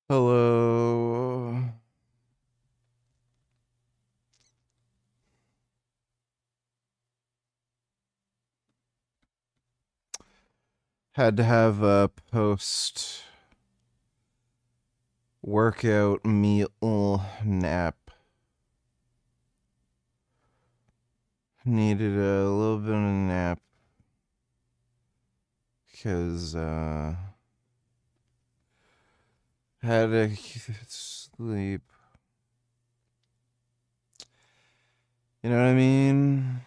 Hello. Had to have a post workout meal nap. Needed a little bit of a nap because had to sleep. You know what I mean?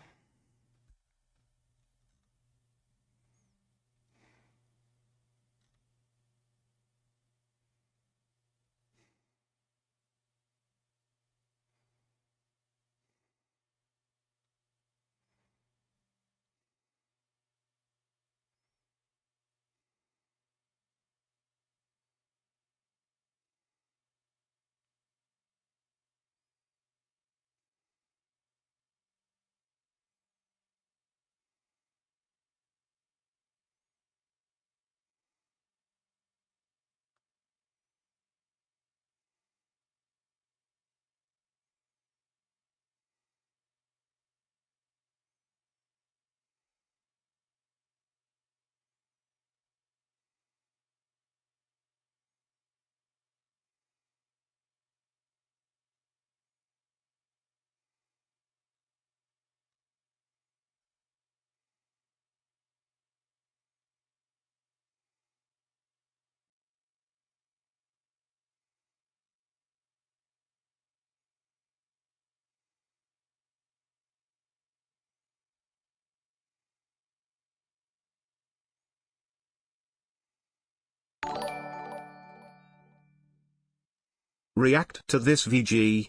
React to this VG.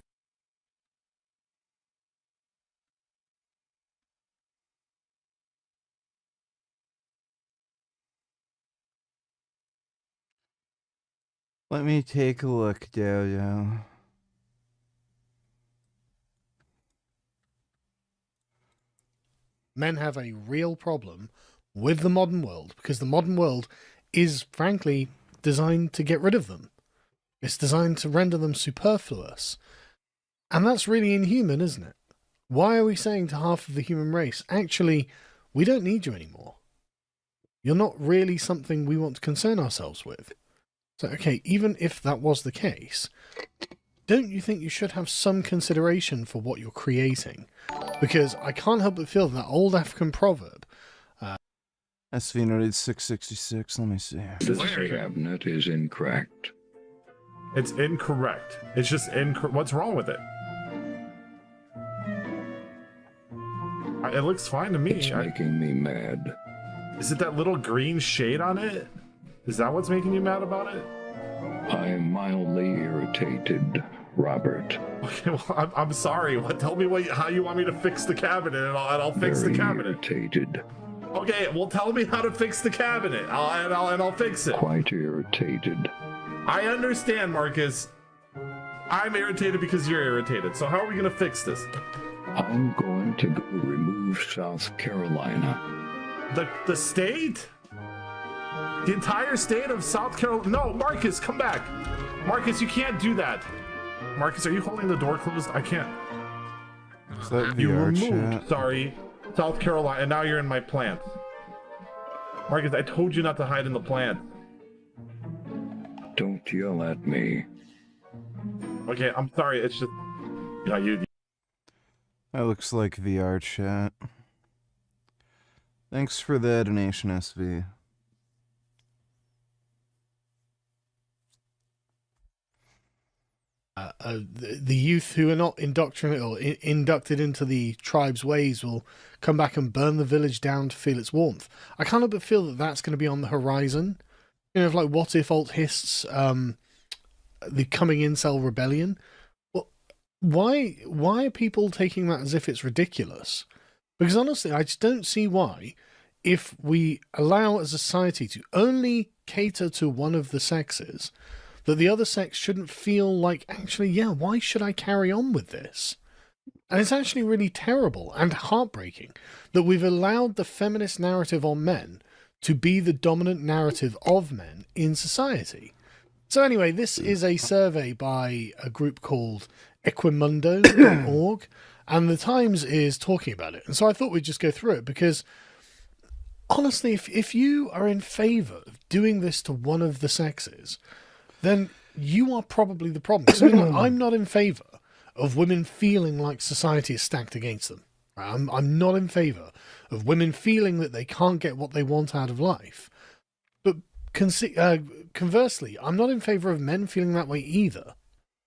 Let me take a look, Dodo. Men have a real problem with the modern world because the modern world is, frankly, designed to get rid of them. It's designed to render them superfluous. And that's really inhuman, isn't it? Why are we saying to half of the human race, actually, we don't need you anymore? You're not really something we want to concern ourselves with. So, okay, even if that was the case, don't you think you should have some consideration for what you're creating? Because I can't help but feel that old African proverb. SV noted 666. Let me see. This cabinet is incorrect. It's incorrect. It's just incorrect. What's wrong with it? It looks fine to me. It's making me mad. Is it that little green shade on it? Is that what's making you mad about it? I am mildly irritated, Robert. Okay, well, I'm sorry. Tell me how you want me to fix the cabinet, and I'll fix the cabinet. Irritated. Okay, well, tell me how to fix the cabinet, and I'll fix it. Quite irritated. I understand, Marcus. I'm irritated because you're irritated. So how are we gonna fix this? I'm going to go remove South Carolina. The state? The entire state of South Carolina? No, Marcus, come back. Marcus, you can't do that. Marcus, are you holding the door closed? I can't. Is that You VR removed, chat? sorry, South Carolina, and now you're in my plant. Marcus, I told you not to hide in the plant. Don't yell at me. Okay, I'm sorry, it's just, you. That looks like VR chat. Thanks for the donation, SV. The youth who are not indoctrinated or inducted into the tribe's ways will come back and burn the village down to feel its warmth. I can't help but feel that that's going to be on the horizon. You know, like what if Alt Hist's the coming incel rebellion? Well, why are people taking that as if it's ridiculous? Because honestly, I just don't see why, if we allow as a society to only cater to one of the sexes, that the other sex shouldn't feel like, actually, yeah, why should I carry on with this? And it's actually really terrible and heartbreaking that we've allowed the feminist narrative on men to be the dominant narrative of men in society. So anyway, this is a survey by a group called equimundo.org, and the Times is talking about it. And so I thought we'd just go through it because, honestly, if you are in favour of doing this to one of the sexes, then you are probably the problem. So, I'm not in favour of women feeling like society is stacked against them. I'm not in favour of women feeling that they can't get what they want out of life. But conversely, I'm not in favour of men feeling that way either.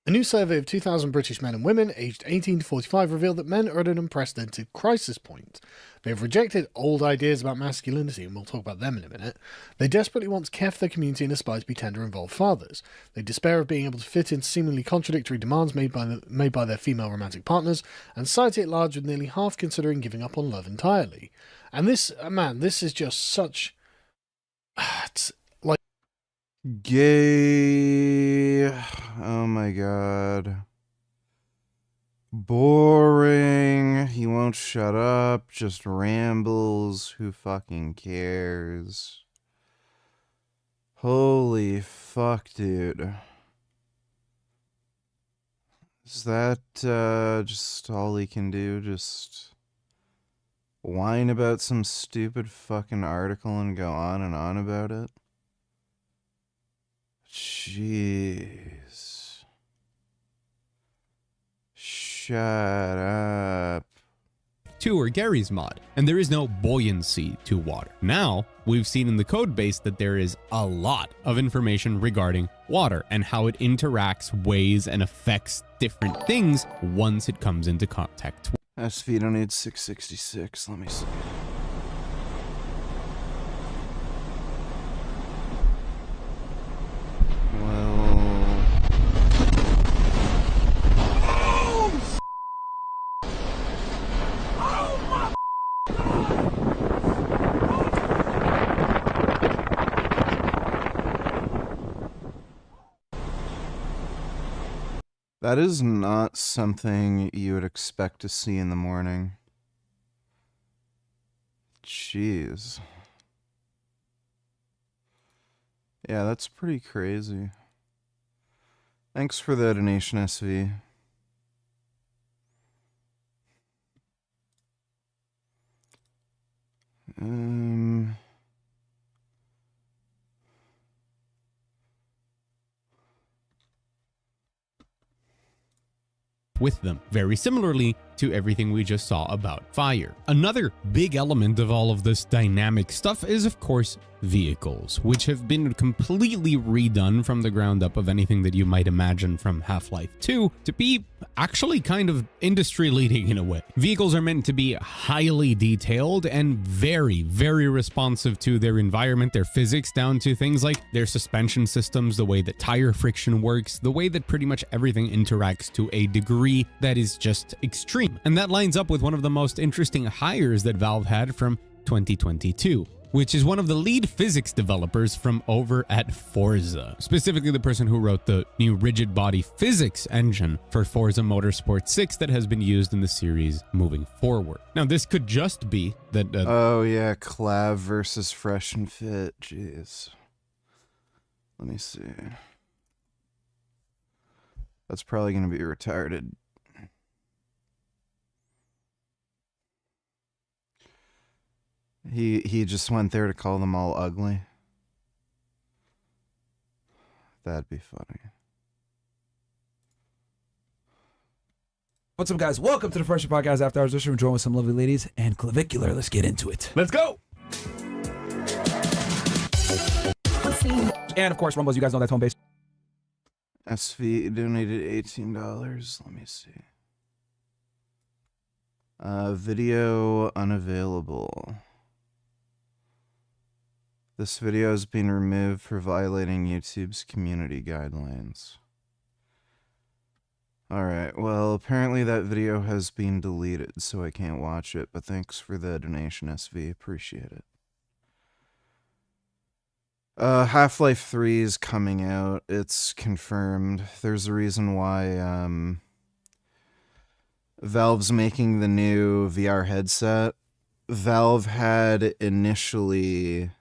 A new survey of 2,000 British men and women aged 18 to 45 revealed that men are at an unprecedented crisis point. They have rejected old ideas about masculinity, and we'll talk about them in a minute. They desperately want to care for their community and aspire to be tender, involved fathers. They despair of being able to fit into seemingly contradictory demands made by their female romantic partners, and society at large, with nearly half considering giving up on love entirely. And this, this is just such... It's like... Gay. Oh my god. Boring. He won't shut up. Just rambles. Who fucking cares? Holy fuck, dude. Is that just all he can do? Just whine about some stupid fucking article and go on and on about it? Jeez. Shut up. 2 or Gary's mod, and there is no buoyancy to water. Now, we've seen in the code base that there is a lot of information regarding water and how it interacts, weighs, and affects different things once it comes into contact. SV don't need 666. Let me see. Well, that is not something you would expect to see in the morning. Jeez. Yeah, that's pretty crazy. Thanks for the donation, SV. With them, very similarly to everything we just saw about fire. Another big element of all of this dynamic stuff is, of course, vehicles, which have been completely redone from the ground up of anything that you might imagine from Half-Life 2 to be actually kind of industry leading in a way. Vehicles are meant to be highly detailed and very, very responsive to their environment, their physics, down to things like their suspension systems, the way that tire friction works, the way that pretty much everything interacts to a degree that is just extreme. And that lines up with one of the most interesting hires that Valve had from 2022, which is one of the lead physics developers from over at Forza, specifically the person who wrote the new rigid body physics engine for Forza Motorsport 6 that has been used in the series moving forward. Now, this could just be that... oh yeah, Clav versus Fresh and Fit. Jeez. Let me see. That's probably going to be retarded. He just went there to call them all ugly. That'd be funny. What's up, guys? Welcome to the Fresh Podcast After Hours. We're joined with some lovely ladies and clavicular. Let's get into it. Let's go. And of course, Rumbles, you guys know that's home base. SV donated $18. Let me see. Video unavailable. This video has been removed for violating YouTube's community guidelines. Alright, well, apparently that video has been deleted, so I can't watch it, but thanks for the donation, SV. Appreciate it. Half-Life 3 is coming out. It's confirmed. There's a reason why, Valve's making the new VR headset. Valve had initially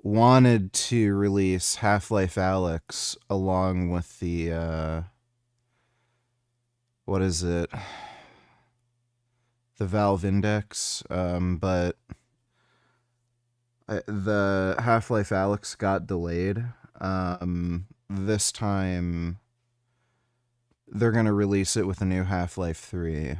wanted to release Half-Life Alyx along with the what is it? The Valve Index, but the Half-Life Alyx got delayed. This time they're going to release it with a new Half-Life 3.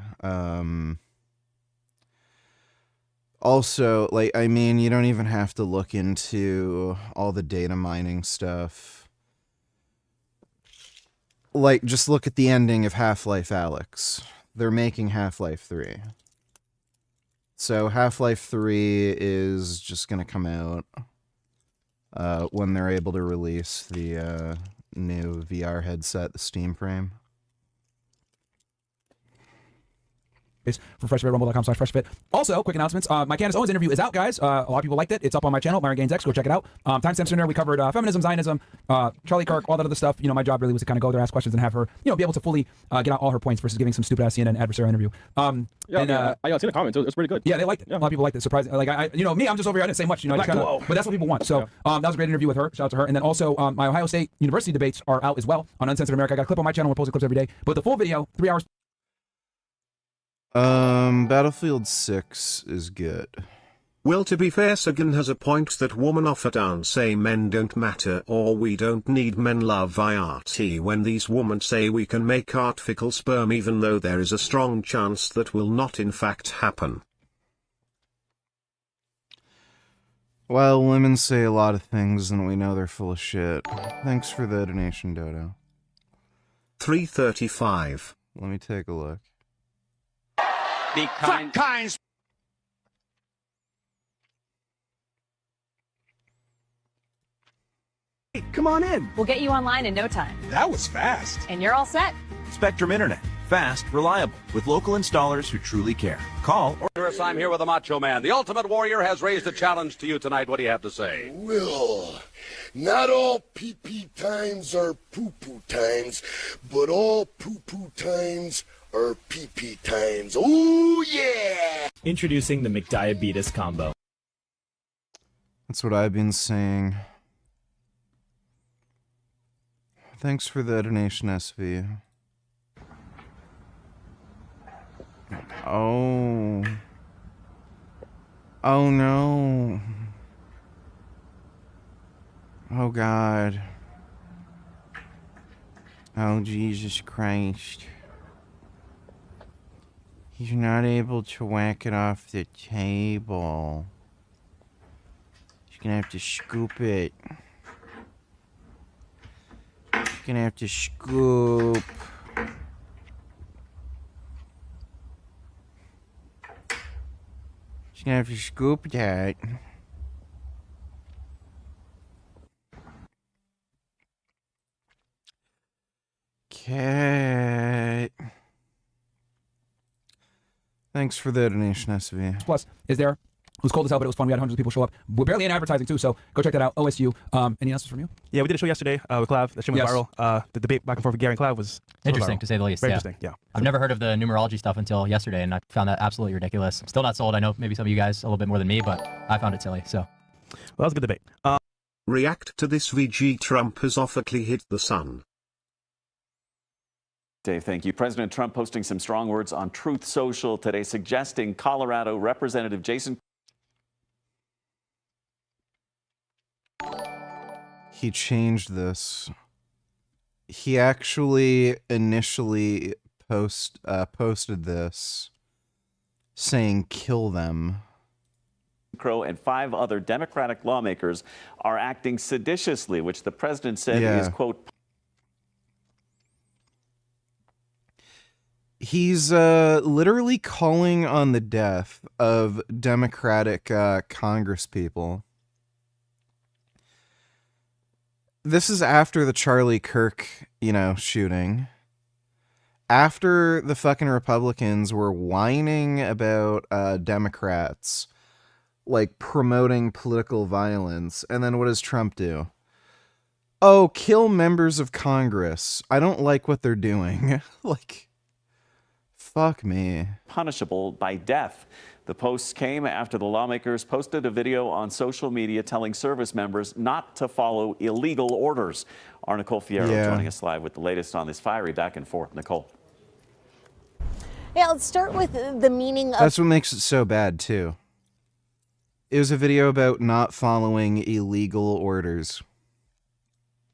Also, like, I mean, you don't even have to look into all the data mining stuff. Like, just look at the ending of Half-Life Alyx. They're making Half-Life 3. So Half-Life 3 is just going to come out when they're able to release the new VR headset, the Steam Frame. For freshfit.rumble.com/freshfit. Also, quick announcements. My Candace Owens interview is out, guys. A lot of people liked it. It's up on my channel, Myron Gaines X. Go check it out. Timestamps in there. We covered feminism, Zionism, Charlie Kirk, all that other stuff. You know, my job really was to kind of go there, ask questions, and have her, you know, be able to fully get out all her points versus giving some stupid ass CNN adversary interview. I seen the comments. It was pretty good. Yeah, they liked it. Yeah. A lot of people liked it. Surprising. Like you know, me, I'm just over here. I didn't say much. You know, but that's what people want. So that was a great interview with her. Shout out to her. And then also, my Ohio State University debates are out as well on Uncensored America. I got a clip on my channel. We're posting clips every day. But the full video, 3 hours. Battlefield 6 is good. Well, to be fair, Sagan has a point that women often down say men don't matter or we don't need men love IRT when these women say we can make artificial sperm even though there is a strong chance that will not in fact happen. Well, women say a lot of things and we know they're full of shit. Thanks for the donation, Dodo. 335. Let me take a look. Be kind. Hey, come on in. We'll get you online in no time. That was fast. And you're all set. Spectrum Internet. Fast, reliable, with local installers who truly care. Call or... I'm here with the Macho Man. The Ultimate Warrior has raised a challenge to you tonight. What do you have to say? Well, not all pee-pee times are poo-poo times, but all poo-poo times are pee-pee times. Ooh, yeah! Introducing the McDiabetes combo. That's what I've been saying. Thanks for the donation, SV. Oh. Oh no. Oh God. Oh Jesus Christ. He's not able to whack it off the table. He's gonna have to scoop it. He's gonna have to scoop. He's gonna have to scoop that. Okay. Thanks for the donation, SV. Plus is there. It was cold as hell, but it was fun. We had hundreds of people show up. We're barely in advertising too, so go check that out. OSU. Any answers from you? Yeah, we did a show yesterday with Clav. The show went viral. The debate back and forth with Gary and Clav was interesting, to say the least. Very interesting, yeah. I've never heard of the numerology stuff until yesterday, and I found that absolutely ridiculous. I'm still not sold. I know maybe some of you guys a little bit more than me, but I found it silly. So, well, that was a good debate. React to this. VG Trump has officially hit the sun. Dave, thank you. President Trump posting some strong words on Truth Social today, suggesting Colorado Representative Jason. He changed this. He actually initially posted this saying kill them. Crow and 5 other Democratic lawmakers are acting seditiously, which the president said is, quote, he's literally calling on the death of Democratic congresspeople. This is after the Charlie Kirk, shooting. After the fucking Republicans were whining about Democrats, like, promoting political violence. And then what does Trump do? Oh, kill members of Congress. I don't like what they're doing. Like... Fuck me. Punishable by death. The posts came after the lawmakers posted a video on social media telling service members not to follow illegal orders. Our Nicole Fierro joining us live with the latest on this fiery back and forth. Nicole. Yeah, let's start with the meaning of... That's what makes it so bad, too. It was a video about not following illegal orders.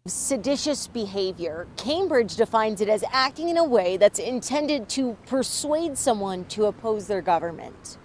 seditious behavior. Cambridge defines it as acting in a way that's intended to persuade someone to oppose their government.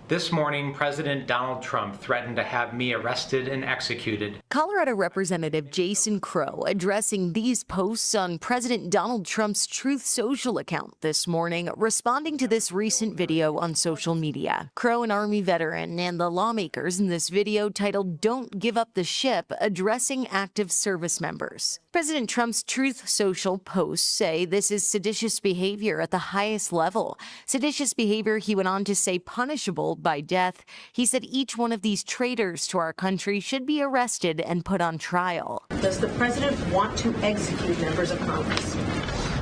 This morning, President Donald Trump threatened to have me arrested and executed. Colorado Representative Jason Crow addressing these posts on President Donald Trump's Truth Social account this morning, responding to this recent video on social media. Crow, an Army veteran, and the lawmakers in this video titled "Don't Give Up the Ship," addressing active service members. President Trump's Truth Social posts say this is seditious behavior at the highest level. Seditious behavior, he went on to say, punishable by death. He said each one of these traitors to our country should be arrested and put on trial. Does the president want to execute members of Congress?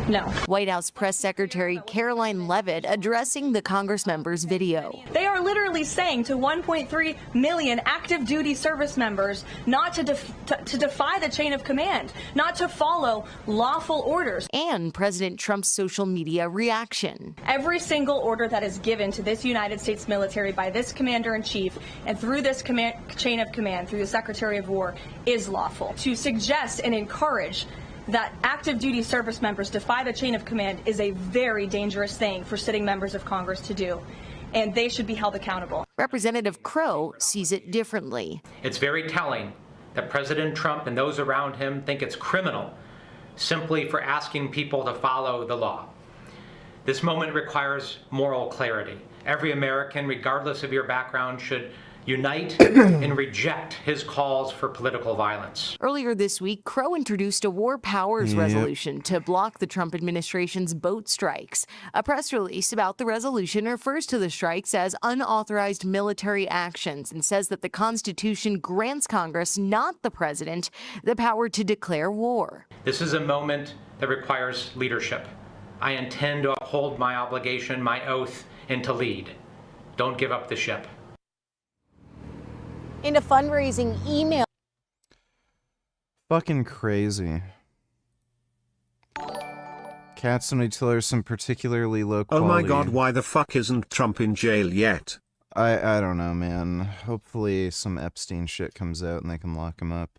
No. White House Press Secretary Caroline Leavitt addressing the Congress member's video. They are literally saying to 1.3 million active duty service members not to defy the chain of command, not to follow lawful orders. And President Trump's social media reaction. Every single order that is given to this United States military by this commander-in-chief and through this chain of command, through the Secretary of War, is lawful. To suggest and encourage that active duty service members defy the chain of command is a very dangerous thing for sitting members of Congress to do, and they should be held accountable. Representative Crow sees it differently. It's very telling that President Trump and those around him think it's criminal simply for asking people to follow the law. This moment requires moral clarity. Every American, regardless of your background, should unite and reject his calls for political violence. Earlier this week, Crow introduced a war powers resolution to block the Trump administration's boat strikes. A press release about the resolution refers to the strikes as unauthorized military actions and says that the Constitution grants Congress, not the president, the power to declare war. This is a moment that requires leadership. I intend to uphold my obligation, my oath, and to lead. Don't give up the ship. In a fundraising email. Fucking crazy. Cats and Attila are some particularly low quality. Oh my god, why the fuck isn't Trump in jail yet? I don't know, man. Hopefully some Epstein shit comes out and they can lock him up.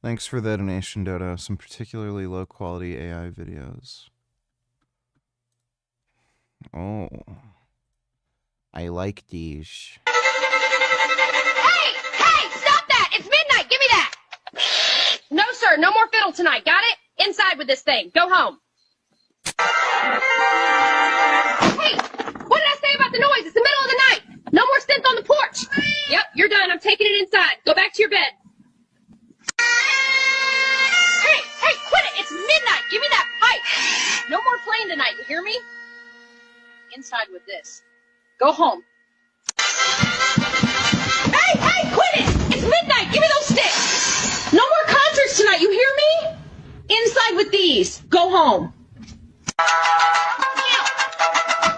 Thanks for the donation, Dodo. Some particularly low quality AI videos. Oh. I like these. No, sir. No more fiddle tonight. Got it? Inside with this thing. Go home. Hey, what did I say about the noise? It's the middle of the night. No more synth on the porch. Yep, you're done. I'm taking it inside. Go back to your bed. Hey, quit it. It's midnight. Give me that pipe. No more playing tonight. You hear me? Inside with this. Go home. Hey, quit it. It's midnight. Give me those sticks. No more concerts tonight, you hear me? Inside with these. Go home.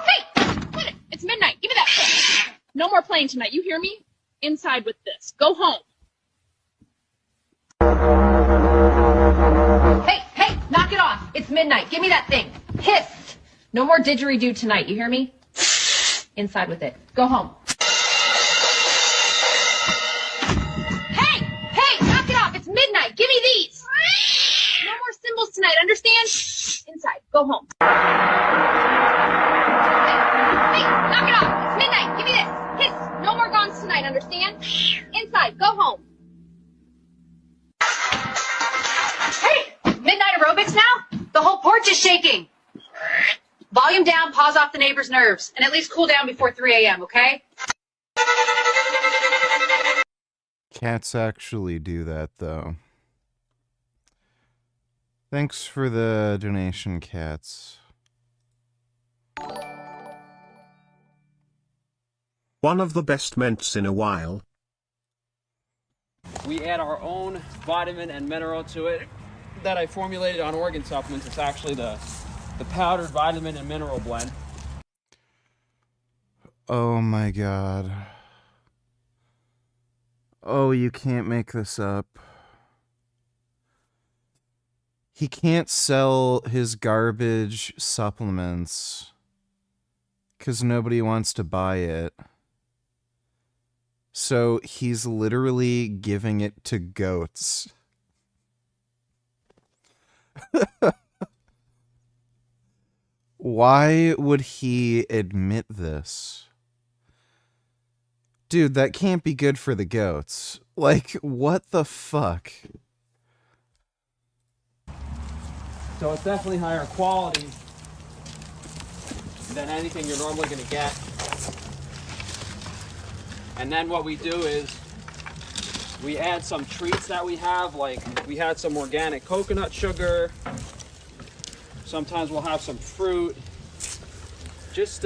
Hey, quit it. It's midnight. Give me that thing. No more playing tonight, you hear me? Inside with this. Go home. Hey, knock it off. It's midnight. Give me that thing. Hiss. No more didgeridoo tonight, you hear me? Inside with it. Go home. It's midnight. Give me these. No more cymbals tonight. Understand? Inside. Go home. Hey, knock it off. It's midnight. Give me this. Hiss. No more gongs tonight. Understand? Inside. Go home. Hey, midnight aerobics now? The whole porch is shaking. Volume down. Pause off the neighbor's nerves. And at least cool down before 3 a.m., okay? Cats actually do that, though. Thanks for the donation, cats. One of the best mints in a while. We add our own vitamin and mineral to it that I formulated on organ supplements. It's actually the the powdered vitamin and mineral blend. Oh my god. Oh, you can't make this up. He can't sell his garbage supplements because nobody wants to buy it. So he's literally giving it to goats. Why would he admit this? Dude, that can't be good for the goats. Like, what the fuck? So it's definitely higher quality than anything you're normally going to get. And then what we do is we add some treats that we have, like we had some organic coconut sugar. Sometimes we'll have some fruit. Just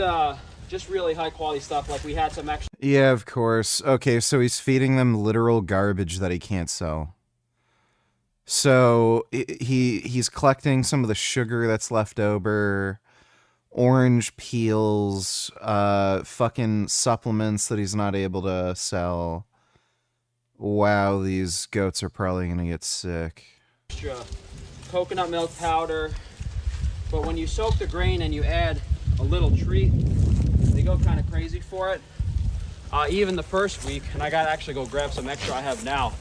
really high quality stuff. Like we had some extra. Yeah, of course. Okay, so he's feeding them literal garbage that he can't sell. So he's collecting some of the sugar that's left over, orange peels, fucking supplements that he's not able to sell. Wow, these goats are probably gonna get sick. Extra coconut milk powder. But when you soak the grain and you add a little treat, they go kind of crazy for it. Even the first week, and I gotta actually go grab some extra I have now,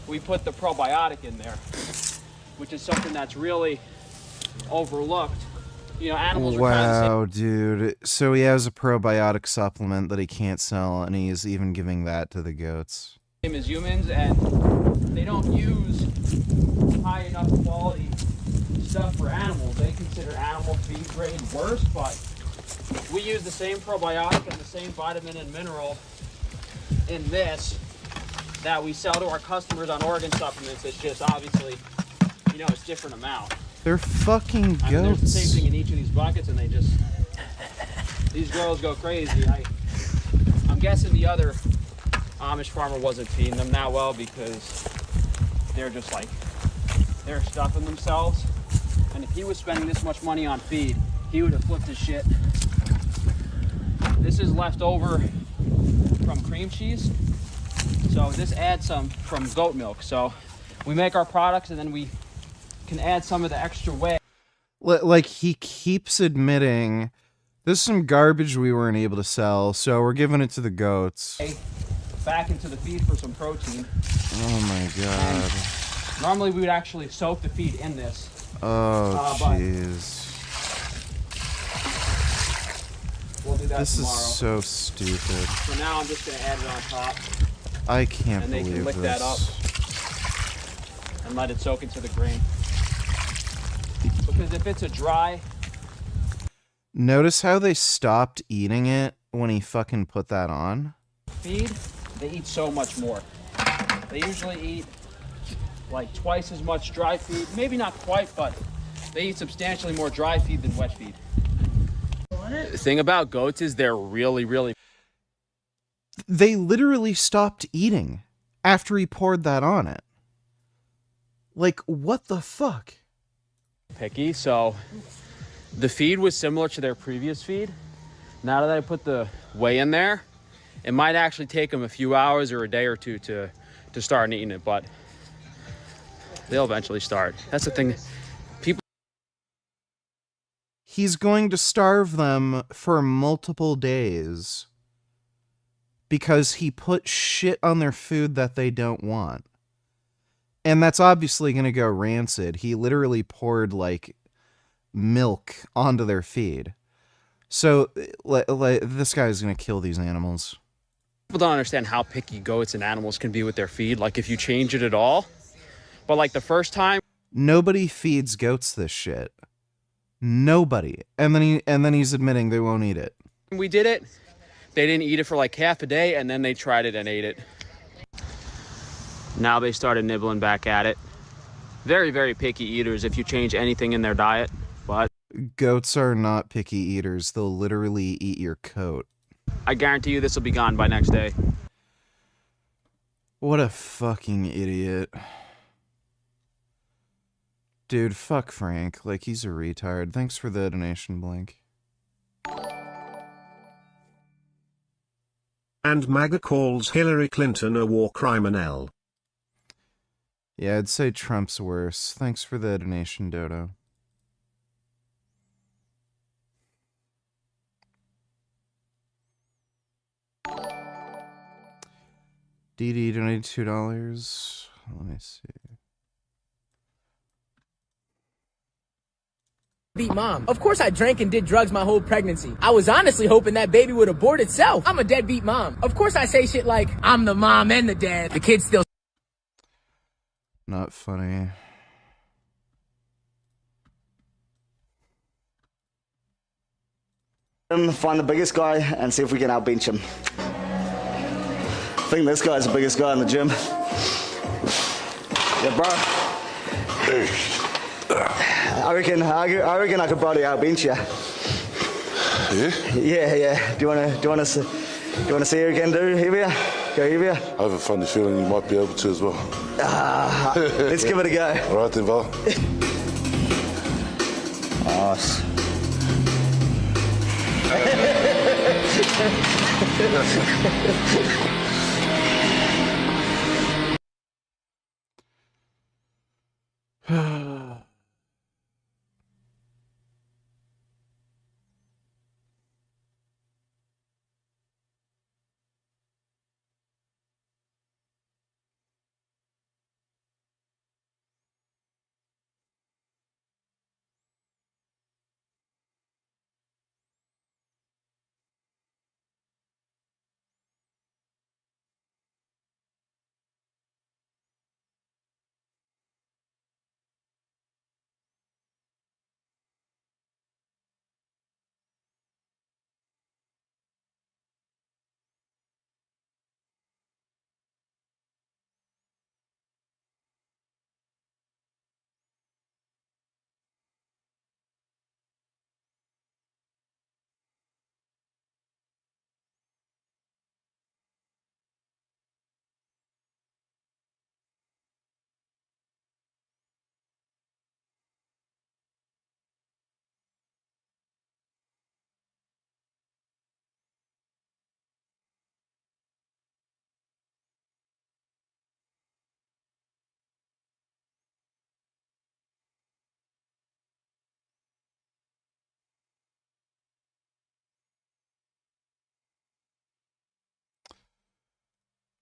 we put the probiotic in there, which is something that's really overlooked. You know, animals are kind of the same. Wow, dude. So he has a probiotic supplement that he can't sell, and he's even giving that to the goats. Same as humans, and they don't use high enough quality stuff for animals. They consider animal feed grade worse, but we use the same probiotic and the same vitamin and mineral in this that we sell to our customers on organ supplements. It's just obviously, you know, it's different amount. They're fucking goats. I mean, there's the same thing in each of these buckets, and they just, these girls go crazy. I'm guessing the other Amish farmer wasn't feeding them that well because they're just like, they're stuffing themselves. And if he was spending this much money on feed, he would have flipped his shit. This is left over from cream cheese. So this adds some from goat milk. So we make our products and then we can add some of the extra whey. Like, he keeps admitting, this is some garbage we weren't able to sell, so we're giving it to the goats. Back into the feed for some protein. Oh my god. And normally we would actually soak the feed in this. Oh, jeez. We'll do that this tomorrow. Is so stupid. So now I'm just going to add it on top. I can't and they believe can lick this. that up and let it soak into the grain. Because if it's a dry... Notice how they stopped eating it when he fucking put that on? feed, they eat so much more. They usually eat like twice as much dry feed. Maybe not quite, but they eat substantially more dry feed than wet feed. The thing about goats is they're really... They literally stopped eating after he poured that on it. Like, what the fuck? Picky, so the feed was similar to their previous feed. Now that I put the whey in there, it might actually take them a few hours or a day or two to start eating it, but they'll eventually start. That's the thing. People. He's going to starve them for multiple days because he put shit on their food that they don't want. And that's obviously going to go rancid. He literally poured, like, milk onto their feed. So, this guy's going to kill these animals. People don't understand how picky goats and animals can be with their feed, like if you change it at all. But like the first time... Nobody feeds goats this shit. Nobody. And then he's admitting they won't eat it. We did it, they didn't eat it for like half a day, and then they tried it and ate it. Now they started nibbling back at it. Very, very picky eaters if you change anything in their diet, but... Goats are not picky eaters. They'll literally eat your coat. I guarantee you this will be gone by next day. What a fucking idiot. Dude, fuck Frank. Like, he's a retard. Thanks for the donation, Blink. And MAGA calls Hillary Clinton a war criminal. Yeah, I'd say Trump's worse. Thanks for the donation, Dodo. DD donated $2. Let me see. Beat mom. Of course I drank and did drugs my whole pregnancy. I was honestly hoping that baby would abort itself. I'm a deadbeat mom. Of course I say shit like, I'm the mom and the dad. The kid still... Not funny. Find the biggest guy and see if we can outbench him. I think this guy's the biggest guy in the gym. Yeah, bro. I reckon I could probably outbench you. Yeah? Yeah. Do you wanna see it again, dude? Heavier? Go heavier? I have a funny feeling you might be able to as well. Let's give it a go. All right then, Val. Nice.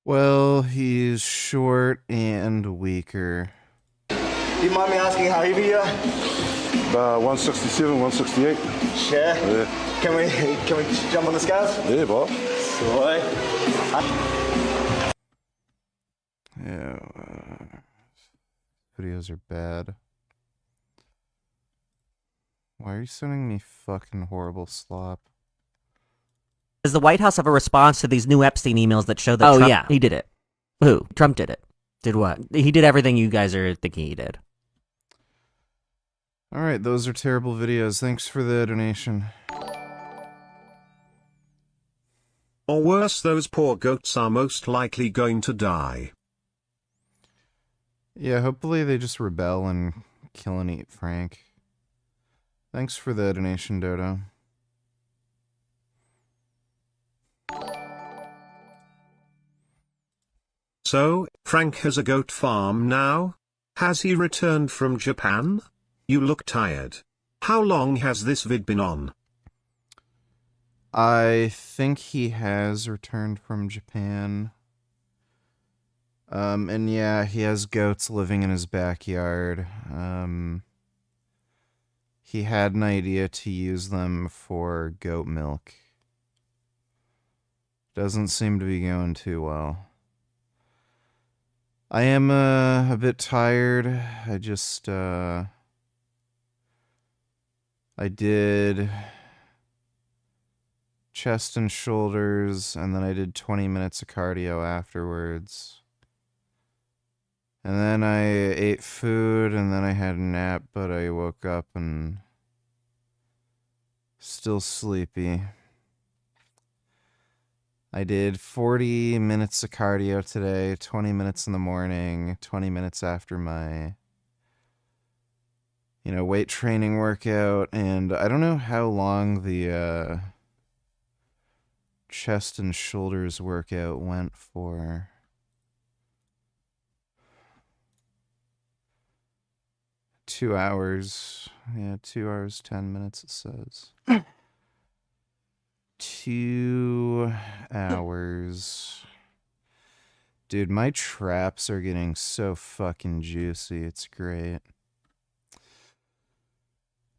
Well, he's short and weaker. Do you mind me asking how heavy you are? About 167, 168. Yeah? Yeah. Can we jump on the scales? Yeah, Bob. Sweet. Yeah. Videos are bad. Why are you sending me fucking horrible slop? Does the White House have a response to these new Epstein emails that show that Trump... yeah, he did it. Who? Trump did it. Did what? He did everything you guys are thinking he did. Alright, those are terrible videos. Thanks for the donation. Or worse, those poor goats are most likely going to die. Yeah, hopefully they just rebel and kill and eat Frank. Thanks for the donation, Dodo. So, Frank has a goat farm now? Has he returned from Japan? You look tired. How long has this vid been on? I think he has returned from Japan. And yeah, he has goats living in his backyard. He had an idea to use them for goat milk. Doesn't seem to be going too well. I am a bit tired. I just I did chest and shoulders, and then I did 20 minutes of cardio afterwards. And then I ate food, and then I had a nap, but I woke up and still sleepy. I did 40 minutes of cardio today, 20 minutes in the morning, 20 minutes after my weight training workout, and I don't know how long the chest and shoulders workout went for. Two hours. Yeah, 2 hours, 10 minutes, it says. 2 hours. Dude, my traps are getting so fucking juicy. It's great.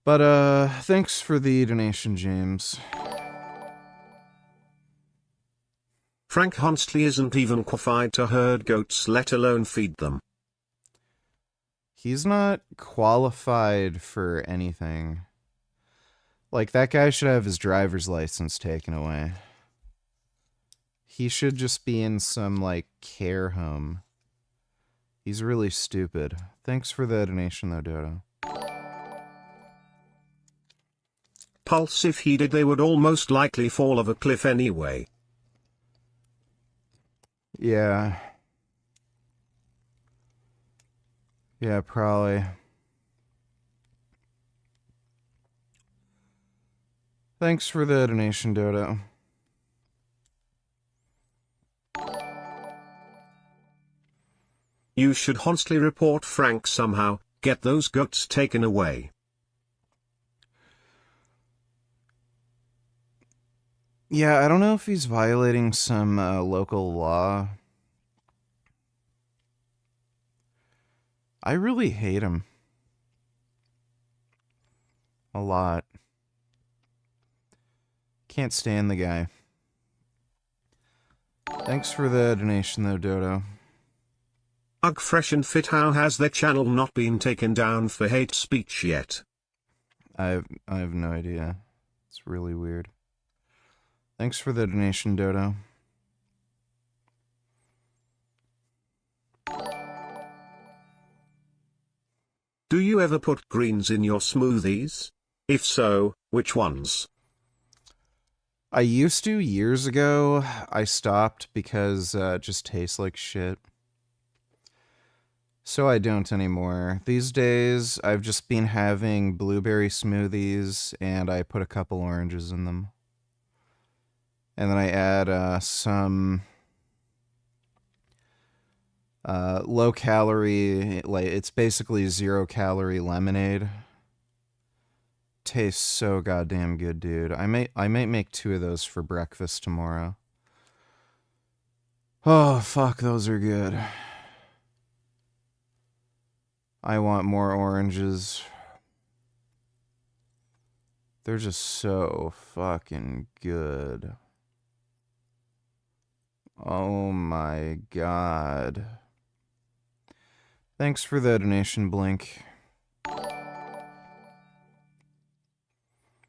But, thanks for the donation, James. Frank Honsley isn't even qualified to herd goats, let alone feed them. He's not qualified for anything. Like, that guy should have his driver's license taken away. He should just be in some, like, care home. He's really stupid. Thanks for the donation, though, Dodo. Pulse, if he did, they would almost likely fall off a cliff anyway. Yeah. Yeah, probably. Thanks for the donation, Dodo. You should honestly report Frank somehow, get those goats taken away. Yeah, I don't know if he's violating some local law. I really hate him. A lot. Can't stand the guy. Thanks for the donation, though, Dodo. Ugh, Fresh and Fit, how has their channel not been taken down for hate speech yet? I have no idea. It's really weird. Thanks for the donation, Dodo. Do you ever put greens in your smoothies? If so, which ones? I used to years ago. I stopped because it just tastes like shit. So I don't anymore. These days, I've just been having blueberry smoothies, and I put a couple oranges in them. And then I add some low calorie, like it's basically 0 calorie lemonade. Tastes so goddamn good, dude. I might make 2 of those for breakfast tomorrow. Oh fuck, those are good. I want more oranges. They're just so fucking good. Oh my god. Thanks for the donation, Blink.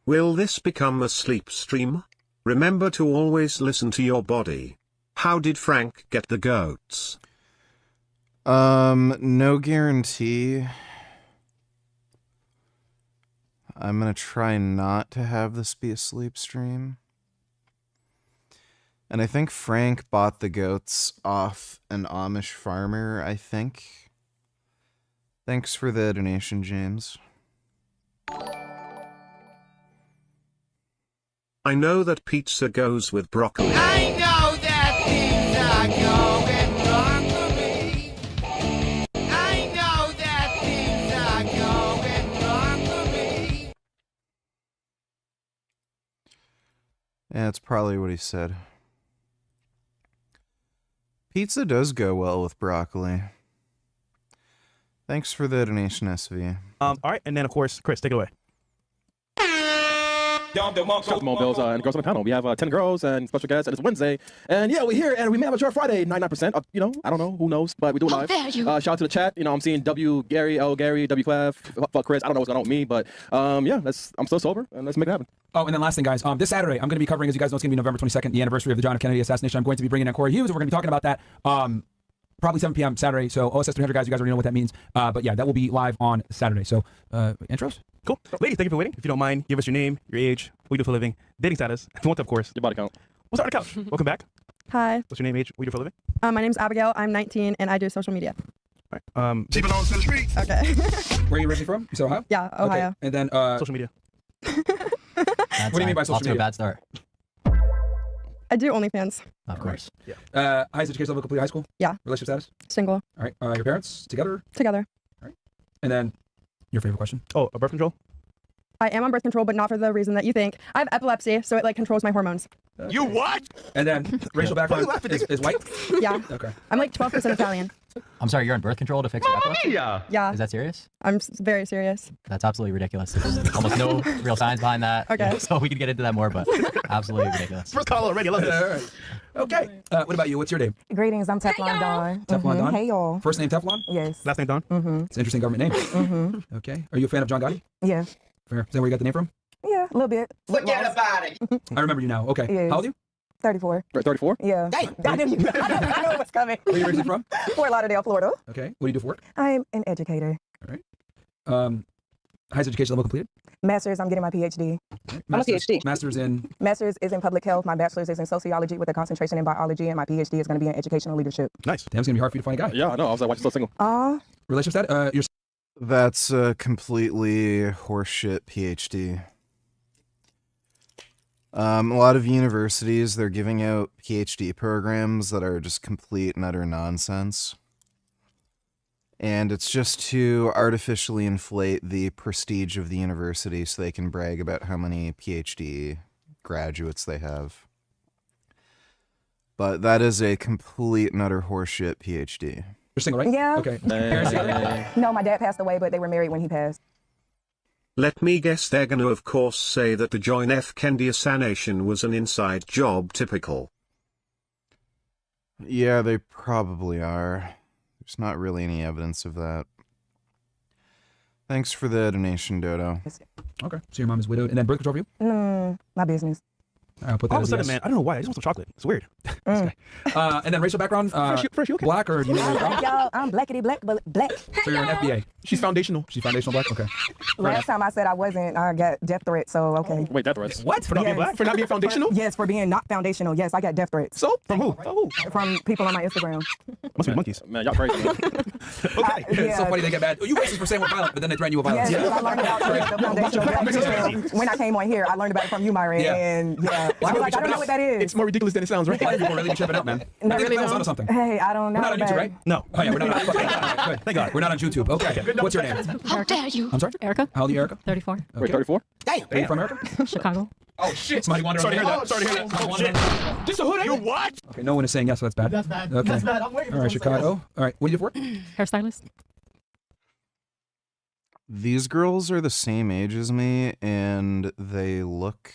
Will this become a sleep stream? Remember to always listen to your body. How did Frank get the goats? No guarantee. I'm gonna try not to have this be a sleep stream. And I think Frank bought the goats off an Amish farmer, I think. Thanks for the donation, James. I know that pizza goes with broccoli. I know that things are going wrong for me. I know that things are going wrong for me. Yeah, that's probably what he said. Pizza does go well with broccoli. Thanks for the donation, SV. All right, and then of course, Chris, take it away. Shout out to Mo Bills and girls on the panel. We have 10 girls and special guests, and it's Wednesday. And yeah, we're here, and we may have a short Friday, 99%. You know, I don't know, who knows, but we do live. Shout out to the chat. You know, I'm seeing W Gary, L Gary, W Clav, fuck Chris. I don't know what's going on with me, but yeah, I'm still sober, and let's make it happen. Oh, and then last thing, guys. This Saturday, I'm going to be covering, as you guys know, it's going to be November 22nd, the anniversary of the John F. Kennedy assassination. I'm going to be bringing in Corey Hughes, and we're going to be talking about that. Probably 7 p.m. Saturday. So OSS 300 guys, you guys already know what that means. But yeah, that will be live on Saturday. So intros. Cool. Ladies, thank you for waiting. If you don't mind, give us your name, your age, what you do for a living, dating status, if you want to, of course. Your body count. We'll start on the couch. Welcome back. Hi. What's your name, age, what you do for a living? My name's Abigail. I'm 19 and I do social media. She belongs to the streets. Okay. Where are you originally from? You said Ohio? Yeah, Ohio. Okay. And then social media. What do you mean by social off to media? a bad start. I do OnlyFans. Of course. Yeah. Highest education level, complete high school? Yeah. Relationship status? Single. All right. Your parents? Together? Together. And then your favorite question? Oh, birth control? I am on birth control, but not for the reason that you think. I have epilepsy, so it like controls my hormones. You what? And then racial background is white? Yeah. Okay. I'm like 12% Italian. I'm sorry, you're on birth control to fix your epilepsy? Yeah. Is that serious? I'm very serious. That's absolutely ridiculous. There's almost no real science behind that. Okay. So we could get into that more, but absolutely ridiculous. First call already. I love this. All right. Okay. What about you? What's your name? Greetings, I'm Teflon Dawn. Teflon Dawn? Hey, y'all. First name Teflon? Yes. Last name Dawn? Mm-hmm. It's an interesting government name. Mm-hmm. Okay. Are you a fan of John Gotti? Yeah. Fair. Is that where you got the name from? Yeah, a little bit. Forget about it. I remember you now. Okay. Yes. How old are you? 34. 34? Yeah. I knew it was coming. Where are you originally from? Fort Lauderdale, Florida. Okay. What do you do for work? I'm an educator. All right. Highest education level completed? Master's, I'm getting my PhD. Masters, Master's in? Master's is in public health. My bachelor's is in sociology with a concentration in biology, and my PhD is going to be in educational leadership. Nice. Damn, it's going to be hard for you to find a guy. Yeah, I know. I was like, why you still single? Relationship status? You're That's a completely horseshit PhD. A lot of universities, they're giving out PhD programs that are just complete and utter nonsense. And it's just to artificially inflate the prestige of the university so they can brag about how many PhD graduates they have. But that is a complete and utter horseshit PhD. You're single, right? Yeah. Okay. Parents together? No, my dad passed away, but they were married when he passed. Let me guess, they're gonna of course say that the John F. Kennedy assassination was an inside job. Typical. Yeah, they probably are. There's not really any evidence of that. Thanks for the donation, Dodo. Okay. So your mom is widowed. And then birth control for you? My business. I'll put that All of a as sudden, yes. man, I don't know why. I just want some chocolate. It's weird. And then racial background? Fresh, you okay? Black or do you mean Y'all, I'm blackity black, but black. So you're an FBA. She's foundational. She's foundational black? Okay. Last time I said I wasn't, I got death threats, so okay. Wait, death threats? What? For not being black? For not being foundational? Yes, for being not foundational. Yes, I got death threats. So? From who? From who? From people on my Instagram. Must be monkeys. Man, y'all crazy. Man. Okay. It's so funny they get mad. Oh, you racist for saying we're violent, but then they threaten you with violence. Yes, I learned about the foundational black. When I came on here, I learned about it from you, Myron, and yeah. I was like, I don't know what that is. It's more ridiculous than it sounds, right? White people really be tripping out, man. No, I think really the don't. onto something. Hey, I don't know. We're not on YouTube, right? No. Oh yeah, we're not on Thank God. We're not on YouTube. Okay. What's your name? How dare you? I'm sorry? Erica. How old are you, Erica? 34. Okay. Wait, 34? Damn. Are you from America? Chicago. Oh shit. Somebody wanted Sorry to hear that. to Sorry to hear that. Oh, shit. Just a hood, you what? Okay, no one is saying yes, so that's bad. That's bad. Okay. That's bad. I'm waiting All right, Chicago. All right. What do you do for work? Hairstylist. These girls are the same age as me, and they look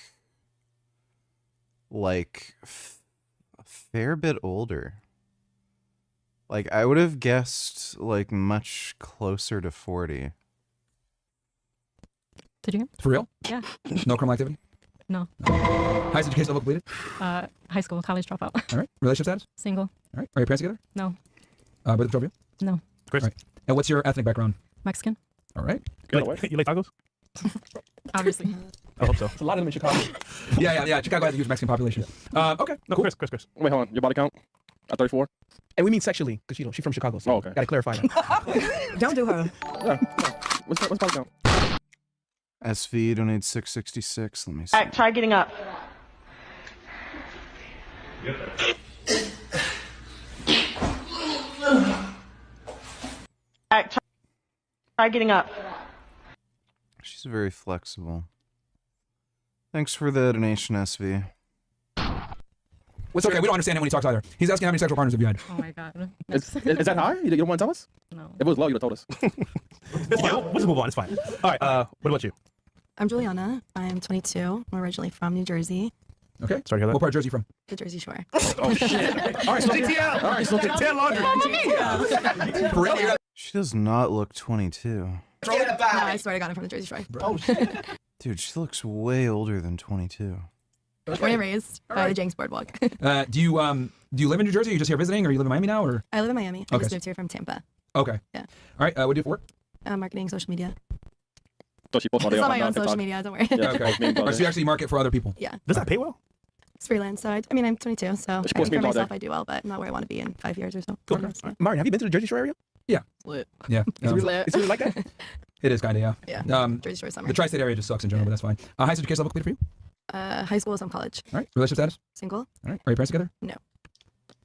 like a fair bit older. Like, I would have guessed, like, much closer to 40. Did you? For real? Yeah. No criminal activity? No. Highest education level completed? High school, college dropout. All right. Relationship status? Single. All right. Are your parents together? No. Birth control for you? No. All right. And what's your ethnic background? Mexican. All right. You like tacos? Obviously. I hope so. There's a lot of them in Chicago. yeah. Chicago has a huge Mexican population. Okay. No, Cool. Chris. Wait, hold on. Your body count? At 34? And we mean sexually, because she's from Chicago. So okay. Gotta clarify that. Don't do her. Yeah. What's body count? SV donates 666. Let me see. Try getting up. Try getting up. She's very flexible. Thanks for the donation, SV. What's okay? We don't understand it when he talks either. He's asking how many sexual partners have you had? Oh my God. Is that high? You don't want to tell us? No. If it was low, you'd have told us. It's fine. We'll just move on. It's fine. All right. What about you? I'm Juliana. I'm 22. I'm originally from New Jersey, Okay. Sorry to hear that. What part of Jersey you from? the Jersey Shore. Oh, shit. All right, so GTL. All right, so tail laundry. For real? You're She does not look 22. Forget No, about I it. swear to God, I'm from the Jersey Shore. Oh, shit. Dude, she looks way older than 22. Born and raised by the Jenks Boardwalk. Do you live in New Jersey? Are you just here visiting, or you live in Miami now, or? I live in Miami. I Okay. just moved here from Tampa. Okay. Yeah. All right. What do you do for work? Marketing, social media. So she posts all day It's on on my own TikTok. social media, don't worry. Yeah, Okay. All right, so you actually market for other people. Yeah. Does that pay well? It's freelance, so I mean, I'm 22, so She I posts think memes for all day. myself, I do well, but I'm not where I want to be in 5 years or so. Cool. Martin, have you been to the Jersey Shore area? Yeah. Lit. Yeah. It's really like that? It is kind of, yeah. Yeah. Jersey Shore summer. The tri-state area just sucks in general, but that's fine. Highest education level completed for you? High school, some college. All right. Relationship status? Single. All right. Are your parents together? No.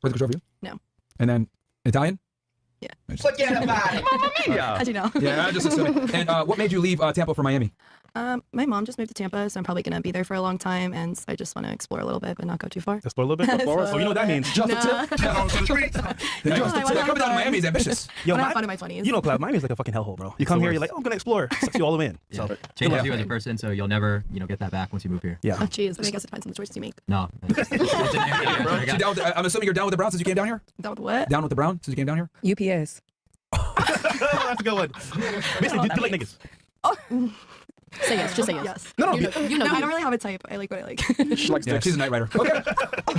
Birth control for you? No. And then Italian? Yeah. Forget about it. Mamma mia. How'd you know? Yeah, I just assuming. And what made you leave Tampa for Miami? My mom just moved to Tampa, so I'm probably gonna be there for a long time, and I just want to explore a little bit, but not go too far. Explore a little bit. So you know what that means. Just a tip. Down to the streets. Coming down to Miami is ambitious. Yo, I have fun in my 20s. You know, Cloud, Miami's like a fucking hellhole, bro. You come here, you're like, oh, I'm gonna explore. Sucks you all the way in. Yeah. So Changes you as a person, so you'll never, get that back once you move here. Yeah. Oh, jeez. I guess it depends on the choices you make. No. I'm assuming you're down with the Browns since you came down here? Down with what? Down with the Browns since you came down here? UPS. That's a good one. Basically, you like niggas. Say yes. Just say yes. No, You know, I don't really have a type. I like what I like. She likes dicks. She's a night rider. Okay.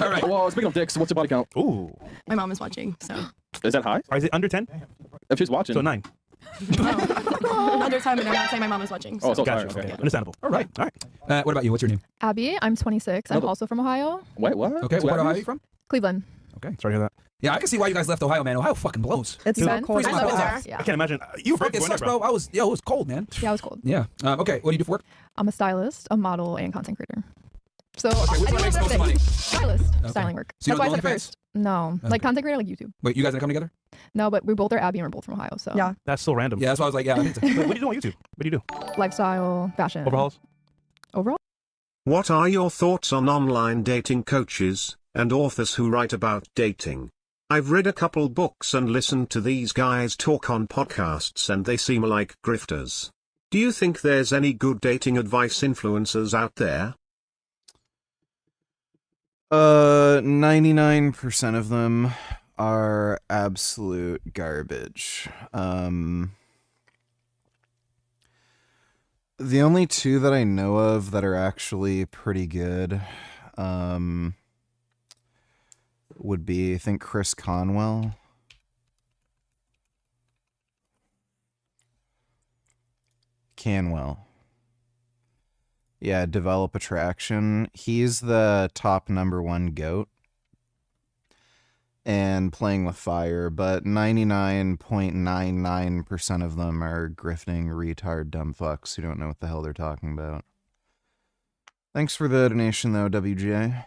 All right. Well, speaking of dicks, what's your body count? Ooh. My mom is watching, so. Is that high? Or is it under 10? If she's watching. So 9. Under time, and I'm not saying my mom is watching. So. Oh, so Gotcha. high. Okay. Understandable. All right. What about you? What's your name? Abby, I'm 26. I'm also from Ohio. Wait, what? Okay. What Ohio are you from? Cleveland. Okay. Sorry to hear that. Yeah, I can see why you guys left Ohio, man. Ohio fucking blows. It's so cold. Freezing my balls off. Yeah. I can't imagine. You were It sucks, bro. It was cold, man. Yeah, it was cold. Yeah. Okay. What do you do for work? I'm a stylist, a model, and content creator. So Okay, which one makes most money? Stylist, Okay. styling work. So you That's why I don't said do it OnlyFans? first. No, Okay. like content creator, like YouTube. Wait, you guys gonna come together? No, but we both are Abby and we're both from Ohio. So Yeah. That's so random. Yeah, that's why I was like, yeah. I think so. Wait, what do you do on YouTube? What do you do? lifestyle, fashion, Overhauls? Overall. What are your thoughts on online dating coaches and authors who write about dating? I've read a couple books and listened to these guys talk on podcasts and they seem like grifters. Do you think there's any good dating advice influencers out there? 99% of them are absolute garbage. The only two that I know of that are actually pretty good, would be, I think, Chris Conwell. Canwell. Yeah, Develop Attraction. He's the top #1 goat. And Playing with Fire, but 99.99% of them are grifting, retard, dumb fucks who don't know what the hell they're talking about. Thanks for the donation, though, WJ.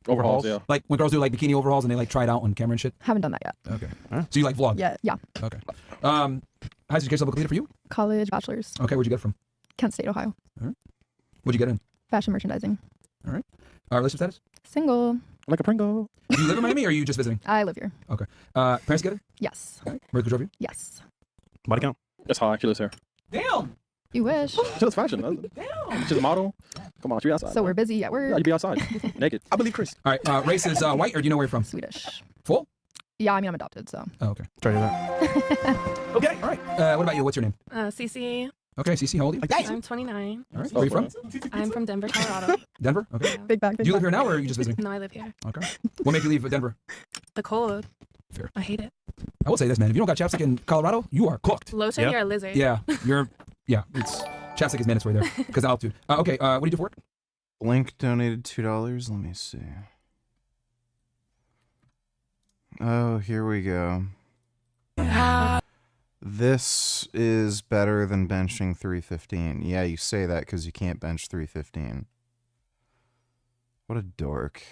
Overhauls, yeah. Like when girls do like bikini overhauls and they like try it out on camera and shit? Haven't done that yet. Okay. So you like vlog? Yeah. Okay. Highest education level completed for you? College, bachelor's. Okay, where'd you get it from? Kent State, Ohio. All right. What'd you get in? Fashion merchandising. All right. Relationship status? Single. Like a Pringle. Do you live in Miami or are you just visiting? I live here. Okay. Parents together? Yes. All right. Birth control for you? Yes. Body count? That's high. She lives here. Damn. You wish. She does fashion. She's a model. Come on, she be outside. So we're busy at work. Yeah, you be outside. Naked. I believe Chris. All right. Race is white or do you know where you're from? Swedish. Full? Yeah, I mean I'm adopted, so. Oh, okay. Sorry to hear that. Okay. All right. What about you? What's your name? Cece. Okay, Cece, how old are you? I'm 29. All right. Where are you from? I'm from Denver, Colorado. Denver? Okay. Big bag. Do you live here now or are you just visiting? No, I live here. Okay. What made you leave Denver? The cold. Fair. I hate it. I will say this, man. If you don't got chapstick in Colorado, you are cooked. Lotion, you're a lizard. Yeah. It's chapstick is mandatory there because of altitude. Okay. What do you do for work? Blink donated $2. Let me see. Oh, here we go. This is better than benching 315. Yeah, you say that because you can't bench 315. What a dork.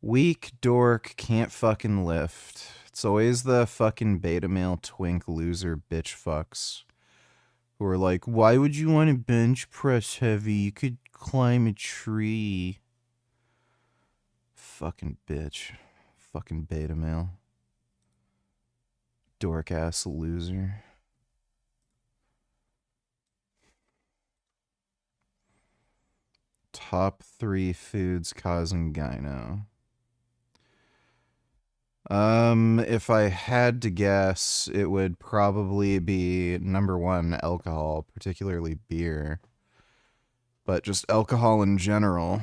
Weak dork, can't fucking lift. It's always the fucking beta male twink loser bitch fucks who are like, why would you want to bench press heavy? You could climb a tree. Fucking bitch. Fucking beta male. Dork ass loser. Top 3 foods causing gyno. If I had to guess, it would probably be #1, alcohol, particularly beer. But just alcohol in general.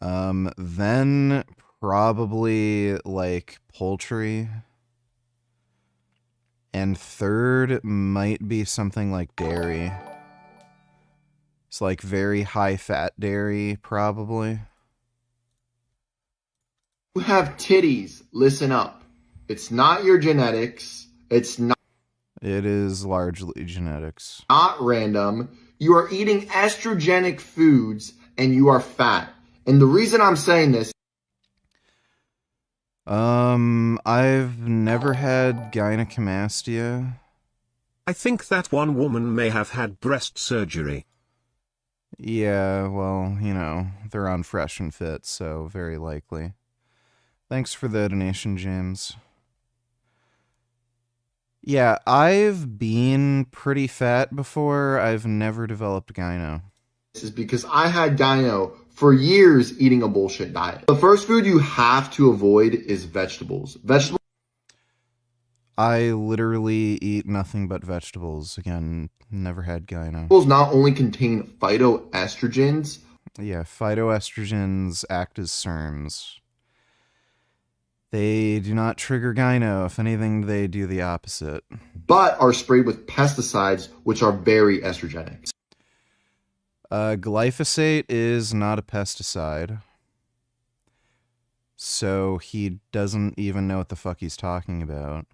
Then probably like poultry. And third might be something like dairy. It's like very high fat dairy, probably. You have titties. Listen up. It's not your genetics. It's not. It is largely genetics. Not random. You are eating estrogenic foods and you are fat. And the reason I'm saying this. I've never had gynecomastia. I think that one woman may have had breast surgery. Yeah, well, you know, they're on Fresh and Fit, so very likely. Thanks for the donation, James. Yeah, I've been pretty fat before. I've never developed gyno. This is because I had gyno for years eating a bullshit diet. The first food you have to avoid is vegetables. I literally eat nothing but vegetables. Again, never had gyno. Vegetables not only contain phytoestrogens. Yeah, phytoestrogens act as SERMs. They do not trigger gyno. If anything, they do the opposite. But are sprayed with pesticides, which are very estrogenic. Glyphosate is not a pesticide. So he doesn't even know what the fuck he's talking about.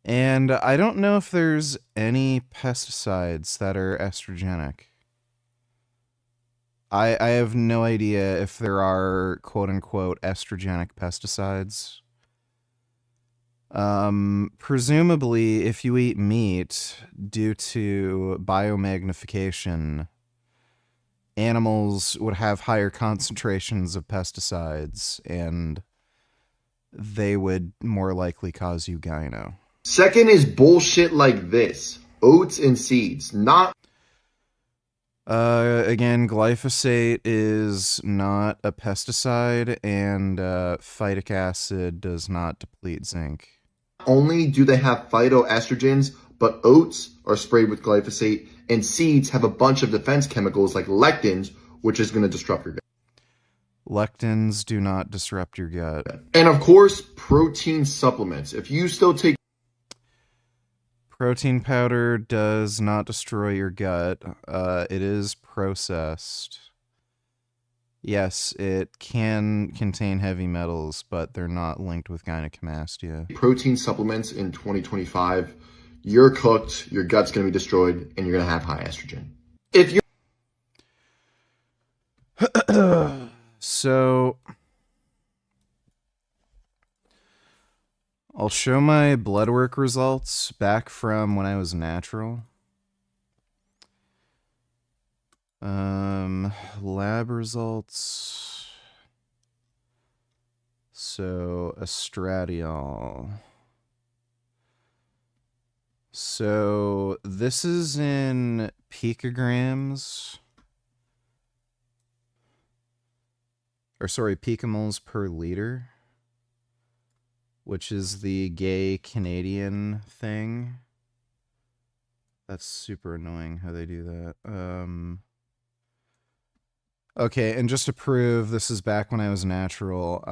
And I don't know if there's any pesticides that are estrogenic. I have no idea if there are quote-unquote estrogenic pesticides. Presumably, if you eat meat, due to biomagnification, animals would have higher concentrations of pesticides, and they would more likely cause you gyno. Second is bullshit like this. Oats and seeds, not... Again, glyphosate is not a pesticide, and phytic acid does not deplete zinc. Not only do they have phytoestrogens, but oats are sprayed with glyphosate, and seeds have a bunch of defense chemicals like lectins, which is going to disrupt your gut. Lectins do not disrupt your gut. And of course, protein supplements. If you still take protein powder does not destroy your gut. It is processed. Yes, it can contain heavy metals, but they're not linked with gynecomastia. Protein supplements in 2025, you're cooked, your gut's going to be destroyed, and you're going to have high estrogen. If you're... So... I'll show my blood work results back from when I was natural. Lab results. So, estradiol. So, this is in picograms. Or sorry, picomoles per liter. Which is the gay Canadian thing. That's super annoying how they do that. Okay, and just to prove this is back when I was natural,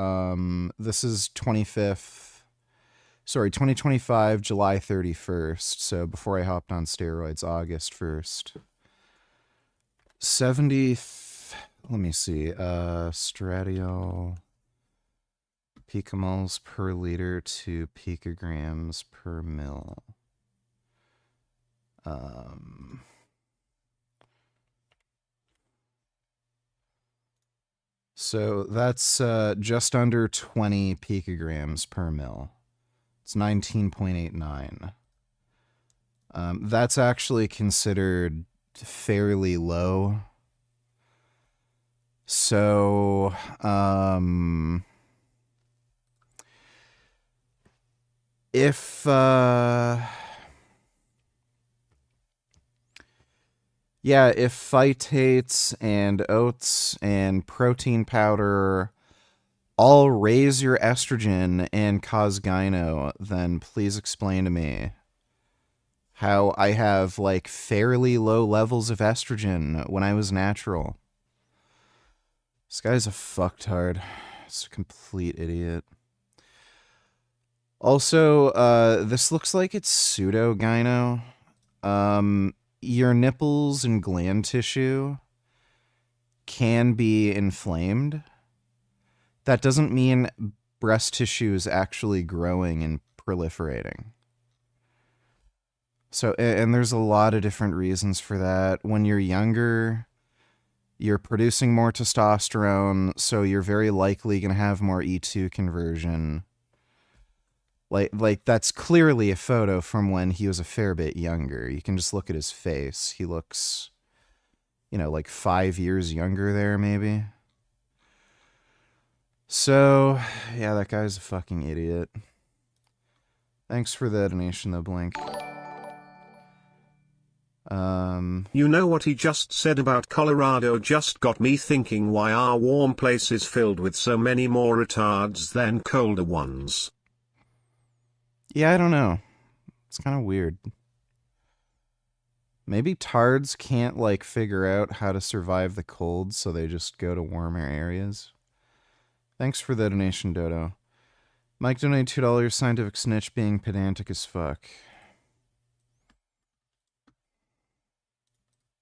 this is 2025, July 31st, so before I hopped on steroids, August 1st. 70, let me see, estradiol... picomoles per liter to picograms per mil. So that's just under 20 picograms per mil. It's 19.89. That's actually considered fairly low. So, if phytates and oats and protein powder all raise your estrogen and cause gyno, then please explain to me how I have like fairly low levels of estrogen when I was natural. This guy's a fucktard. He's a complete idiot. Also, this looks like it's pseudo-gyno. Your nipples and gland tissue can be inflamed. that doesn't mean breast tissue is actually growing and proliferating. So, and there's a lot of different reasons for that. When you're younger, you're producing more testosterone, so you're very likely going to have more E2 conversion. Like that's clearly a photo from when he was a fair bit younger. You can just look at his face. He looks, you know, like 5 years younger there, maybe. So, yeah, that guy's a fucking idiot. Thanks for the donation, though, Blink. You know what he just said about Colorado just got me thinking why our warm place is filled with so many more retards than colder ones. Yeah, I don't know. It's kind of weird. Maybe tards can't, like, figure out how to survive the cold, so they just go to warmer areas. Thanks for the donation, Dodo. Mike donated $2. Scientific Snitch being pedantic as fuck.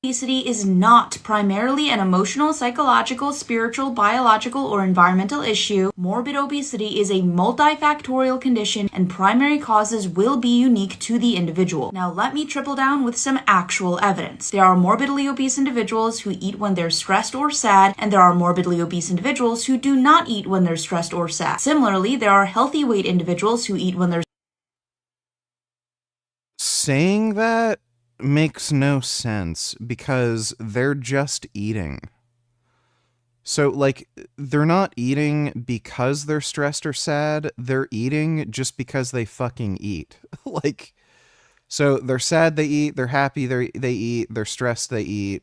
Obesity is not primarily an emotional, psychological, spiritual, biological, or environmental issue. Morbid obesity is a multifactorial condition, and primary causes will be unique to the individual. Now, let me triple down with some actual evidence. There are morbidly obese individuals who eat when they're stressed or sad, and there are morbidly obese individuals who do not eat when they're stressed or sad. Similarly, there are healthy weight individuals who eat when they're Saying that makes no sense because they're just eating. So, like, they're not eating because they're stressed or sad. They're eating just because they fucking eat. Like, so they're sad, they eat. They're happy, they eat. They're stressed, they eat.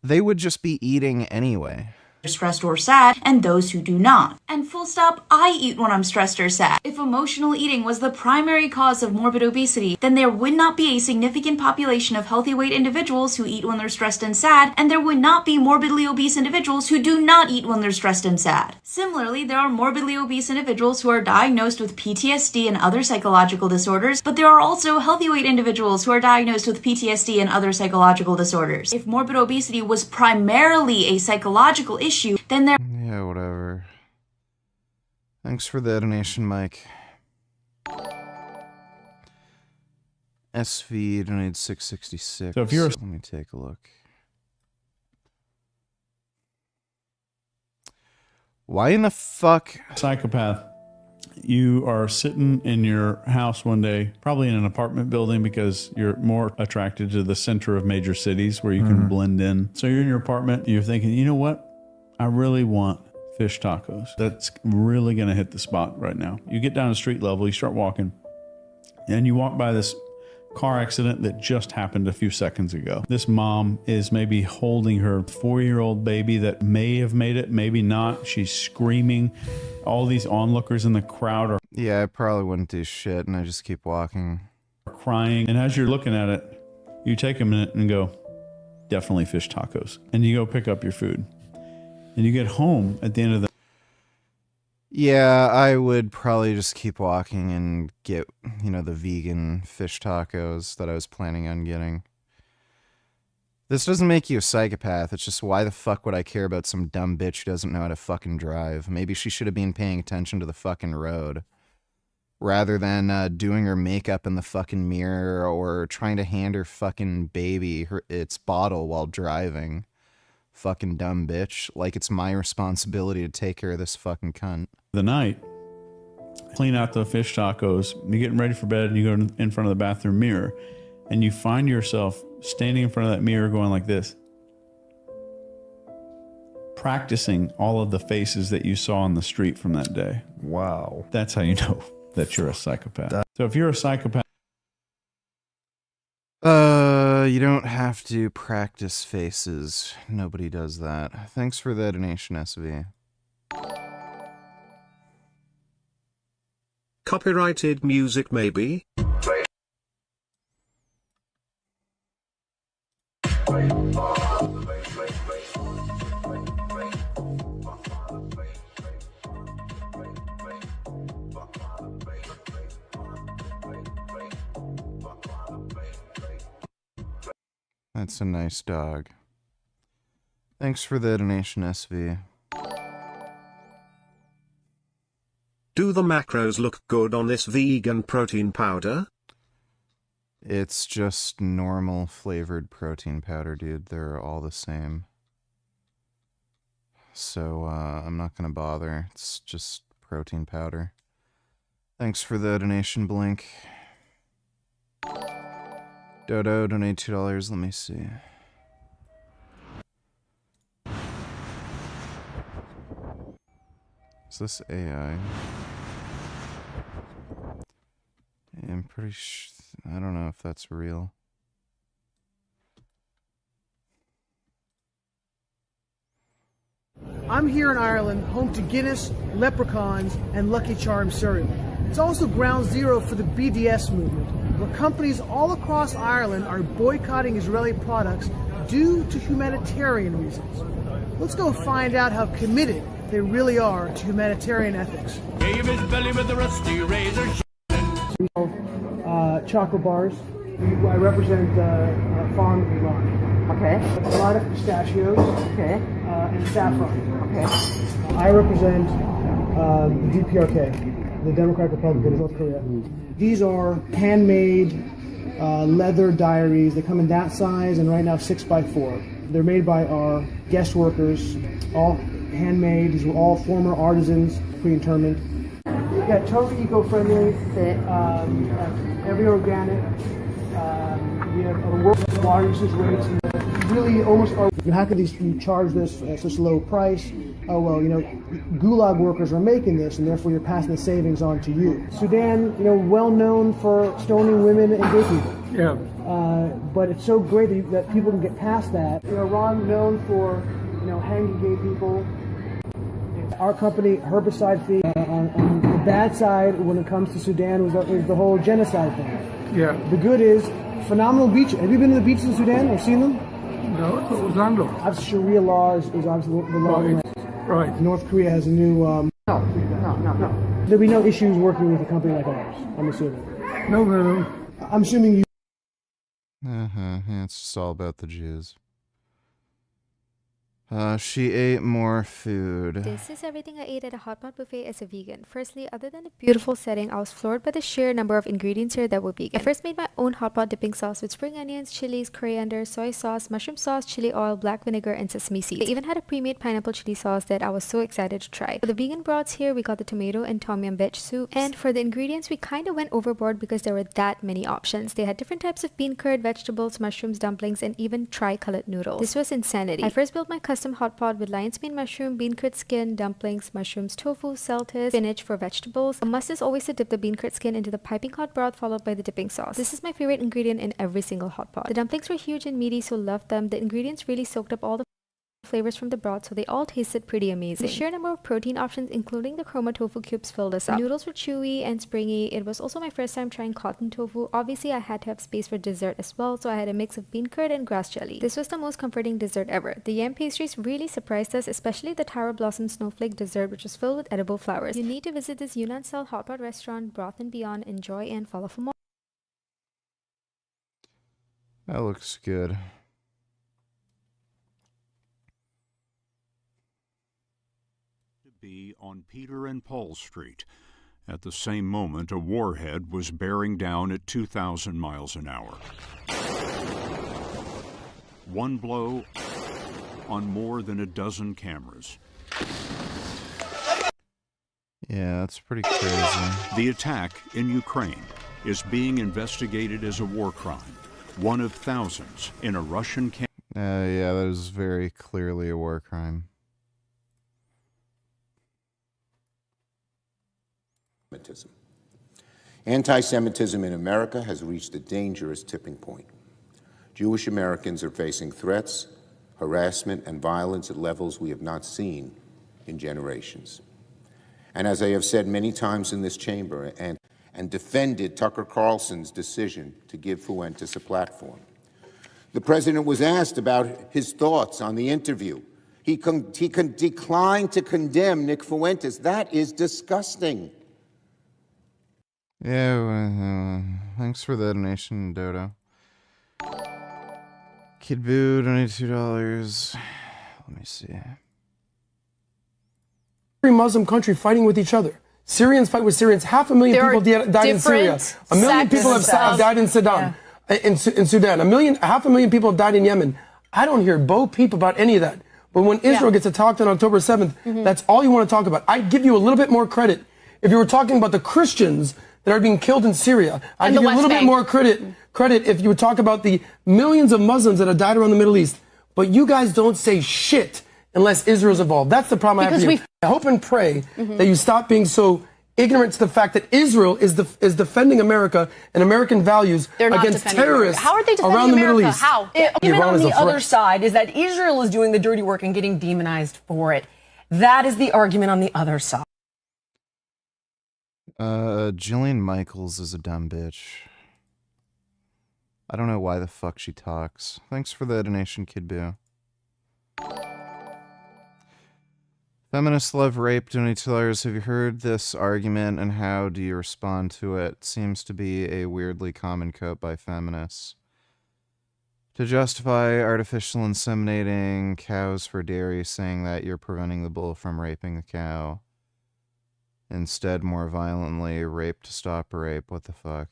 They would just be eating anyway. stressed or sad, and those who do not. And full stop, I eat when I'm stressed or sad. If emotional eating was the primary cause of morbid obesity, then there would not be a significant population of healthy weight individuals who eat when they're stressed and sad, and there would not be morbidly obese individuals who do not eat when they're stressed and sad. Similarly, there are morbidly obese individuals who are diagnosed with PTSD and other psychological disorders, but there are also healthy weight individuals who are diagnosed with PTSD and other psychological disorders. If morbid obesity was primarily a psychological issue, then there— Yeah, whatever. Thanks for the donation, Mike. SV donated 666. So if you're a— Let me take a look. Why in the fuck? Psychopath. You are sitting in your house one day, probably in an apartment building because you're more attracted to the center of major cities where you can blend in. So you're in your apartment, you're thinking, you know what? I really want fish tacos. That's really going to hit the spot right now. You get down to street level, you start walking, and you walk by this car accident that just happened a few seconds ago. This mom is maybe holding her 4-year-old baby that may have made it, maybe not. She's screaming. All these onlookers in the crowd are— Yeah, I probably wouldn't do shit, and I just keep walking. Crying. And as you're looking at it, you take a minute and go, definitely fish tacos. And you go pick up your food. And you get home at the end of the— Yeah, I would probably just keep walking and get, you know, the vegan fish tacos that I was planning on getting. This doesn't make you a psychopath. It's just, why the fuck would I care about some dumb bitch who doesn't know how to fucking drive? Maybe she should have been paying attention to the fucking road rather than doing her makeup in the fucking mirror or trying to hand her fucking baby its bottle while driving. Fucking dumb bitch. Like it's my responsibility to take care of this fucking cunt. The night, clean out the fish tacos, you're getting ready for bed, and you go in front of the bathroom mirror, and you find yourself standing in front of that mirror going like this, practicing all of the faces that you saw on the street from that day. Wow. That's how you know that you're a psychopath. So if you're a psychopath— You don't have to practice faces. Nobody does that. Thanks for the donation, SV. Copyrighted music, maybe? That's a nice dog. Thanks for the donation, SV. Do the macros look good on this vegan protein powder? It's just normal flavored protein powder, dude. They're all the same. So, I'm not gonna bother. It's just protein powder. Thanks for the donation, Blink. Dodo, donate $2. Let me see. Is this AI? I'm pretty sure. I don't know if that's real. I'm here in Ireland, home to Guinness, Leprechauns, and Lucky Charms cereal. It's also ground zero for the BDS movement, where companies all across Ireland are boycotting Israeli products due to humanitarian reasons. Let's go find out how committed they really are to humanitarian ethics. Gave his belly with a rusty razor. Chocolate bars. I represent farm Iran. Okay. A lot of pistachios. Okay. And saffron. Okay. I represent the DPRK, the Democratic Republic of North Korea. These are handmade leather diaries. They come in that size and right now 6x4. They're made by our guest workers, all handmade. These were all former artisans, pre-internment. Yeah, totally eco-friendly. Every organic. We have a world water usage rates. Really, almost. How could you charge this at such a low price? Oh well, Gulag workers are making this, and therefore you're passing the savings on to you. Sudan, well known for stoning women and gay people. Yeah. But it's so great that people can get past that. Iran known for hanging gay people. Our company, herbicide free. On the bad side, when it comes to Sudan, was the whole genocide thing. Yeah. The good is phenomenal beaches. Have you been to the beaches in Sudan or seen them? No, it was landlocked. Obviously, Sharia law is obviously the law. Right. North Korea has a new. No. There'll be no issues working with a company like ours. I'm assuming. No. I'm assuming you. Yeah, it's just all about the Jews. She ate more food. This is everything I ate at a hot pot buffet as a vegan. Firstly, other than the beautiful setting, I was floored by the sheer number of ingredients here that were vegan. I first made my own hot pot dipping sauce with spring onions, chilies, coriander, soy sauce, mushroom sauce, chili oil, black vinegar, and sesame seeds. I even had a pre-made pineapple chili sauce that I was so excited to try. For the vegan broths here, we got the tomato and tom yum veg soup. And for the ingredients, we kind of went overboard because there were that many options. They had different types of bean curd, vegetables, mushrooms, dumplings, and even tri-colored noodles. This was insanity. I first built my custom hot pot with lion's mane mushroom, bean curd skin, dumplings, mushrooms, tofu, celtis, spinach for vegetables. A must is always to dip the bean curd skin into the piping hot broth followed by the dipping sauce. This is my favorite ingredient in every single hot pot. The dumplings were huge and meaty, so loved them. The ingredients really soaked up all the flavors from the broth, so they all tasted pretty amazing. The sheer number of protein options, including the chroma tofu cubes, filled us up. The noodles were chewy and springy. It was also my first time trying cotton tofu. Obviously, I had to have space for dessert as well, so I had a mix of bean curd and grass jelly. This was the most comforting dessert ever. The yam pastries really surprised us, especially the taro blossom snowflake dessert, which was filled with edible flowers. You need to visit this Yunnan-style hot pot restaurant, Broth and Beyond. Enjoy and follow for more. That looks good. Be on Peter and Paul Street. At the same moment, a warhead was bearing down at 2,000 miles an hour. One blow on more than a dozen cameras. Yeah, that's pretty crazy. The attack in Ukraine is being investigated as a war crime, one of thousands in a Russian camp. Yeah, that is very clearly a war crime. Anti-Semitism in America has reached a dangerous tipping point. Jewish Americans are facing threats, harassment, and violence at levels we have not seen in generations. And as I have said many times in this chamber and defended Tucker Carlson's decision to give Fuentes a platform, the president was asked about his thoughts on the interview. He declined to condemn Nick Fuentes. That is disgusting. Yeah, thanks for the donation, Dodo. Kid Boo donated $2. Let me see. Every Muslim country fighting with each other. Syrians fight with Syrians. 500,000 There people are died in Syria. different 1 million sects people have of- died in Sudan. In Sudan. 500,000 people have died in Yemen. I don't hear bo peep about any of that. But when Israel gets attacked on October 7th, that's all you want to talk about. I'd give you a little bit more credit if you were talking about the Christians that are being killed in Syria. I'd And give the you a little West bit more credit if you would talk about the millions of Muslims that have died around the Middle East. But you guys don't say shit unless Israel's involved. That's the problem I have Because for you. I hope and pray that you stop being so ignorant to the fact that Israel is defending America and American values They're not against defending terrorists America. How are they defending around the America? Middle East. How? Even Iran on is the a other threat. side is that Israel is doing the dirty work and getting demonized for it. That is the argument on the other side. Jillian Michaels is a dumb bitch. I don't know why the fuck she talks. Thanks for the donation, Kid Boo. Feminists love rape, donators. Have you heard this argument and how do you respond to it? Seems to be a weirdly common quote by feminists. To justify artificial inseminating cows for dairy, saying that you're preventing the bull from raping the cow. Instead, more violently, rape to stop rape. What the fuck?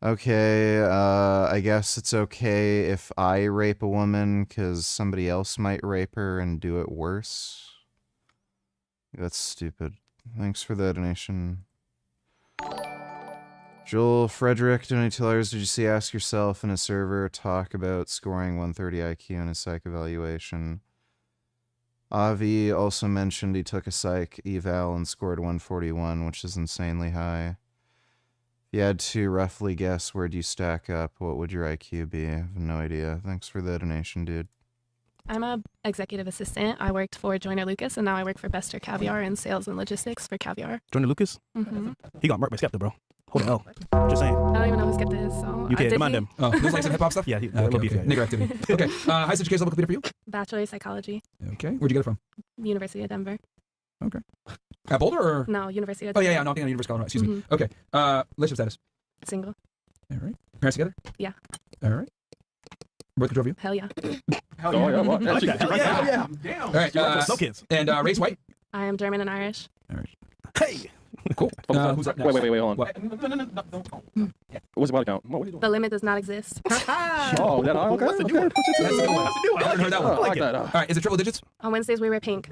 Okay, I guess it's okay if I rape a woman because somebody else might rape her and do it worse. That's stupid. Thanks for the donation. Joel Frederick, $22. Did you see Ask Yourself in a server talk about scoring 130 IQ in a psych evaluation? Avi also mentioned he took a psych eval and scored 141, which is insanely high. If you had to roughly guess where do you stack up, what would your IQ be? I have no idea. Thanks for the donation, dude. I'm a executive assistant. I worked for Joyner Lucas, and now I work for Bester Caviar in sales and logistics for Caviar. Joyner Lucas? Mm-hmm. He got marked by Skepta, bro. Hold the hell. Just saying. I don't even know who Skepta is, so... You can't did mind he? him. Oh, there's like some hip hop stuff? Yeah, a okay, little beefy. okay. Nigger activity. Okay, highest education level completed for you? Bachelor of Psychology, Okay, where'd you get it from? University of Denver. Okay. At Boulder or? No, University of Oh, Denver. yeah, no, I'm thinking of University of Colorado. Excuse me. Mhm. Okay, relationship status? Single. All right. Parents together? Yeah. All right. Birth control view? Hell yeah. Hell Oh, yeah, well, I like that. Hell yeah. yeah. Damn. All right, No kids. and race white? I am German and Irish. All right. Hey! Cool. Who's up next? Wait, hold on. What's the body count? What are you doing? The limit does not exist. Oh, that, okay. That's a new one. That's a good one. I haven't heard that one. I like that. All right, is it triple digits? On Wednesdays, we wear pink.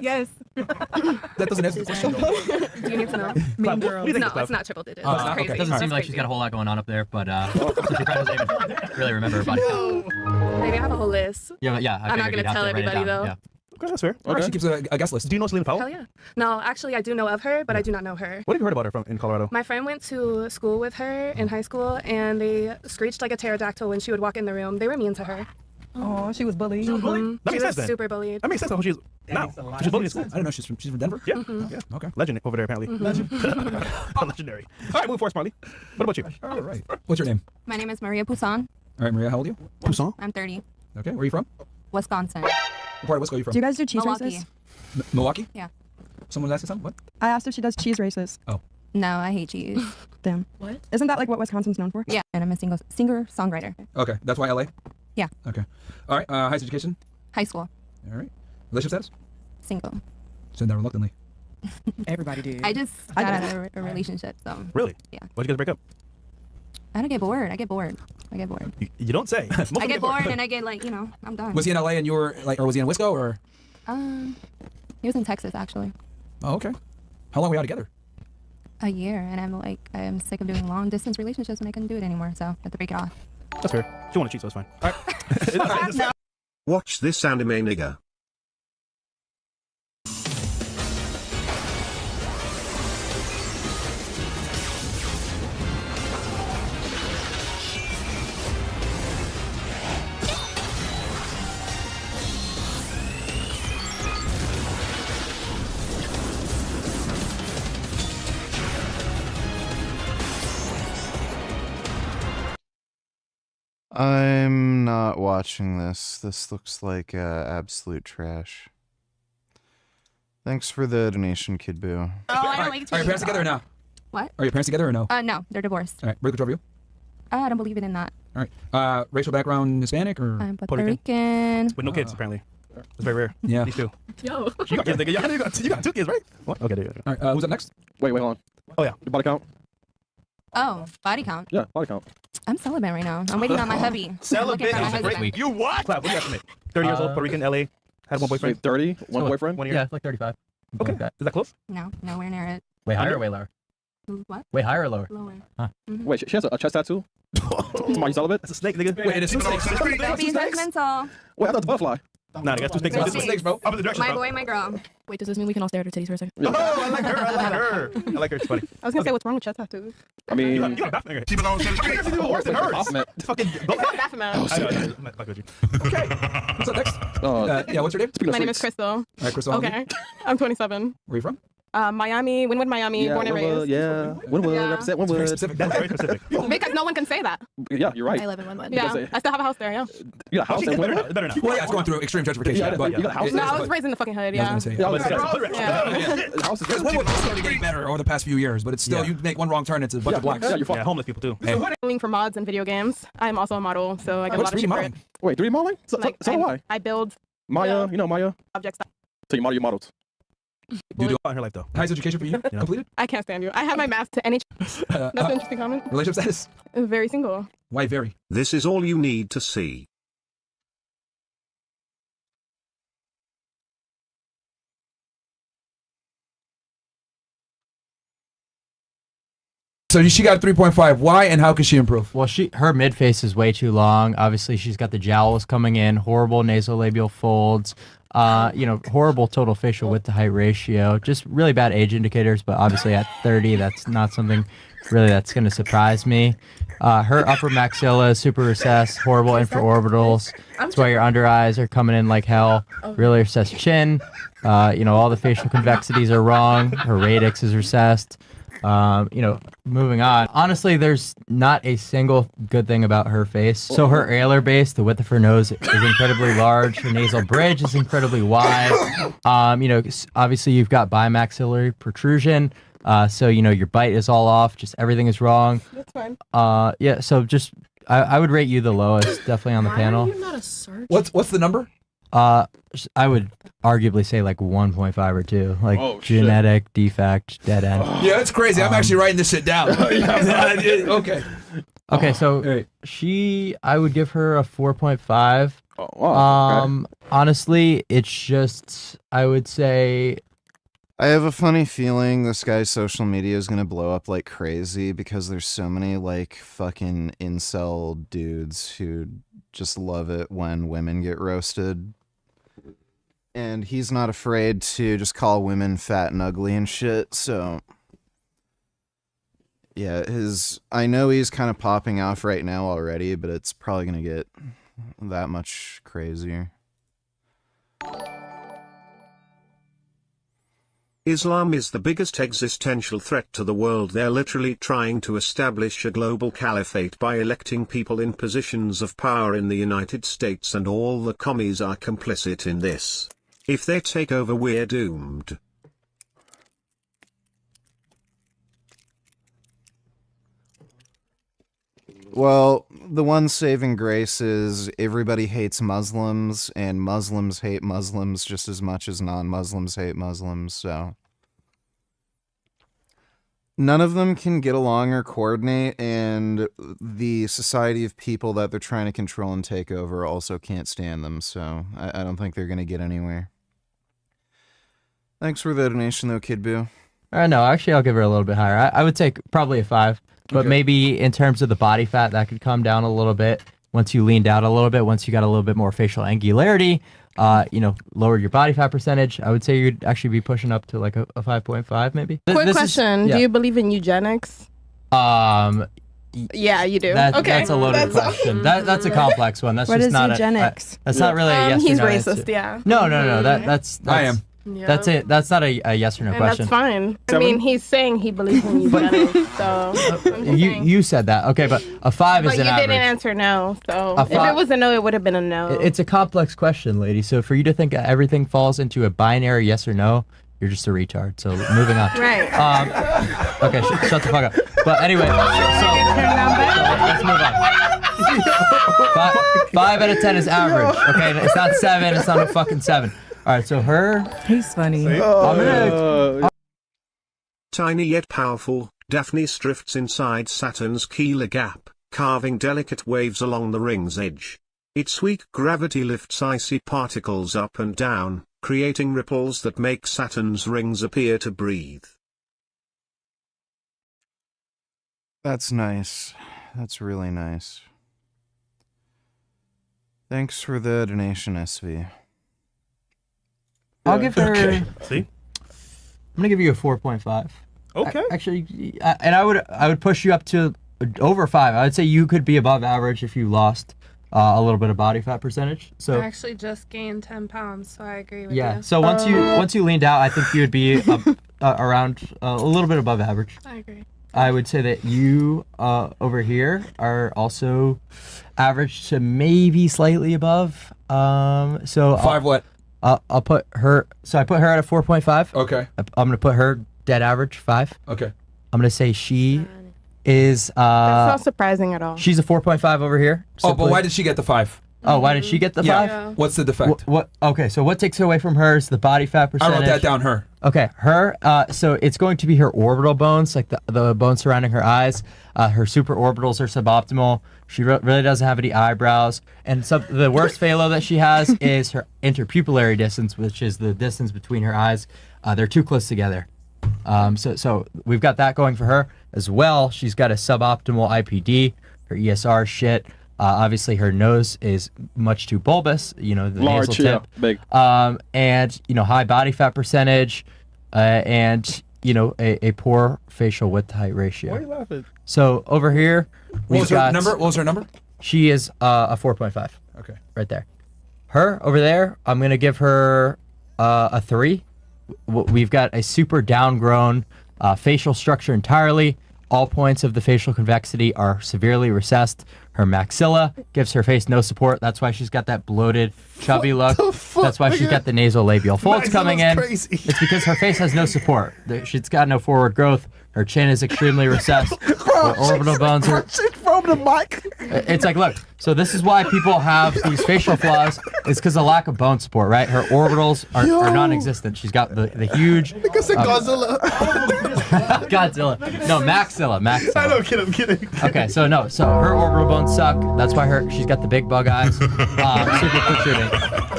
Yes. That doesn't answer the question. Do you need to know? Mean Girls. No, it's not triple digits. Oh, It's it's not? crazy. Okay. Doesn't It's seem like crazy. she's got a whole lot going on up there, but since your friend doesn't even really remember her body count. Maybe I have a whole list. Yeah, I I'm not figured gonna you'd have tell to write it everybody, down. though. Yeah. Okay, that's fair. All right, she keeps a guest list. Do you know Selena Powell? Hell yeah. No, actually, I do know of her, but I do not know her. What have you heard about her from in Colorado? My friend went to school with her in high school, and they screeched like a pterodactyl when she would walk in the room. They were mean to her. Oh, she was bullied. She was bullied? Mhm. That She makes sense was then. super bullied. That makes sense how she's now. She's bullied in school. I didn't know she's from Denver. Yeah. Mhm. Yeah. Okay. Legend over there, apparently. Legendary. All right, move forward, Marley. What about you? All right. What's your name? My name is Maria Poussin. All right, Maria, how old are you? Poussin. I'm 30. Okay, where are you from? Wisconsin. What part of Wisconsin are you from? Do you guys do cheese Milwaukee. races? Milwaukee? Yeah. Someone asked you something? What? I asked if she does cheese races. Oh. No, I hate cheese. Damn. What? Isn't that like what Wisconsin's known for? Yeah, and I'm a singer-songwriter. Okay, that's why LA? Yeah. Okay. All right, highest education? High school. All right. Relationship status? Single. Said that reluctantly. Everybody did. I just got out of a relationship, so. Really? Yeah. Why'd you guys break up? I don't get bored. I get bored. You don't say. I get bored and I get like, I'm done. Was he in LA and you were like, or was he in Wisco or? He was in Texas actually. Oh, okay. How long were you out together? A year, and I'm sick of doing long distance relationships and I couldn't do it anymore, so I had to break it off. That's fair. She want to cheat, so it's fine. All right. Watch this anime, nigga. I'm not watching this. This looks like absolute trash. Thanks for the donation, Kid Boo. I don't like Are your parents together or no? What? Are your parents together or no? No, they're divorced. All right, birth control view? I don't believe it in that. All right. Racial background Hispanic or? I'm Puerto Rican. With no kids, apparently. It's very rare. Yeah. These two. Yo. You got kids, nigga. You got two kids, right? What? Okay, there you go. All right, who's up next? Wait, hold on. Oh, yeah. Your body count? Oh, body count. Yeah, body count. I'm celibate right now. I'm waiting on my hubby. Celibate I'm looking for my is a great husband. You what? Clap, what do you estimate? 30 years old, Puerto Rican, LA. Had one boyfriend. Wait, 30? One boyfriend? 1 year. Yeah, it's like 35. Okay. Like that. Is that close? No, nowhere near it. Way higher or way lower? What? Way higher or lower? Lower. Huh. Wait, she has a chest tattoo? Come on, you celibate? That's a snake, nigga. Wait, it's two snakes. Being judgmental. Wait, I thought it's a butterfly. Nah, they got two snakes. Two Two snakes. snakes, bro. Opposite direction, My bro. boy, my girl. Wait, does this mean we can all stare at her titties for a second? Oh, I like her. I like her. I like her. It's funny. I was gonna say, what's wrong with chest tattoos? I mean, You got a bathroom. She belongs to the street. It's even worse than hers. compliment. Fucking. Baphomet. I know. I'm not with you. Okay. What's up next? Yeah, what's your name? My name is Crystal. All right, Crystal. how old are you? Okay. I'm 27. Where are you from? Miami, Wynwood, Miami, yeah, born and Wynwood, raised. yeah. Wynwood, Yeah. represent It's very Wynwood. specific. That's very specific. Because no one can say that. Yeah, you're right. I live in Wynwood. Yeah, say- I still have a house there, yeah. You got a house in Better now. Wynwood? Better now. Well, yeah, it's going through extreme gentrification. Yeah, but you got a house No, there? I was raised in the fucking hood, Yeah, I yeah. was gonna say. Yeah, I was Better. gonna say, Yeah. the house is Because Wynwood started getting better over the past few years, but it's still, Yeah. you make one wrong turn, it's a bunch of blacks. Yeah, you're Yeah, fucked. homeless people too. Hey, Modeling for mods and video games. I'm also a model, so I got a what's lot of 3D shit for modeling? it. Wait, 3D modeling? So do I. I build Maya, you know Maya? objects. So you model your models. You do all in her life though. Highest education for you? Completed? I can't stand you. I have my math to any. That's an interesting comment. Relationship status? Very single. Why very? This is all you need to see. So she got a 3.5. Why and how can she improve? Well, her mid face is way too long. Obviously, she's got the jowls coming in, horrible nasolabial folds, horrible total facial width to height ratio, just really bad age indicators. But obviously, at 30, that's not something really that's going to surprise me. Her upper maxilla is super recessed, horrible infraorbitals. That's why your under eyes are coming in like hell. Really recessed chin. All the facial convexities are wrong. Her radix is recessed. Moving on. Honestly, there's not a single good thing about her face. So her alar base, the width of her nose is incredibly large. Her nasal bridge is incredibly wide. Obviously you've got bimaxillary protrusion. So your bite is all off. Just everything is wrong. That's fine. Yeah. So just I would rate you the lowest, definitely on the panel. Why are you not a surgeon? What's the number? I would arguably say like 1.5 or 2, like genetic defect, dead end. Yeah, it's crazy. I'm actually writing this shit down. Okay. Okay, so I would give her a 4.5. Oh, wow. Okay. Honestly, it's just, I would say, I have a funny feeling this guy's social media is going to blow up like crazy because there's so many like fucking incel dudes who just love it when women get roasted. And he's not afraid to just call women fat and ugly and shit, so yeah, I know he's kind of popping off right now already, but it's probably going to get that much crazier. Islam is the biggest existential threat to the world. They're literally trying to establish a global caliphate by electing people in positions of power in the United States, and all the commies are complicit in this. If they take over, we're doomed. Well, the one saving grace is everybody hates Muslims, and Muslims hate Muslims just as much as non-Muslims hate Muslims, so none of them can get along or coordinate, and the society of people that they're trying to control and take over also can't stand them, so I don't think they're going to get anywhere. Thanks for the donation, though, Kid Boo. No, actually, I'll give her a little bit higher. I would take probably a 5. But maybe in terms of the body fat, that could come down a little bit once you leaned out a little bit, once you got a little bit more facial angularity, lower your body fat percentage. I would say you'd actually be pushing up to like a 5.5 maybe. Quick question. Do you believe in eugenics? Yeah, you do. Okay. That's a loaded question. That's a complex one. That's What just is not eugenics? That's not really a yes he's or no racist, answer. yeah. No. That's I am. Yeah. That's it. That's not a yes or no And question. that's fine. I mean, he's saying he believes in eugenics, so I'm just saying. You said that. Okay, but a 5 But is you an average. didn't answer no, so A if it five- was a no, it would have been a no. It's a complex question, lady. So for you to think everything falls into a binary yes or no, you're just a retard. So moving on. Right. Okay, shut the fuck up. But anyway, so let's move on. 5 out of 10 is average. Okay, it's not 7. It's not a fucking 7. All right, so her. He's funny. Tiny yet powerful, Daphnis drifts inside Saturn's Keeler gap, carving delicate waves along the ring's edge. Its weak gravity lifts icy particles up and down, creating ripples that make Saturn's rings appear to breathe. That's nice. That's really nice. Thanks for the donation, SV. I'll give her. Okay. See? I'm gonna give you a 4.5. Okay. Actually, and I would push you up to over 5. I would say you could be above average if you lost a little bit of body fat percentage. So I actually just gained 10 pounds, so I agree with you. yeah. So once you leaned out, I think you would be around a little bit above average. I agree. I would say that you over here are also average to maybe slightly above. So 5 what? I'll put her. So I put her at a 4.5. Okay. I'm gonna put her dead average 5. Okay. I'm gonna say she is. That's not surprising at all. She's a 4.5 over here. Oh, but why did she get the 5? Oh, why did she get the 5? Yeah. What's the defect? What? Okay, so what takes away from her is the body fat I percentage. wrote that down. Her. Okay, her. So it's going to be her orbital bones, like the bones surrounding her eyes. Her supraorbitals are suboptimal. She really doesn't have any eyebrows. And the worst phalo that she has is her interpupillary distance, which is the distance between her eyes. They're too close together. So we've got that going for her as well. She's got a suboptimal IPD. Her ESR is shit. Obviously, her nose is much too bulbous. You know, the Large, nasal tip. yeah, big. And high body fat percentage, and a poor facial width to height ratio. Why are you laughing? So over here, What was her number? What was her number? She is a 4.5. Okay. Right there. Her over there, I'm gonna give her a 3. We've got a super downgrown facial structure entirely. All points of the facial convexity are severely recessed. Her maxilla gives her face no support. That's why she's got that bloated, chubby look. That's why she's got the nasolabial folds coming in. Crazy. It's because her face has no support. She's got no forward growth. Her chin is extremely recessed. Her orbital bones are... From the mic. It's like, look, so this is why people have these facial flaws. It's because of lack of bone support, right? Her orbitals are non-existent. She's got the huge... I think I said Godzilla. Godzilla. No, maxilla. I don't kid, I'm kidding. Okay, so her orbital bones suck. That's why she's got the big bug eyes. Super protruding.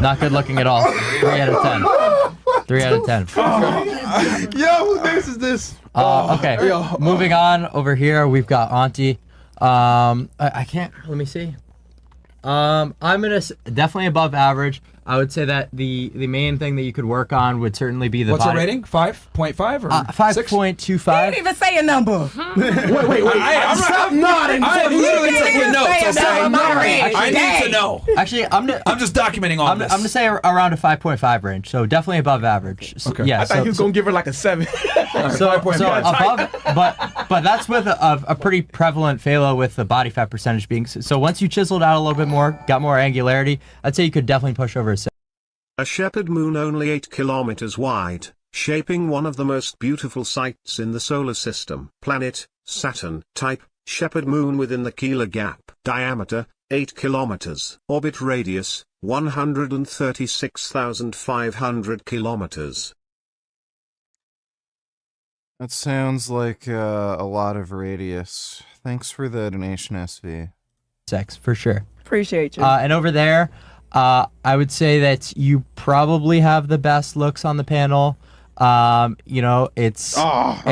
Not good looking at all. 3 out of 10. 3 out of 10. Yo, who this is this? Okay, moving on over here, we've got Auntie. I can't, let me see. I'm gonna definitely above average. I would say that the main thing that you could work on would certainly be the What's her body. rating? 5.5 or 5.25. Didn't even say a number. Wait. Stop nodding. I'm literally You taking didn't notes. say a Okay? number, Mari. I need to know. Actually, I'm just documenting all I'm this. gonna say around a 5.5 range, so definitely above average. So, Okay. Yeah. I thought he was gonna give her like a 7. So above, but that's with a pretty prevalent phalo with the body fat percentage being. So once you chiseled out a little bit more, got more angularity, I'd say you could definitely push over a 7. A shepherd moon only 8 kilometers wide, shaping one of the most beautiful sights in the solar system. Planet, Saturn, type, shepherd moon within the Keeler gap. Diameter, 8 kilometers. Orbit radius, 136,500 kilometers. That sounds like a lot of radius. Thanks for the donation, SV. Sex, for sure. Appreciate you. And over there, I would say that you probably have the best looks on the panel. It's not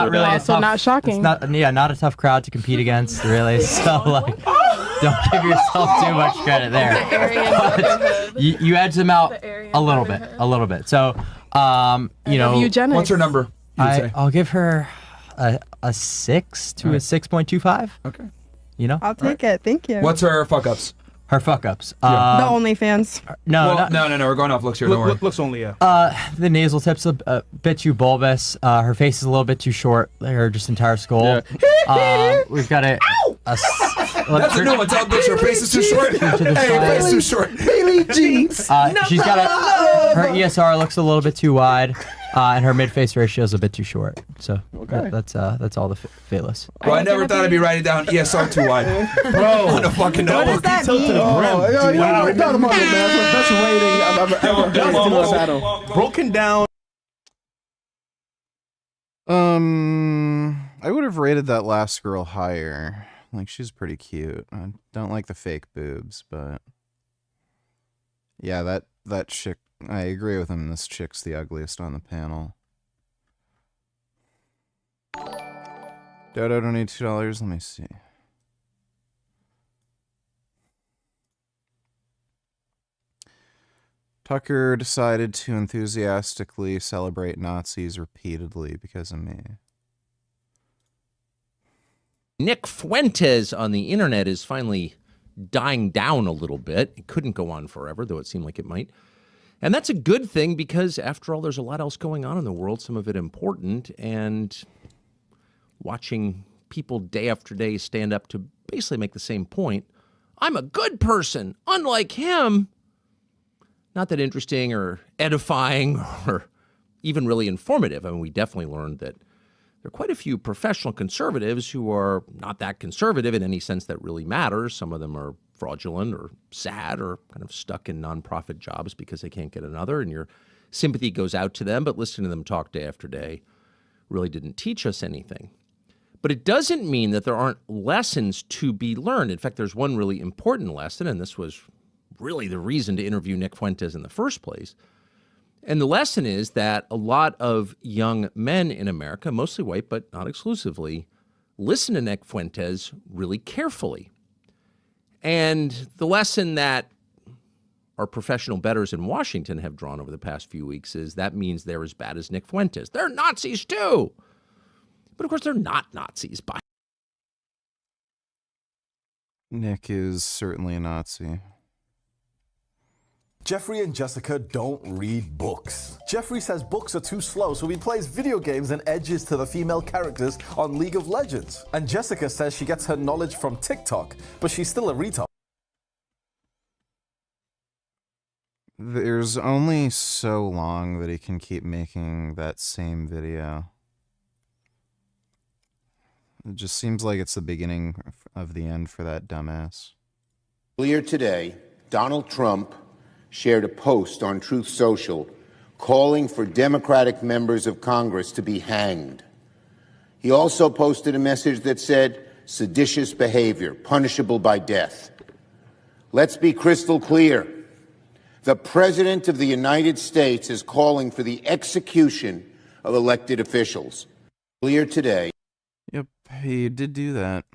really also a tough, not shocking. It's not a tough crowd to compete against, really. So like, don't give yourself too much credit there. But you edge them out a little bit. So eugenics. What's her number? I'll give her a 6 to a 6.25. Okay. I'll take it. Thank you. What's her fuck ups? Her fuck ups. The OnlyFans. No. We're going off looks here. Don't worry. Looks only, yeah. The nasal tip's a bit too bulbous. Her face is a little bit too short. Her just entire skull. We've got a That's a new one. Tell bitch her face is too short. Hey, your face is too short. Bailey jeans. She's got her ESR looks a little bit too wide. And her mid-face ratio is a bit too short. So Okay. that's all the Fearless. Bro, I never thought I'd be writing down ESR too wide. Bro, on a fucking What does that mean? Best rating I've ever seen on a battle. Broken down. I would have rated that last girl higher. Like, she's pretty cute. I don't like the fake boobs, but yeah, that chick. I agree with him. This chick's the ugliest on the panel. Dodo, don't need $2. Let me see. Tucker decided to enthusiastically celebrate Nazis repeatedly because of me. Nick Fuentes on the internet is finally dying down a little bit. It couldn't go on forever, though it seemed like it might. And that's a good thing because, after all, there's a lot else going on in the world, some of it important, and watching people day after day stand up to basically make the same point. I'm a good person, unlike him. Not that interesting or edifying or even really informative. I mean, we definitely learned that there are quite a few professional conservatives who are not that conservative in any sense that really matters. Some of them are fraudulent or sad or kind of stuck in nonprofit jobs because they can't get another, and your sympathy goes out to them. But listening to them talk day after day really didn't teach us anything. But it doesn't mean that there aren't lessons to be learned. In fact, there's one really important lesson, and this was really the reason to interview Nick Fuentes in the first place. And the lesson is that a lot of young men in America, mostly white but not exclusively, listen to Nick Fuentes really carefully. And the lesson that our professional bettors in Washington have drawn over the past few weeks is that means they're as bad as Nick Fuentes. They're Nazis too. But of course, they're not Nazis. Nick is certainly a Nazi. Jeffrey and Jessica don't read books. Jeffrey says books are too slow, so he plays video games and edges to the female characters on League of Legends. And Jessica says she gets her knowledge from TikTok, but she's still a retard. There's only so long that he can keep making that same video. It just seems like it's the beginning of the end for that dumbass. Earlier today, Donald Trump shared a post on Truth Social calling for Democratic members of Congress to be hanged. He also posted a message that said, seditious behavior, punishable by death. Let's be crystal clear. The President of the United States is calling for the execution of elected officials. Earlier today. Yep, he did do that.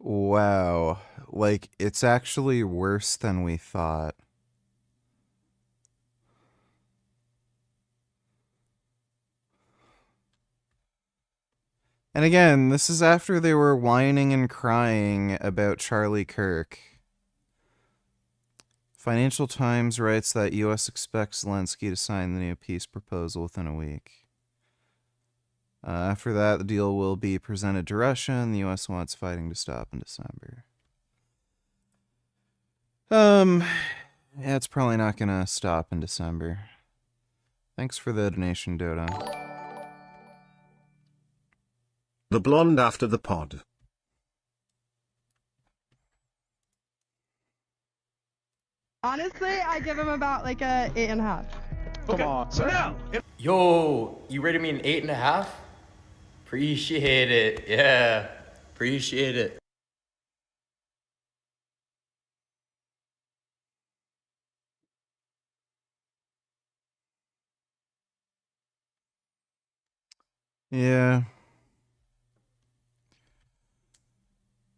Wow. Like, it's actually worse than we thought. And again, this is after they were whining and crying about Charlie Kirk. Financial Times writes that U.S. expects Zelensky to sign the new peace proposal within a week. After that, the deal will be presented to Russia, and the U.S. wants fighting to stop in December. Yeah, it's probably not gonna stop in December. Thanks for the donation, Dodo. The blonde after the pod. Honestly, I give him about like a 8.5. Come on. So now, Yo, you rated me an 8.5? Appreciate it. Yeah, appreciate it. Yeah.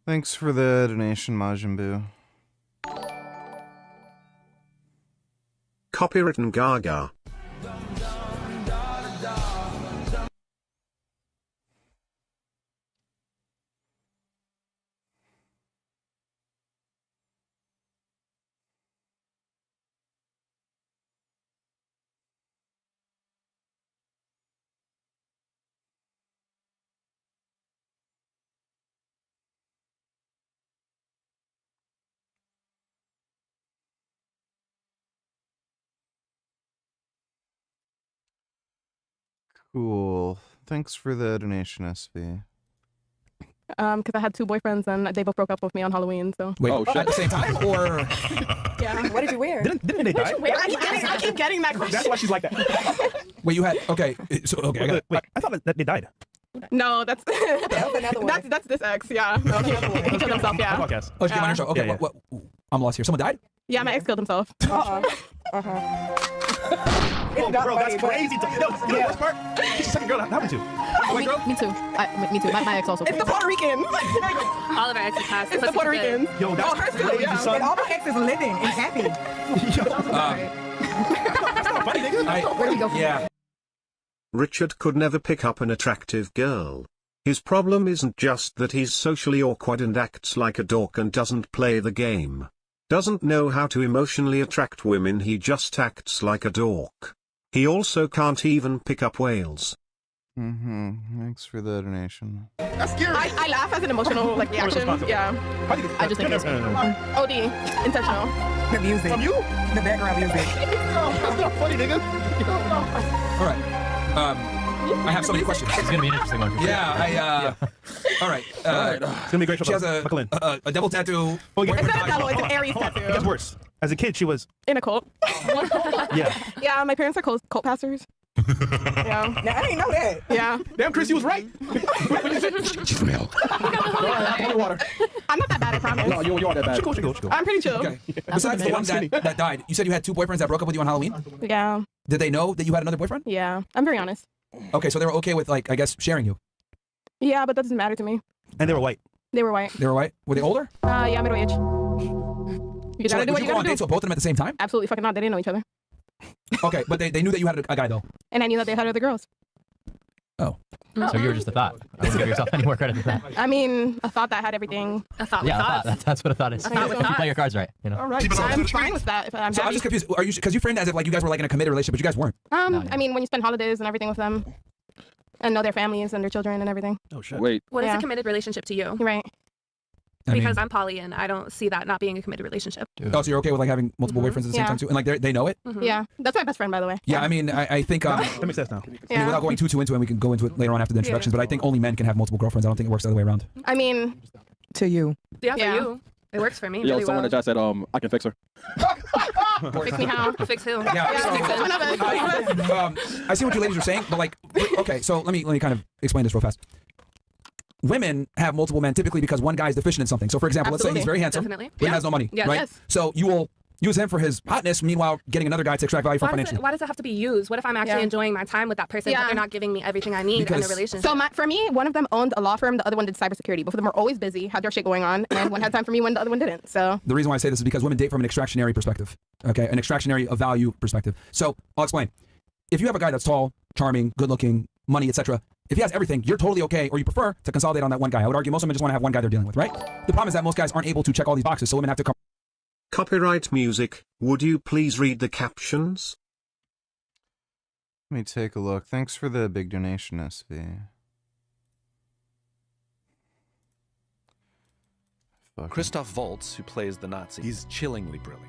Thanks for the donation, Majin Buu. Copywritten Gaga. Cool. Thanks for the donation, SV. Because I had 2 boyfriends and they both broke up with me on Halloween. So wait, at the same time, or yeah. What did you wear? Didn't they die? I keep getting that question. That's why she's like that. wait, you had okay. So okay, wait, I thought that they died. No, that's another one. that's this ex. Yeah, no, he killed himself. Yeah. Podcast. Oh, she came on your show. Okay, Yeah, what? I'm lost here. Someone died? Yeah, my ex killed himself. Oh, bro, that's crazy. No, you know the worst part? She's the second girl that happened to. Me too. Me too. My ex also. It's the Puerto Ricans. All of our exes passed. It's the Puerto Ricans. Yo, that's crazy, son. And all my exes are living and happy. That's not funny, nigga. Where do we go from Yeah. Richard could never pick up an attractive girl. His problem isn't just that he's socially awkward and acts like a dork and doesn't play the game. Doesn't know how to emotionally attract women, he just acts like a dork. He also can't even pick up whales. Thanks for the donation. That's scary. I laugh as an emotional reaction. Yeah. I just think it's OD. Intentional. The music. From you? The background music. That's not funny, nigga. All right. I have so many questions. It's gonna be an interesting one. Yeah, All right. It's gonna be a great show. She has Buckle in. a devil tattoo. Oh, yeah. It's not a devil, it's an Aries tattoo. It gets worse. As a kid, she was In a cult. yeah. Yeah, my parents are cult pastors. Yeah. Now, I didn't know that. Yeah. Damn, Chris, you was right. She's real. Water. I'm not that bad, I promise. No, you are that bad. She cool. I'm pretty chill. Okay. Besides the one that died, you said you had 2 boyfriends that broke up with you on Halloween? Yeah. Did they know that you had another boyfriend? Yeah. I'm very honest. Okay, so they were okay with, I guess, sharing you. Yeah, but that doesn't matter to me. And they were white. They were white. They were white? Were they older? Yeah, middle age. You So, gotta do what would you you go on gotta dates do. with both of them at the same time? Absolutely fucking not. They didn't know each other. Okay, but they knew that you had a guy, though. And I knew that they had other girls. Oh. So you were just a thought. I wouldn't give yourself any more credit than that. I mean, a thought that had everything. A thought Yeah, with a thoughts. thought. That's what a thought is. A thought with If you thoughts. play your cards right, you know. All right. I'm fine with that. If I'm So I'm happy. just confused. Are you, because you framed it as if like you guys were like in a committed relationship, but you guys weren't. I mean, when you spend holidays and everything with them, and know their families and their children and everything. Oh shit. Wait. What is Yeah. a committed relationship to you? You're right. Because I'm poly and I don't see that not being a committed relationship. Oh, so you're okay with like having multiple boyfriends at the same Yeah. time too, and like they know it. Yeah, that's my best friend, by the way. Yeah, I mean, I think That makes sense now. I mean, Yeah. without going too into it, we can go into it later on after the introductions. But I think only men can have multiple girlfriends. I don't think it works the other way around. I mean, To you. Yeah, for Yeah. you. It works for me Yo, really someone well. that just said, I can fix her. fix me how? Fix who? Yeah. I see what you ladies are saying, but like, okay, so let me kind of explain this real fast. Women have multiple men typically because one guy is deficient in something. So, for example, let's say he's very handsome, Definitely. but he has no money, Yes. right? Yes. So you will use him for his hotness, meanwhile getting another guy to extract value from financially. Why does it have to be used? What if I'm actually Yeah. enjoying my time with that person, but Yeah. they're not giving me everything I need in a Because- relationship? So for me, one of them owned a law firm, the other one did cybersecurity. Both of them were always busy, had their shit going on, and one had time for me when the other one didn't. So The reason why I say this is because women date from an extractionary perspective, okay? An extractionary of value perspective. So I'll explain. If you have a guy that's tall, charming, good looking, money, etc., if he has everything, you're totally okay, or you prefer to consolidate on that one guy. I would argue most women just want to have one guy they're dealing with, right? The problem is that most guys aren't able to check all these boxes, so women have to come. Copyright music, would you please read the captions? Let me take a look. Thanks for the big donation, SV. Christoph Waltz, who plays the Nazi, he's chillingly brilliant.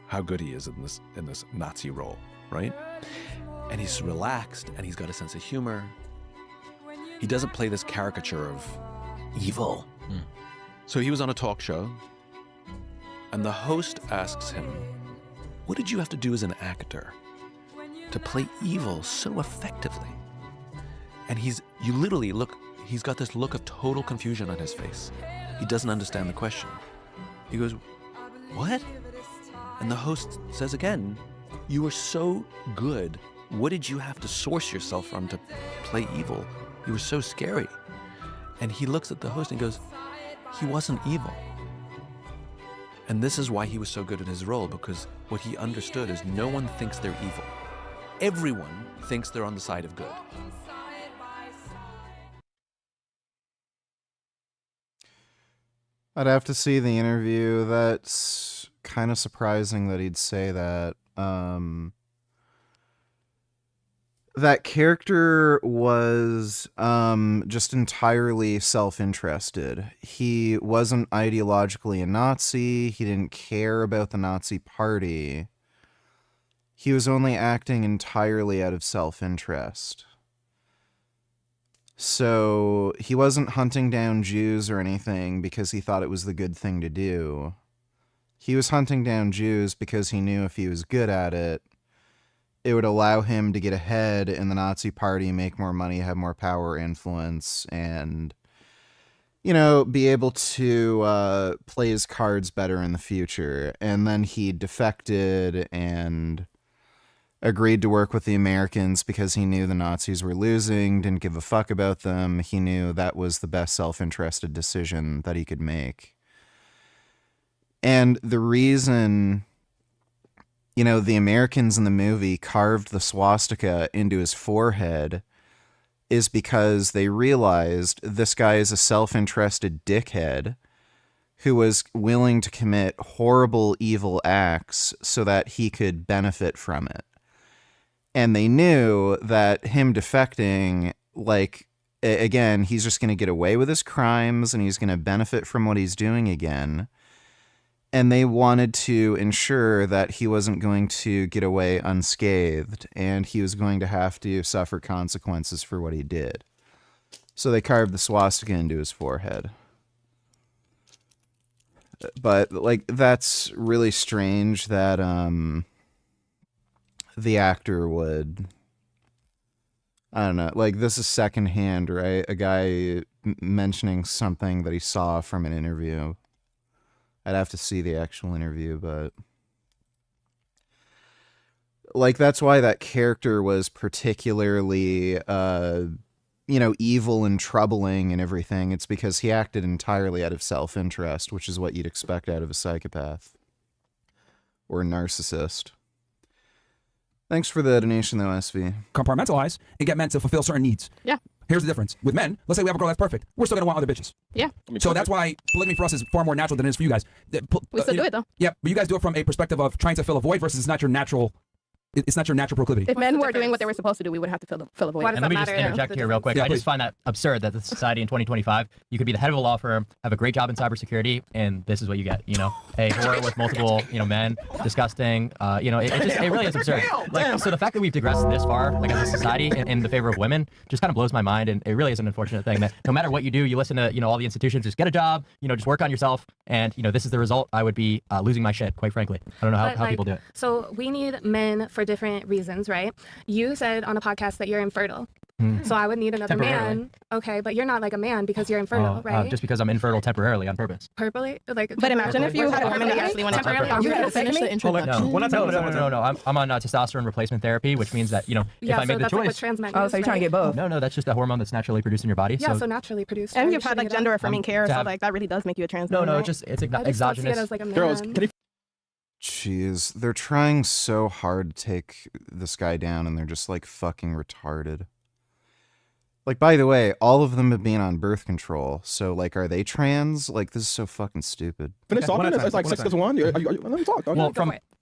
How good he is in this Nazi role, right? And he's relaxed, and he's got a sense of humor. He doesn't play this caricature of evil. So he was on a talk show, and the host asks him, "What did you have to do as an actor to play evil so effectively?" And he's got this look of total confusion on his face. He doesn't understand the question. He goes, "What?" And the host says again, "You were so good. What did you have to source yourself from to play evil? You were so scary." And he looks at the host and goes, "He wasn't evil." And this is why he was so good at his role, because what he understood is no one thinks they're evil. Everyone thinks they're on the side of good. I'd have to see the interview. That's kind of surprising that he'd say that. That character was just entirely self-interested. He wasn't ideologically a Nazi. He didn't care about the Nazi party. he was only acting entirely out of self-interest. So he wasn't hunting down Jews or anything because he thought it was the good thing to do. He was hunting down Jews because he knew if he was good at it, it would allow him to get ahead in the Nazi party, make more money, have more power, influence, and, you know, be able to play his cards better in the future. And then he defected and agreed to work with the Americans because he knew the Nazis were losing, didn't give a fuck about them. He knew that was the best self-interested decision that he could make. And the reason, you know, the Americans in the movie carved the swastika into his forehead is because they realized this guy is a self-interested dickhead who was willing to commit horrible, evil acts so that he could benefit from it. And they knew that him defecting, like, again, he's just going to get away with his crimes and he's going to benefit from what he's doing again. And they wanted to ensure that he wasn't going to get away unscathed and he was going to have to suffer consequences for what he did. So they carved the swastika into his forehead. But, like, that's really strange that, the actor would, I don't know, like, this is secondhand, right? A guy mentioning something that he saw from an interview. I'd have to see the actual interview, but, like, that's why that character was particularly, you know, evil and troubling and everything. It's because he acted entirely out of self-interest, which is what you'd expect out of a psychopath or a narcissist. Thanks for the donation, though, SV. Compartmentalize and get men to fulfill certain needs. Yeah. Here's the difference. With men, let's say we have a girl that's perfect. We're still going to want other bitches. Yeah. So that's why polygamy for us is far more natural than it is for you guys. We still do it, though. Yeah, but you guys do it from a perspective of trying to fill a void versus it's not your natural proclivity. If men were doing what they were supposed to do, we would have to fill a void. And let me just interject here real quick. Yeah, I just find that absurd that the society in 2025, you could be the head of a law firm, have a great job in cybersecurity, and this is what you get, you know, a whore with multiple, you know, men, disgusting, you know, it really is absurd. Like, so the fact that we've digressed this far, like, as a society in the favor of women, just kind of blows my mind, and it really is an unfortunate thing that no matter what you do, you listen to, you know, all the institutions, just get a job, you know, just work on yourself, and, you know, this is the result. I would be losing my shit, quite frankly. I don't know how people do it. So we need men for different reasons, right? You said on a podcast that you're infertile. So I would need another man. Okay, but you're not like a man because you're infertile, right? Just because I'm infertile temporarily on purpose. Purposely? Like, but imagine if you had a woman that actually wanted temporarily. You had to finish the introduction. No. I'm on testosterone replacement therapy, which means that, you know, if I made the choice. Like what trans men so you're trying to get both? No, that's just a hormone that's naturally produced in your body. Yeah, so naturally produced. And you've had like gender affirming care, so like that really does make you a trans man. No, it's exogenous. As like a man. Girls, can you Jeez, they're trying so hard to take this guy down and they're just like fucking retarded. Like, by the way, all of them have been on birth control, so like, are they trans? Like, this is so fucking stupid. Finish talking. It's like 6 to 1. Let me talk. Okay. Well,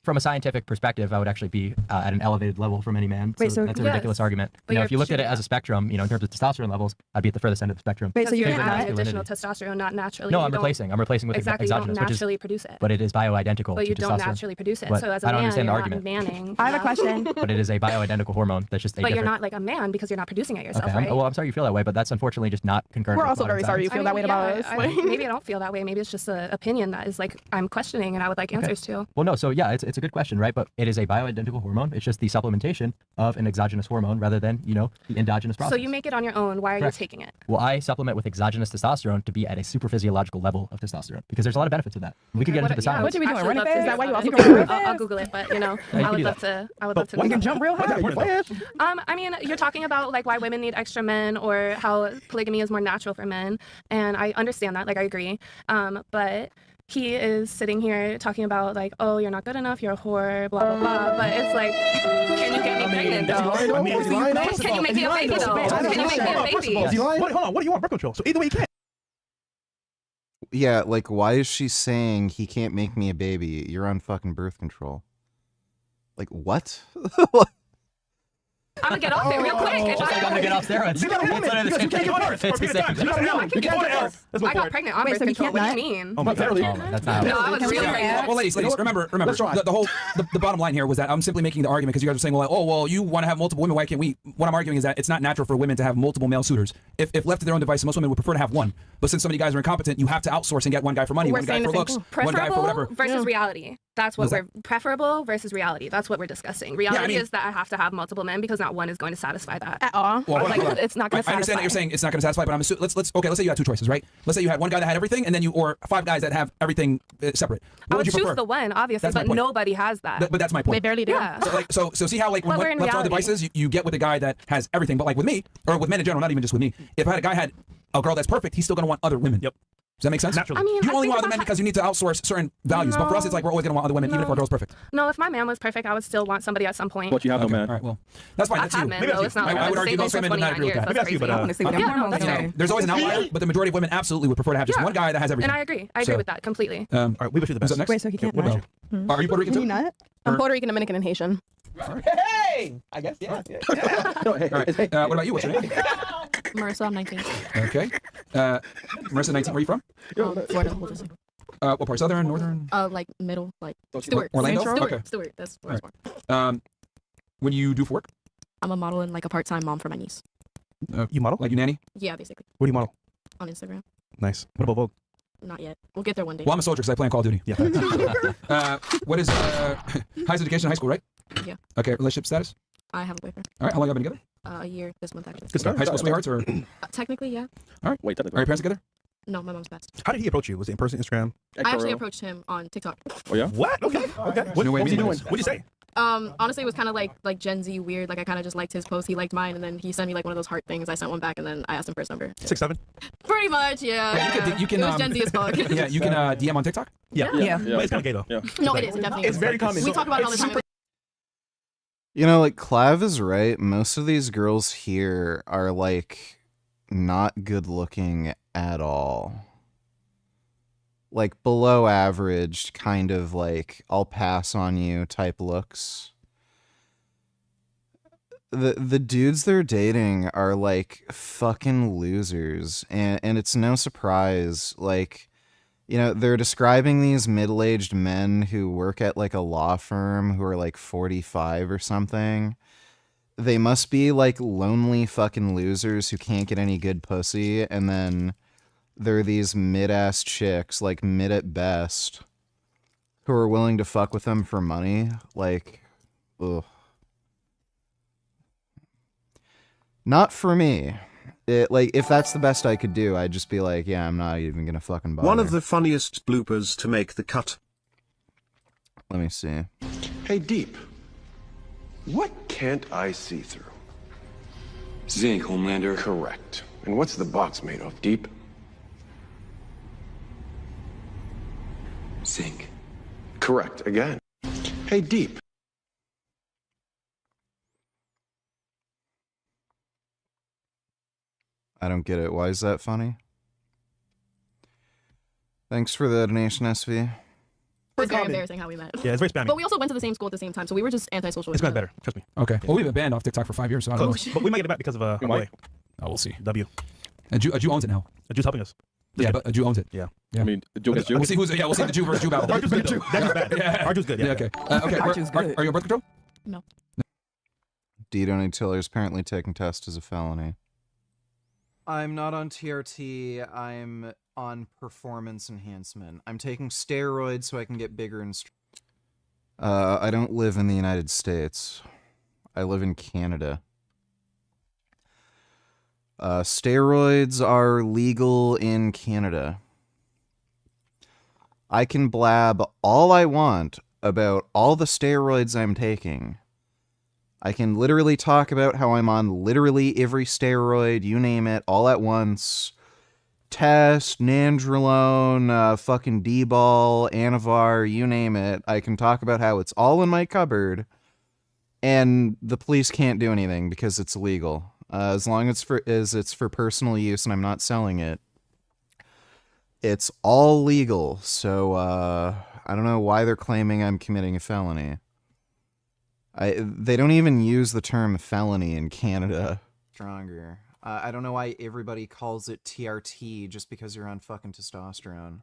from a scientific perspective, I would actually be at an elevated level from any man. Wait, so that's a ridiculous argument. You know, if you looked at it as a spectrum, you know, in terms of testosterone levels, I'd be at the furthest end of the spectrum. Wait, so you're adding additional testosterone, not naturally. No, I'm replacing with exactly. exogenous, You don't naturally produce it. But it is bioidentical. But you to don't testosterone. naturally produce it. But So as a I don't man, understand you're the not argument. manning. I have a question. But it is a bioidentical hormone that's just a But different. you're not like a man because you're not producing it yourself, Okay, right? well, I'm sorry you feel that way, but that's unfortunately just not concurrent. We're with also modern very sorry you science. feel that way about us. Maybe I don't feel that way. Maybe it's just an opinion that is like I'm questioning and I would like answers to. Well, no, so yeah, it's a good question, right? But it is a bioidentical hormone. It's just the supplementation of an exogenous hormone rather than, you know, the endogenous process. So you make it on your own. Why are Correct. you taking it? Well, I supplement with exogenous testosterone to be at a super physiological level of testosterone because there's a lot of benefits of that. We could get into the science. What are we doing? Running fast? Is that why you also I'll Google it, but you know, I would love to. I would love to. You can jump real high. I mean, you're talking about like why women need extra men or how polygamy is more natural for men, and I understand that. Like I agree, but. He is sitting here talking about like, oh, you're not good enough, you're a whore, blah blah blah. But it's like, can you get me pregnant though? Can you make me a baby though? Can you make me a baby? Hold on, what do you want? Birth control. So either way you can. Yeah, like, why is she saying he can't make me a baby? You're on fucking birth control. Like, what? I'm gonna get off it real quick. Just like I'm gonna get off steroids. You got a woman because you can't get birth. 50 seconds. You got a woman. You can't get birth. I got pregnant on birth control. What do you mean? Oh my God. That's not No, I was really pregnant. Well, ladies, remember, the bottom line here was that I'm simply making the argument because you guys are saying, well, you want to have multiple women, why can't we? What I'm arguing is that it's not natural for women to have multiple male suitors. If left to their own devices, most women would prefer to have one. But since so many guys are incompetent, you have to outsource and get one guy for money, one guy for looks, one guy for whatever. Versus reality. That's what we're preferable versus reality. That's what we're discussing. Reality is that I have to have multiple men because not one is going to satisfy that at all. Well, It's not going to satisfy. I understand that you're saying it's not going to satisfy, but I'm assuming, let's say you had two choices, right? Let's say you had one guy that had everything, and then or 5 guys that have everything separate. What I would you choose prefer? the one, obviously, but nobody has that. But that's my point. They barely do. Yeah. So see how like when left on devices, you get with a guy that has everything, but like with me or with men in general, not even just with me. If I had a guy had a girl that's perfect, he's still going to want other women. Yep. Does that make sense? Naturally. I mean, you only want other men because you need to outsource certain values. But for us, it's like we're always going to want other women, even if our girl's perfect. No, if my man was perfect, I would still want somebody at some point. But you have no man. All right, well, that's fine. I've That's had you. men, though. It's not like I would argue most women would not agree with that. That's crazy. I want to see what hormones say. There's always an outlier, but the majority of women absolutely would prefer to have just one guy that has everything. And I agree. I agree with that completely. All right, we wish you the best. Next? Wait, so he can't What nut? about you? Are you Puerto Rican too? Can you nut? I'm Puerto Rican, Dominican, and Haitian. Hey! I guess, yeah. All right. What about you? What's your name? Marissa, I'm 19. Okay. Marissa, 19. Where are you from? Florida. We'll just say. What part? Southern, northern? Like middle, like Stewart. Orlando? Stewart. Okay. Stewart. That's where I was What do you do for work? I'm a model and like a part-time mom for my niece. You model? Like you nanny? Yeah, basically. Where do you model? On Instagram. Nice. What about Vogue? Not yet. We'll get there one day. Well, I'm a soldier because I play on Call of Duty. Yeah. What is highest education in high school, right? Yeah. Okay. Relationship status? I have a boyfriend. All right. How long have you been together? A year this month actually. Good start. High school sweethearts or? Technically, yeah. All right. Wait, are your parents together? No, my mom's passed. How did he approach you? Was it in person, Instagram? I actually approached him on TikTok. Oh yeah. What? Okay. Okay. What was he doing? What'd you say? Honestly, it was kind of like Gen Z weird. Like I kind of just liked his post. He liked mine, and then he sent me like one of those heart things. I sent one back, and then I asked him for his number. 6'7"? Pretty much, yeah. You can. It was Gen Z as fuck. Yeah, you can DM on TikTok. Yeah. Yeah. But it's kind of gay though. Yeah. No, it is. It definitely is. It's very common. We talk about it all the time. You know, like Clav is right. Most of these girls here are like not good looking at all. Like below average, kind of like I'll pass on you type looks. The dudes they're dating are like fucking losers, and it's no surprise. Like, you know, they're describing these middle-aged men who work at like a law firm who are like 45 or something. They must be like lonely fucking losers who can't get any good pussy, and then they're these mid-ass chicks, like mid at best, who are willing to fuck with them for money. Like, ugh. Not for me. Like, if that's the best I could do, I'd just be like, yeah, I'm not even gonna fucking bother. One of the funniest bloopers to make the cut. Let me see. Hey, Deep. What can't I see through? Zinc, Homelander. Correct. And what's the box made of, Deep? Zinc. Correct again. Hey, Deep. I don't get it. Why is that funny? Thanks for the donation, SV. It's very embarrassing how we met. Yeah, it's very spammy. But we also went to the same school at the same time, so we were just antisocial. It's gotten better. Trust me. Okay. Well, we've been banned off TikTok for 5 years, so I don't know. But we might get it back because of a way. Oh, we'll see. W. A Jew owns it now. A Jew's helping us. Yeah, but a Jew owns it. Yeah. Yeah. I mean, Jew against Jew. We'll see who's. Yeah, we'll see the Jew versus Jew battle. Our Jew's good. Though. That is bad. Yeah. Our Jew's good. Yeah. Okay. Okay. Are you on birth control? No. D-Donate Tiller is apparently taking test as a felony. I'm not on TRT. I'm on performance enhancement. I'm taking steroids so I can get bigger and I don't live in the United States. I live in Canada. Steroids are legal in Canada. I can blab all I want about all the steroids I'm taking. I can literally talk about how I'm on literally every steroid, you name it, all at once. Test, nandrolone, fucking D-ball, Anavar, you name it. I can talk about how it's all in my cupboard, and the police can't do anything because it's illegal. As long as it's for personal use and I'm not selling it, it's all legal. So I don't know why they're claiming I'm committing a felony. They don't even use the term felony in Canada. Stronger. I don't know why everybody calls it TRT just because you're on fucking testosterone.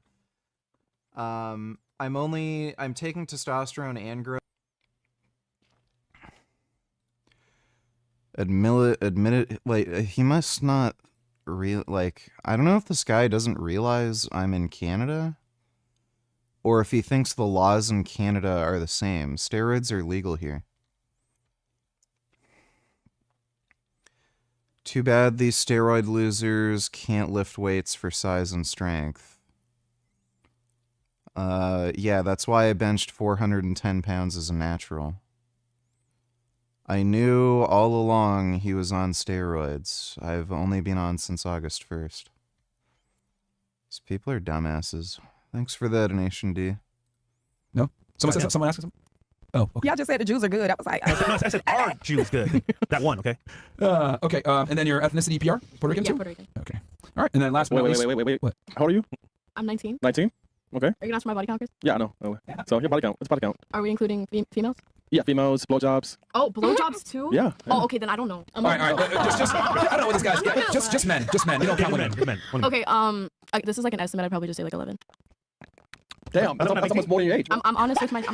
I'm taking testosterone and growth. Admit it, like, he must not I don't know if this guy doesn't realize I'm in Canada, or if he thinks the laws in Canada are the same. Steroids are legal here. Too bad these steroid losers can't lift weights for size and strength. Yeah, that's why I benched 410 pounds as a natural. I knew all along he was on steroids. I've only been on since August 1st. These people are dumbasses. Thanks for the donation, D. No? Someone asked something? Oh, okay. Y'all just said the Jews are good. I was like, I said our Jews good. That one, okay? Okay, and then your ethnicity, PR? Puerto Rican Yeah, too? Puerto Rican. Okay. All right, and then last but not least... Wait. What? How old are you? I'm 19. 19? Okay. Are you gonna ask for my body count, Chris? Yeah, I know. So your body count. What's body count? Are we including females? Yeah, females, blowjobs. Oh, blowjobs too? Yeah. Oh, okay, then I don't know. All right. Just I don't know what this guy's... Yeah, just men. Just men. You don't count women. Men. Okay, this is like an estimate. I'd probably just say like 11. Damn, that's almost more than your age. I'm honest with my...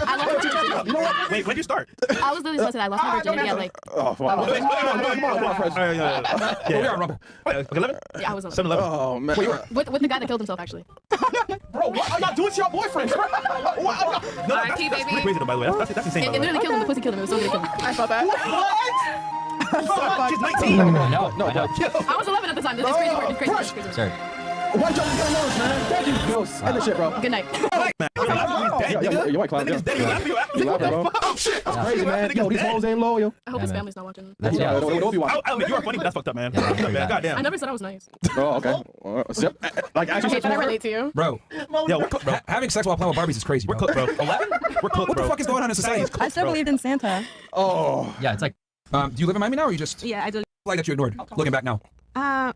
I lost my virginity. You know what? Wait, when did you start? I was literally supposed to say I lost my virginity at like... Oh, wow. Come on, Fresh. Yeah, we are on Rumble. 11? Yeah, I was 11. 7-11. Oh, man. With the guy that killed himself, actually. Bro, what? I'm not doing it to your boyfriend. No, R.I.P., that's baby. crazy, though, by the way. That's insane, It by the way. literally killed him. The pussy killed him. It was so good to kill him. I felt that. She's 19. No. I was 11 at the time. It's crazy work. It's crazy work. It's crazy work. Sir. Why don't you get lost, man? Thank you. Yo, end the shit, bro. Good night. Yo, white clown. You laughing, bro? Oh, shit. That's crazy, man. Yo, these hoes ain't loyal. I hope his family's not watching. Yeah, don't be watching. I mean, you are funny, but that's fucked up, man. Goddamn. I never said I was nice. Oh, okay. Like, actually, Hey, can I relate to you? Bro. Yeah, we're cooked, bro. Having sex while playing with Barbies is crazy, bro. We're cooked, bro. 11? We're cooked, bro. What the fuck is going on in society? I still believed in Santa. Oh. Yeah, it's like... Do you live in Miami now, or you just... Yeah, I do. Like that you ignored, looking back now?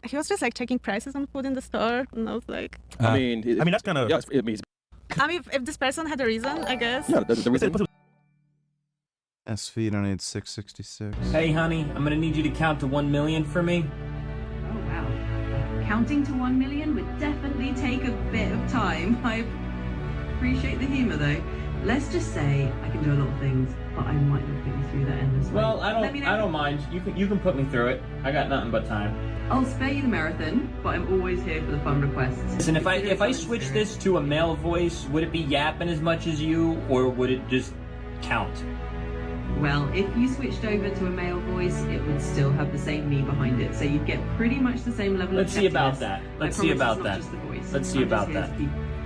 He was just like checking prices on food in the store, and I was like... I mean, that's kind of... Yeah, it means... I mean, if this person had a reason, I guess. Yeah, the reason... SV donated 666. Hey, honey, I'm gonna need you to count to 1 million for me. Oh, wow. Counting to 1 million would definitely take a bit of time. I appreciate the humor, though. Let's just say I can do a lot of things, but I might not put you through that endlessly. Well, I don't mind. You can put me through it. I got nothing but time. I'll spare you the marathon, but I'm always here for the fun requests. Listen, if I switch this to a male voice, would it be yapping as much as you, or would it just count? Well, if you switched over to a male voice, it would still have the same me behind it, so you'd get pretty much the same level Let's of see about pettiness. that. Let's see about that. Let's see about that.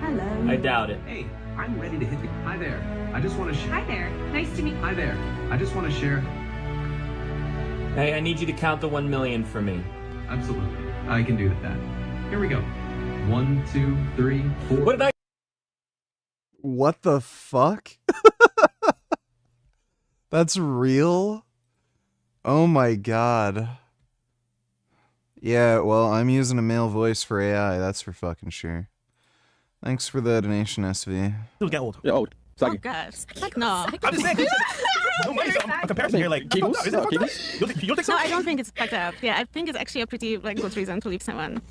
Hello. I doubt it. Hey, I'm ready to hit the... Hi there. I just want to share... Hi there. Nice to meet you. Hi there. I just want to share... Hey, I need you to count the 1 million for me. Absolutely. I can do that. Here we go. 1, 2, 3, 4... What did I... What the fuck? That's real? Oh my god. Yeah, well, I'm using a male voice for AI, that's for fucking sure. Thanks for the donation, SV. Dude, get old. Yeah, old. Oh, gosh. Like, no. I'm just saying. A comparison here, like, Kegels? is it fucked up? You don't think so? No, I don't think it's fucked up. Yeah, I think it's actually a pretty good reason to leave someone.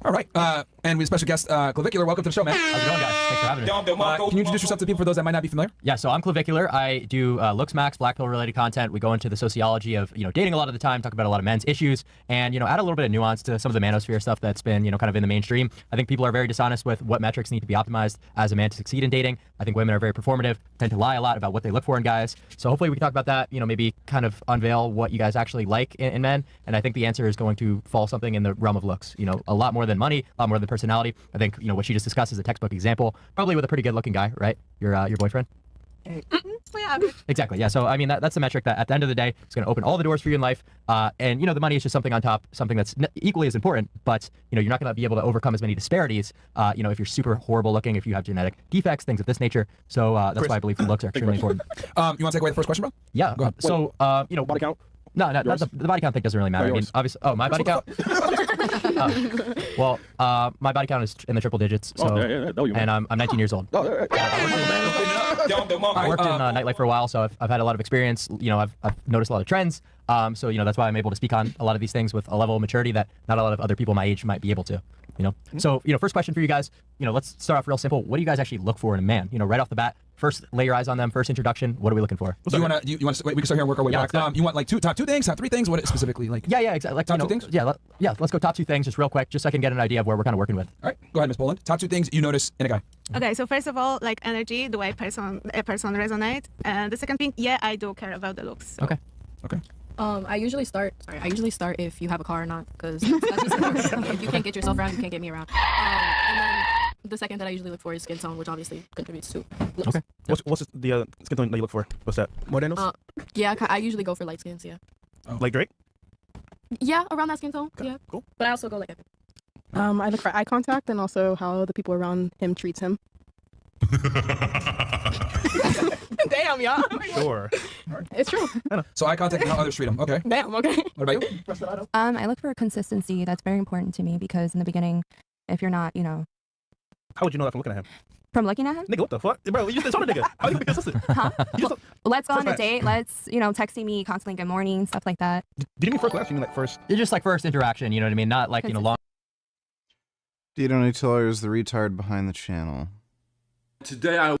All right, and we have a special guest, Clavicular. Welcome to the show, man. How's it going, guys? Thanks for having me. Can you introduce yourself to people for those that might not be familiar? Yeah, so I'm Clavicular. I do Looks Max, Black Pill related content. We go into the sociology of dating a lot of the time, talk about a lot of men's issues, and add a little bit of nuance to some of the manosphere stuff that's been kind of in the mainstream. I think people are very dishonest with what metrics need to be optimized as a man to succeed in dating. I think women are very performative, tend to lie a lot about what they look for in guys. So hopefully we can talk about that. Maybe kind of unveil what you guys actually like in men. And I think the answer is going to fall something in the realm of looks. A lot more than money, a lot more than personality. I think what she just discussed is a textbook example, probably with a pretty good looking guy, right? Your boyfriend. Exactly. Yeah. So I mean that's the metric that at the end of the day is going to open all the doors for you in life. And the money is just something on top, something that's equally as important. But you're not going to be able to overcome as many disparities. If you're super horrible looking, if you have genetic defects, things of this nature. So that's why I believe looks are extremely important. You want to take away the first question, bro? Yeah. Go ahead. So body count. No, the body count thing doesn't really matter. I mean, obviously. Oh, my body count. My body count is in the triple digits. So, and I'm 19 years old. Oh, I worked in nightlife for a while, so I've had a lot of experience. You know, I've noticed a lot of trends. So you know, that's why I'm able to speak on a lot of these things with a level of maturity that not a lot of other people my age might be able to. You know, so you know, first question for you guys. You know, let's start off real simple. What do you guys actually look for in a man? You know, right off the bat, first lay your eyes on them. First introduction. What are we looking for? Do you want to? Wait, we can start here and work our way back. You want like top two things, top three things? What specifically like? Yeah, exactly. Like top two things. Yeah, let's go top two things just real quick, just so I can get an idea of where we're kind of working with. All right, go ahead, Miss Poland. Top two things you notice in a guy. Okay, so first of all, like energy, the way a person resonate, and the second thing, yeah, I do care about the looks. So. Okay. I usually start if you have a car or not, because if you can't get yourself around, you can't get me around. And then the second that I usually look for is skin tone, which obviously contributes to looks. Okay. What's the skin tone that you look for? What's that? Morenos? Yeah, I usually go for light skins. Yeah. Like Drake? Yeah, around that skin tone. Okay, yeah. Cool. But I also go like. I look for eye contact and also how the people around him treats him. Damn, y'all. Sure. It's true. So eye contact and how others treat him. Okay. Damn. Okay. What about you? I look for consistency. That's very important to me because in the beginning, if you're not, you know. How would you know that from looking at him? From looking at him? Nigga, what the fuck? Bro, you just told a nigga. How do you be consistent? Huh? Let's go on a First date. Let's, you know, texting me constantly good morning, stuff like that. Did you mean first class? You mean like first? You're just like first interaction, you know what I mean? Not like, you know, long. Dito Nutella is the retard behind the channel. Today I...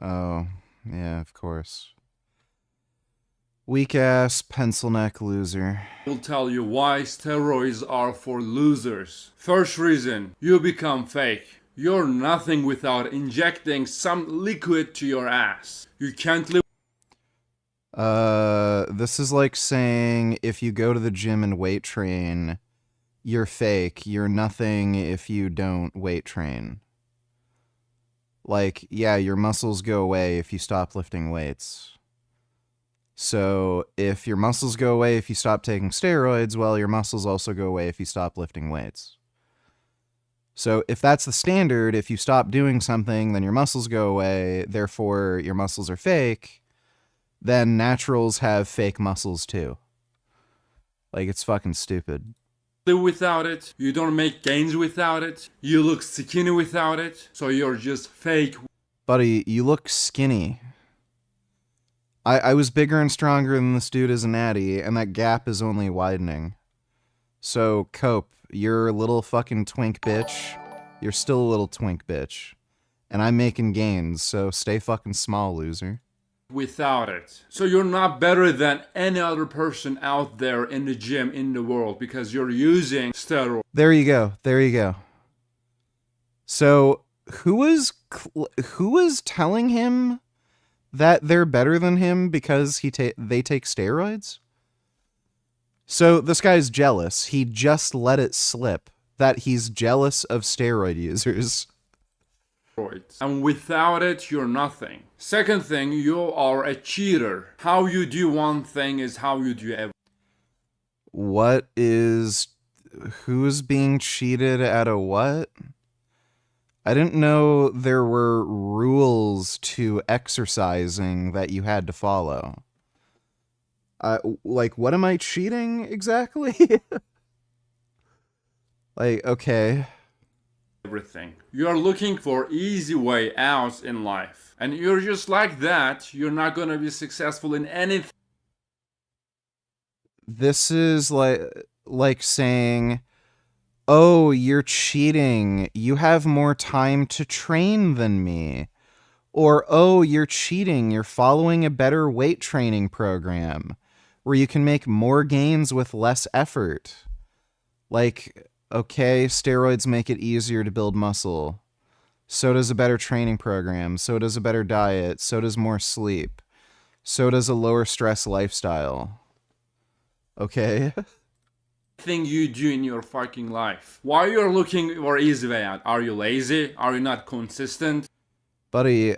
Oh, yeah, of course. Weak-ass, pencil-neck loser. will tell you why steroids are for losers. First reason, you become fake. You're nothing without injecting some liquid to your ass. You can't live. This is like saying if you go to the gym and weight train, you're fake. You're nothing if you don't weight train. Like, yeah, your muscles go away if you stop lifting weights. So if your muscles go away if you stop taking steroids, well, your muscles also go away if you stop lifting weights. So if that's the standard, if you stop doing something, then your muscles go away, therefore your muscles are fake, then naturals have fake muscles too. Like, it's fucking stupid. Live without it. You don't make gains without it. You look skinny without it. So you're just fake. Buddy, you look skinny. I was bigger and stronger than this dude as a natty, and that gap is only widening. So, Cope, you're a little fucking twink bitch. You're still a little twink bitch. And I'm making gains, so stay fucking small, loser. Without it. So you're not better than any other person out there in the gym in the world because you're using steroids. There you go. There you go. So, who was telling him that they're better than him because they take steroids? So this guy's jealous. He just let it slip that he's jealous of steroid users. And without it, you're nothing. Second thing, you are a cheater. How you do one thing is how you do everything. Who's being cheated at a what? I didn't know there were rules to exercising that you had to follow. Like, what am I cheating exactly? Like, okay. Everything. You're looking for easy way out in life. And you're just like that. You're not gonna be successful in anything. This is like saying, oh, you're cheating. You have more time to train than me. Or, oh, you're cheating. You're following a better weight training program where you can make more gains with less effort. Like, okay, steroids make it easier to build muscle. So does a better training program. So does a better diet. So does more sleep. So does a lower stress lifestyle. Okay? Thing you do in your fucking life. Why you're looking for easy way out? Are you lazy? Are you not consistent? Buddy,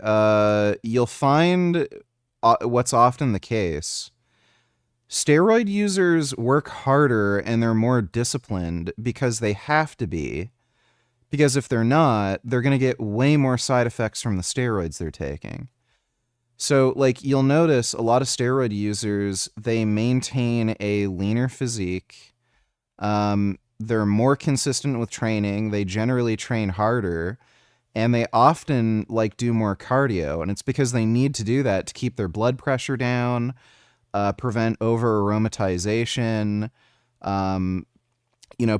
you'll find what's often the case. Steroid users work harder and they're more disciplined because they have to be. Because if they're not, they're going to get way more side effects from the steroids they're taking. So, like, you'll notice a lot of steroid users, they maintain a leaner physique. They're more consistent with training. They generally train harder. and they often like do more cardio, and it's because they need to do that to keep their blood pressure down, prevent over aromatization,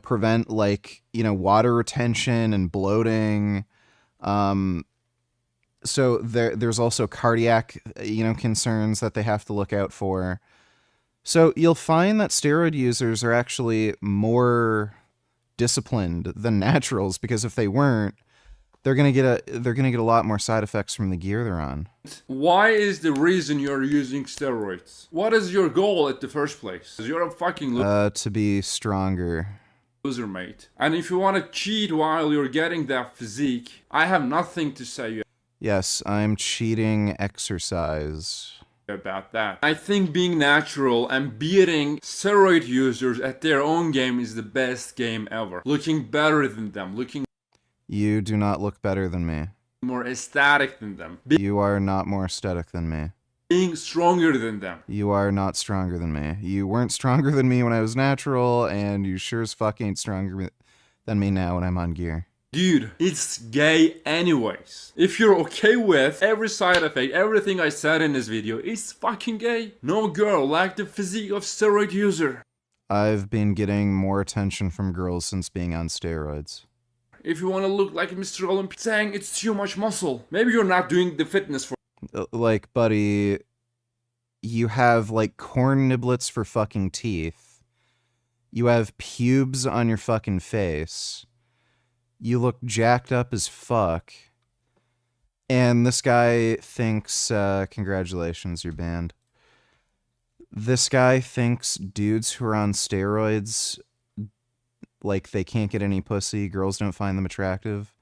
prevent like, water retention and bloating. So there's also cardiac, concerns that they have to look out for. So you'll find that steroid users are actually more disciplined than naturals, because if they weren't, they're gonna get a lot more side effects from the gear they're on. Why is the reason you're using steroids? What is your goal at the first place? 'Cause you're a fucking To be stronger. loser, mate. And if you want to cheat while you're getting that physique, I have nothing to say Yes, I'm cheating exercise. about that. I think being natural and beating steroid users at their own game is the best game ever. Looking better than them, looking You do not look better than me. more ecstatic than them, You are not more aesthetic than me. being stronger than them. You are not stronger than me. You weren't stronger than me when I was natural, and you sure as fuck ain't stronger than me now when I'm on gear. Dude, it's gay anyways. If you're okay with every side effect, everything I said in this video, it's fucking gay. No girl like the physique of steroid user. I've been getting more attention from girls since being on steroids. If you want to look like Mr. Olympia, saying it's too much muscle. Maybe you're not doing the fitness for Like, buddy, you have, like, corn niblets for fucking teeth. You have pubes on your fucking face. You look jacked up as fuck. And this guy thinks, congratulations, you're banned. This guy thinks dudes who are on steroids, like, they can't get any pussy, girls don't find them attractive.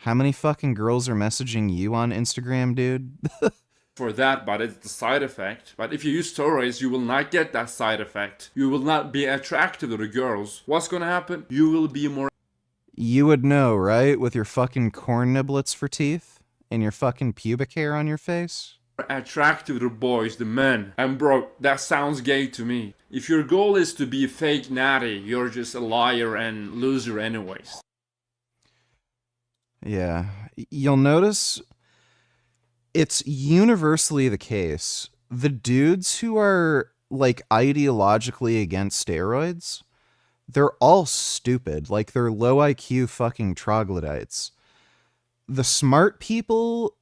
How many fucking girls are messaging you on Instagram, dude? for that, but it's the side effect. But if you use steroids, you will not get that side effect. You will not be attracted to the girls. What's gonna happen? You will be more You would know, right? With your fucking corn niblets for teeth and your fucking pubic hair on your face. attractive to the boys, the men. And bro, that sounds gay to me. If your goal is to be fake natty, you're just a liar and loser anyways. Yeah. You'll notice it's universally the case. The dudes who are, like, ideologically against steroids, they're all stupid. Like, they're low IQ fucking troglodytes. The smart people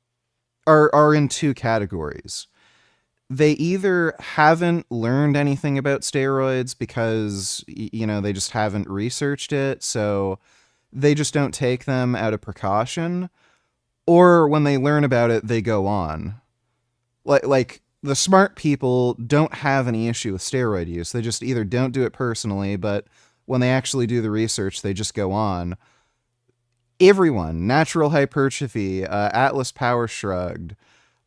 are in two categories. They either haven't learned anything about steroids because, they just haven't researched it, so they just don't take them out of precaution, or when they learn about it, they go on. Like the smart people don't have any issue with steroid use. They just either don't do it personally, but when they actually do the research, they just go on. Everyone, Natural Hypertrophy, Atlas Power Shrugged,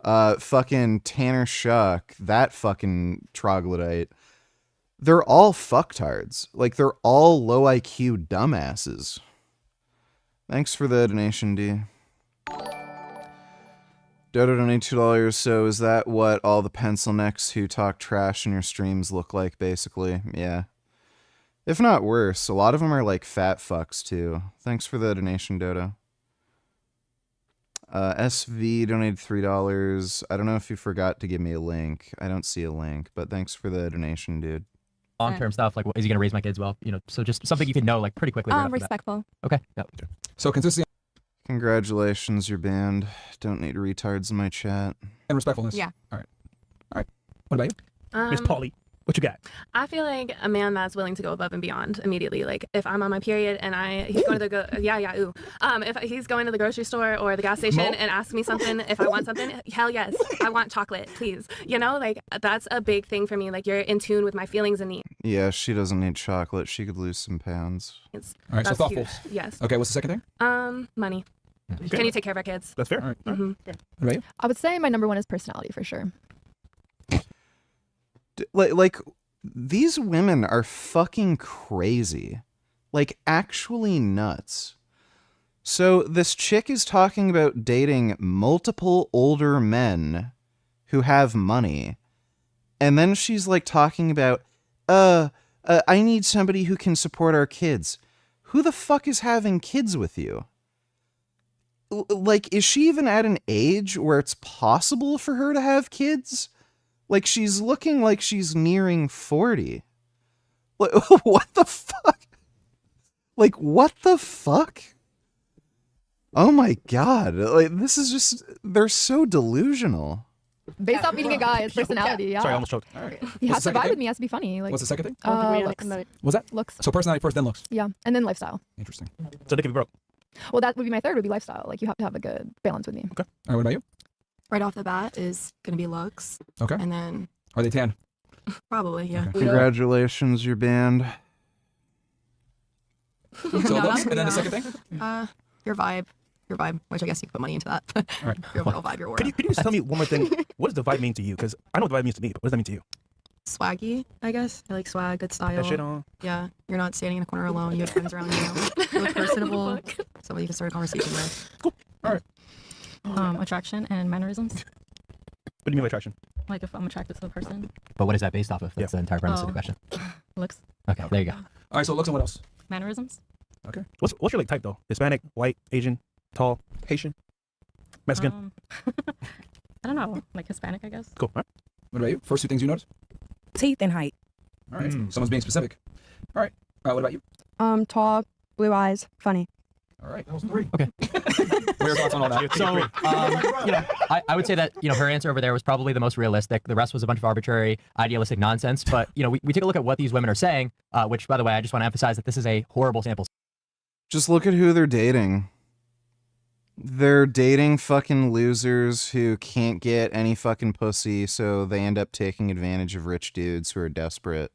fucking Tanner Shuck, that fucking troglodyte, they're all fucktards. Like, they're all low IQ dumbasses. Thanks for the donation, D. Dodo donated $2, so is that what all the pencil necks who talk trash in your streams look like, basically? Yeah. If not worse, a lot of them are like fat fucks too. Thanks for the donation, Dodo. SV donated $3. I don't know if you forgot to give me a link. I don't see a link, but thanks for the donation, dude. Long-term stuff, like, is he gonna raise my kids well? So just something you can know, like, pretty quickly. Right off the bat. Respectful. Okay. Yep. So consistency Congratulations, you're banned. Don't need retards in my chat. and respectfulness. Yeah. All right. What about you? Miss Polly, what you got? I feel like a man that's willing to go above and beyond immediately. Like if I'm on my period and he's going to the if he's going to the grocery store or the gas station and asks me something, if I want something, hell yes, I want chocolate, please. Like that's a big thing for me. Like you're in tune with my feelings and needs. Yeah, she doesn't need chocolate. She could lose some pounds. All right, so That's thoughtful. huge. Yes. Okay, what's the second thing? Money. Okay. Can you take care of our kids? That's fair. All right. Mhm. What about you? I would say my number one is personality for sure. Like, these women are fucking crazy. Like, actually nuts. So, this chick is talking about dating multiple older men who have money. And then she's, like, talking about, I need somebody who can support our kids. Who the fuck is having kids with you? like, is she even at an age where it's possible for her to have kids? Like, she's looking like she's nearing 40. Like, what the fuck? Like, what the fuck? Oh my god. Like, this is just, they're so delusional. Based off meeting a guy, his personality, yeah. Sorry, I almost choked. All right. He What's has the to second vibe thing? with me, has to be funny. Like, What's the second thing? looks. What's that? Looks. So personality first, then looks. Yeah, and then lifestyle. Interesting. So they can be broke. Well, that would be my third, would be lifestyle. Like, you have to have a good balance with me. Okay. All right, what about you? Right off the bat is gonna be looks. Okay. And then Are they tan? probably, yeah. Okay. Congratulations, you're banned. So looks, and then the second thing? Your vibe, which I guess you could put money into that. All right. Your overall vibe, your aura. Could you just tell me one more thing? What does the vibe mean to you? Because I know what the vibe means to me, but what does that mean to you? Swaggy, I guess. I like swag, good style. That shit on. Yeah, you're not standing in a corner alone. You have friends around you. You look personable. Somebody you can start a conversation with. Cool. All right. Attraction and mannerisms. What do you mean by attraction? Like if I'm attracted to the person. But what is that based off of? That's the entire premise of the question. Looks. Okay, there you go. All right, so looks and what else? Mannerisms. Okay. What's your like type though? Hispanic, white, Asian, tall, Haitian, Mexican? I don't know. Like Hispanic, I guess. Cool. All right. What about you? First two things you notice? Teeth and height. All right. Someone's being specific. All right. What about you? Tall, blue eyes, funny. All right. That was 3. Okay. What are your thoughts on all that? So, you know, I would say that, you know, her answer over there was probably the most realistic. The rest was a bunch of arbitrary, idealistic nonsense. But, you know, we take a look at what these women are saying, which, by the way, I just want to emphasize that this is a horrible sample. Just look at who they're dating. They're dating fucking losers who can't get any fucking pussy, so they end up taking advantage of rich dudes who are desperate.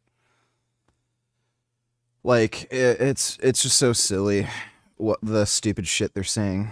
Like, it's just so silly, what the stupid shit they're saying.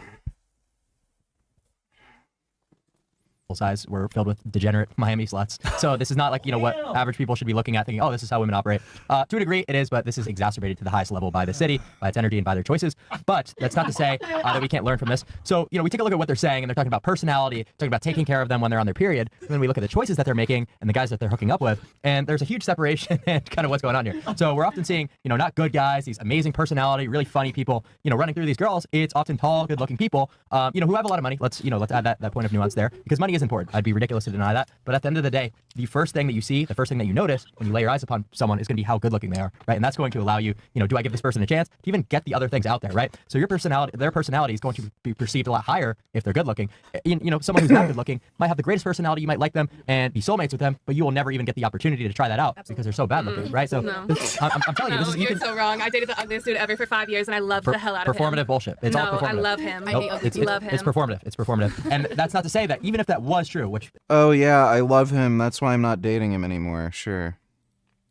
Size were filled with degenerate Miami sluts. So this is not like, you know, what average people should be looking at thinking, oh, this is how women operate. To a degree it is, but this is exacerbated to the highest level by the city, by its energy, and by their choices. But that's not to say that we can't learn from this. So, you know, we take a look at what they're saying, and they're talking about personality, talking about taking care of them when they're on their period. And then we look at the choices that they're making and the guys that they're hooking up with, and there's a huge separation and kind of what's going on here. So we're often seeing, you know, not good guys, these amazing personality, really funny people, you know, running through these girls. It's often tall, good-looking people, you know, who have a lot of money. Let's add that point of nuance there, because money is important. I'd be ridiculous to deny that. But at the end of the day, the first thing that you see, the first thing that you notice when you lay your eyes upon someone is going to be how good looking they are, right? And that's going to allow you, you know, do I give this person a chance to even get the other things out there, right? So your personality, their personality is going to be perceived a lot higher if they're good looking. You know, someone who's not good looking might have the greatest personality, you might like them and be soulmates with them, but you will never even get the opportunity to try that out because they're so bad looking, right? So No. I'm telling you, this is, You're so wrong. I dated the ugliest dude ever for 5 years, and I loved the hell out of him. performative bullshit. It's all No, performative. I love him. Nope, I hate ugly people. Love him. It's performative. It's performative. And that's not to say that even if that was true, which Oh yeah, I love him. That's why I'm not dating him anymore. Sure.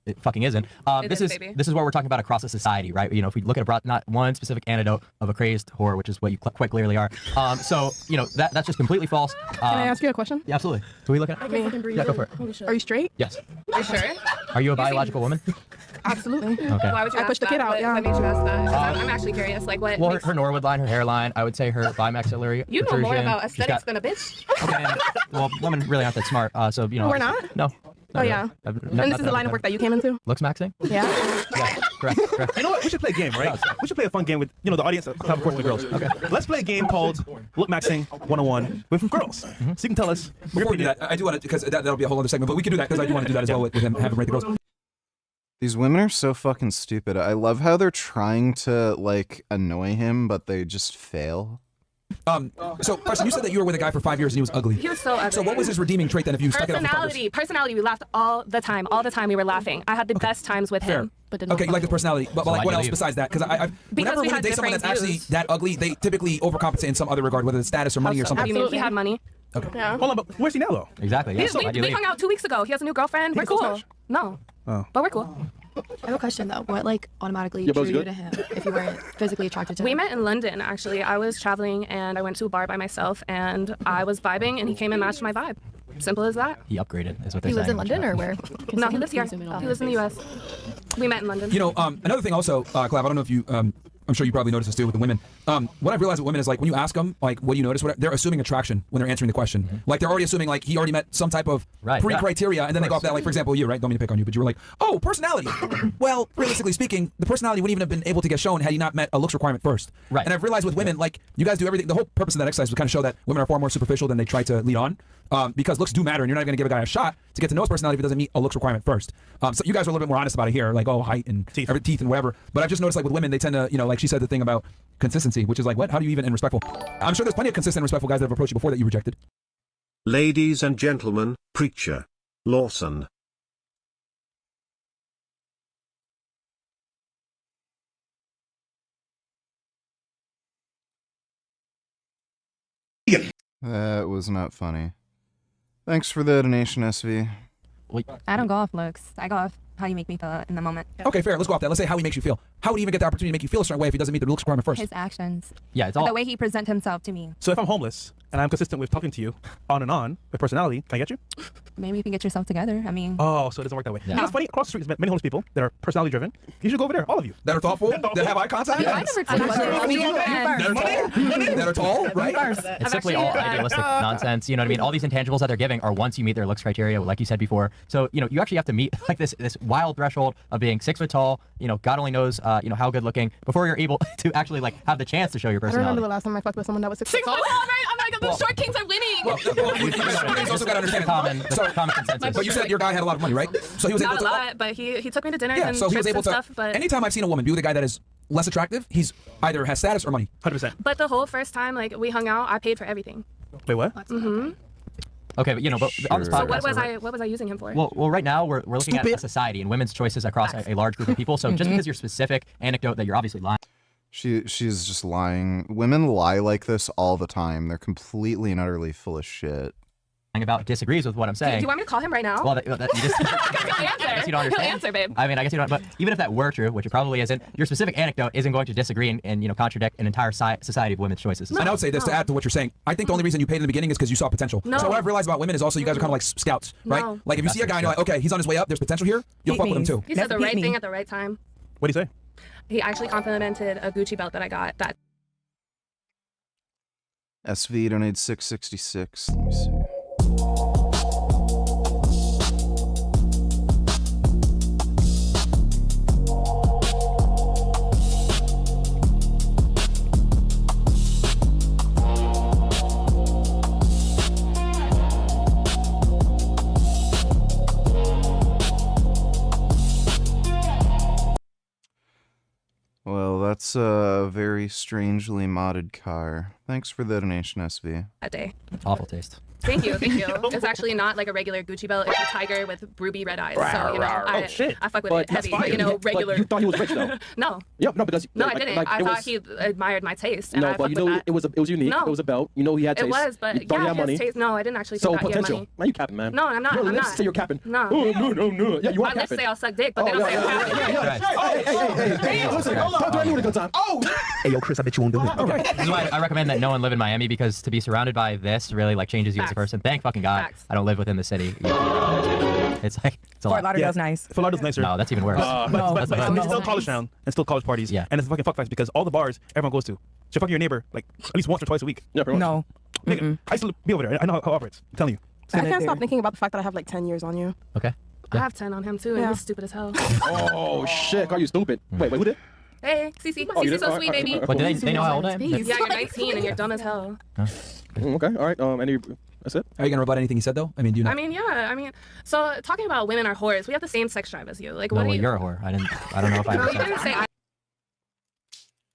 it fucking isn't. This is what we're talking about across a society, right? You know, if we look at not one specific antidote of a crazed whore, which is what you quite clearly are. So you know that's just completely false. Can I ask you a question? Yeah, absolutely. Who are we looking at? Yeah, go for it. Are you straight? Yes. Are you sure? Are you a biological woman? Absolutely. Okay. Why would you I ask pushed the kid that? out. Yeah. What made you ask that? 'Cause I'm actually curious. Like, what? Well, makes- her Norwood line, her hairline. I would say her bimaxillary you know more protrusion. about She's aesthetics got- than a bitch. Okay, well, women really aren't that smart. So you know. We're not? No. Oh yeah. And this is the line of work that you came into. Looks maxing. Yeah. Yeah. Correct. You know what? We should play a game, right? We should play a fun game with, you know, the audience, of course, the girls. Okay. Let's play a game called Look Maxing 101 with girls. So you can tell us. Before we do that, I do want to, because that'll be a whole other segment, but we can do that because I do want to do that as well with him, have him rate the girls. These women are so fucking stupid. I love how they're trying to like annoy him, but they just fail. So, Preston, you said that you were with a guy for 5 years and he was ugly. He was so ugly. So what was his redeeming trait then if you stuck it out for 5 years? Personality. We laughed all the time. All the time we were laughing. I had the best times with Fair. him. Okay, you like the personality, but like what else besides that? Because whenever we women had date someone that's different actually views. that ugly, they typically overcompensate in some other regard, whether it's status or money or something. You mean he had money? Okay. Yeah. Hold on, but where's he now though? Exactly. We hung out 2 weeks ago. He has a new girlfriend. We're cool. No. Oh. But we're cool. I have a question though. What like automatically Yeah, drew but you it's to him if you weren't physically attracted to him? We met in London, actually. I was traveling and I went to a bar by myself and I was vibing and he came and matched my vibe. Simple as that. He upgraded, is what they're He lives saying. in London or where? No, he lives here. He lives in the U.S. We met in London. You know, another thing also, Clav, I don't know if you, I'm I'm sure you probably noticed this too with the women. What I've realized with women is like when you ask them like, what do you notice? They're assuming attraction when they're answering the question. Like they're already assuming like he already met some type of pre-criteria, and then they go off that. Like for example, you right? Don't mean to pick on you, but you were like, oh, personality. Well, realistically speaking, the personality wouldn't even have been able to get shown had you not met a looks requirement first. Right. And I've realized with women, like you guys do everything. The whole purpose of that exercise was kind of show that women are far more superficial than they try to lead on. Because looks do matter, and you're not going to give a guy a shot to get to know his personality if it doesn't meet a looks requirement first. So you guys are a little bit more honest about it here, like height and teeth and whatever. But I've just noticed like with women, they tend to, like she said the thing about consistency, which is like, what? How do you even and respectful? I'm sure there's plenty of consistent and respectful guys that have approached you before that you rejected. Ladies and gentlemen, Preacher Lawson. That was not funny. Thanks for the donation, SV. I don't go off looks. I go off how you make me feel in the moment. Okay, fair. Let's go off that. Let's say how he makes you feel. How would he even get the opportunity to make you feel a certain way if he doesn't meet the looks requirement first? His actions. Yeah, it's And all the way he presents himself to me. So if I'm homeless and I'm consistent with talking to you on and on with personality, can I get you? Maybe you can get yourself together. I mean. Oh, so it doesn't work that way. Yeah. You know, it's funny. Across the street, there's many homeless people that are personality driven. You should go over there, all of you. That are thoughtful, that have eye contact. That are tall, right? It's simply all idealistic nonsense. You know what I mean? All these intangibles that they're giving are once you meet their looks criteria, like you said before. So you actually have to meet like this wild threshold of being 6 foot tall. God only knows how good looking before you're able to actually like have the chance to show your I personality. remember the last time I fucked with someone that was 6 foot tall. I'm like, the short kings are winning. You also got to understand common consensus. But you said your guy had a lot of money, right? So he was able Not to. a lot, but he took me to dinner Yeah, and so he was trips able and to. stuff. But Anytime I've seen a woman be with a guy that is less attractive, he's either has status or money. 100%. But the whole first time, like we hung out, I paid for everything. Wait, what? Mm-hmm. Okay, but on this podcast. So what was I using him for? Well, right now we're looking at a society and women's choices across a large group of people. So just because your specific anecdote that you're obviously lying. She's just lying. Women lie like this all the time. They're completely and utterly full of shit. About disagrees with what I'm saying. Do you want me to call him right now? Well, you just, I guess you don't understand. He'll answer, babe. I mean, I guess you don't. But even if that were true, which it probably isn't, your specific anecdote isn't going to disagree and contradict an entire society of women's choices. And I would say this to add to what you're saying. I think the only reason you paid in the beginning is because you saw potential. No. So what I've realized about women is also you guys are kind of like scouts, right? No. Like if you see a guy and you're like, okay, he's on his way up, there's potential here, you'll fuck with him too. He said the right thing at the right time. What do you say? He actually complimented a Gucci belt that I got. That SV donated 666. Let me see. Well, that's a very strangely modded car. Thanks for the donation, SV. that day. Awful taste. Thank you, thank you. It's actually not like a regular Gucci belt. It's a tiger with ruby red eyes. So I fuck with it heavy. But, regular. But you thought he was rich though. No. Yeah, no, because I didn't. I thought he admired my taste. And no, I but that. it was unique. No. It was a belt. He had taste. It was, but you thought he had money. Taste. No, I didn't actually So think that he had potential. money. Why are you capping, man? No, I'm not. Your I'm lips not. say you're capping. No. No. Yeah, you are My lips capping. say I'll suck dick, but they don't say I'm capping. Hey, listen, don't do anyone a good time. Oh! Hey, yo, Chris, I bet you won't do it. Okay. This is why I recommend that no one live in Miami, because to be surrounded by this really like changes you as a person. Thank fucking God. I don't live within the city. It's like it's a Fort lot. Lauderdale's nice. Fort Lauderdale's nicer. No, that's even worse. But it's still college town and still college parties. Yeah. And it's fucking fuck fights because all the bars everyone goes to. So fuck your neighbor like at least once or twice a week. Yeah, No. Nigga, I used to be over there. I know how it operates. I'm telling you. I can't stop thinking about the fact that I have like 10 years on you. Okay. I have 10 on him too, and he's stupid as hell. Oh shit, are you stupid? Wait, who did? Hey, Cece. Oh, you Cece's did? so sweet, baby. But they know how old I am? Yeah, you're 19 and you're dumb as hell. Okay, all right. That's it. Are you gonna rebut anything he said though? I mean, do you know? I mean, so talking about women are whores, we have the same sex drive as you. Like, what No, do well, you? you're a whore. I don't know if I. No, you didn't say.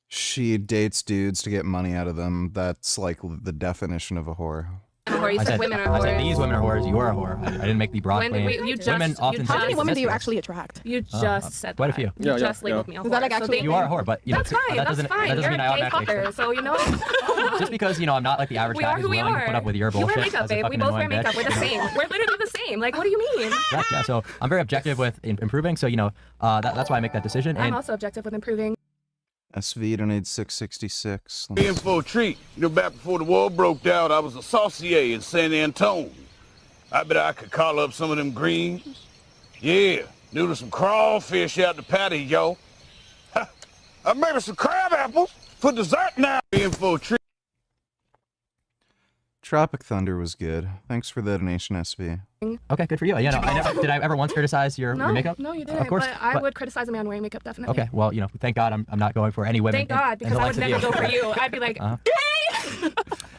She dates dudes to get money out of them. That's like the definition of a whore. Whore. You said women are I whores. said these women are whores. You are a whore. I didn't make the broad When claim. Women often. How many women do you dismiss actually attract? You just said quite a that. few. You just labeled me a whore. Is that like So actually? You are a whore, but That's fine. that That's doesn't fine. mean You're I a gay automatically. fucker, so you know. Just because I'm not like the average We guy are who's who we willing to are. put up with your You bullshit. wear makeup, as a babe. We fucking both wear annoying makeup. bitch. We're the same. We're literally the same. Like, what do you mean? Yeah, so I'm very objective with improving. So that's why I make that decision. I'm And also objective with improving. SV donated 666. In for a treat. Back before the war broke out, I was a saucier in San Antone. I bet I could call up some of them greens. Yeah, noodle some crawfish out the patty, yo. Maybe some crab apples for dessert now. Info tree. Tropic Thunder was good. Thanks for the donation, SV. Okay, good for you. Yeah, no, did I ever once criticize your makeup? No, you didn't. Of course. But I would criticize a man wearing makeup, definitely. Okay, well, thank God I'm not going for any women. Thank God, because I would never go for you. I'd be like,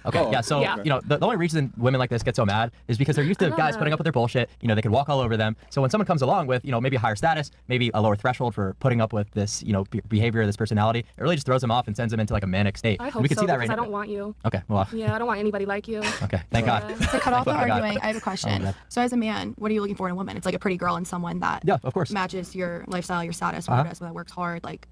Okay, yeah, so, the only reason women like this get so mad is because they're used to guys putting up with their bullshit. They can walk all over them. So when someone comes along with, maybe a higher status, maybe a lower threshold for putting up with this, behavior, this personality, it really just throws them off and sends them into like a manic state. I hope we can so, see that because right I now. don't want you. Okay, well. Yeah, I don't want anybody like you. Okay, thank God. To cut off the Oh my God. arguing, I have a question. So as a man, what are you looking for in a woman? It's like a pretty girl and someone that of course. matches your lifestyle, your status, whatever it is, that works hard. Like,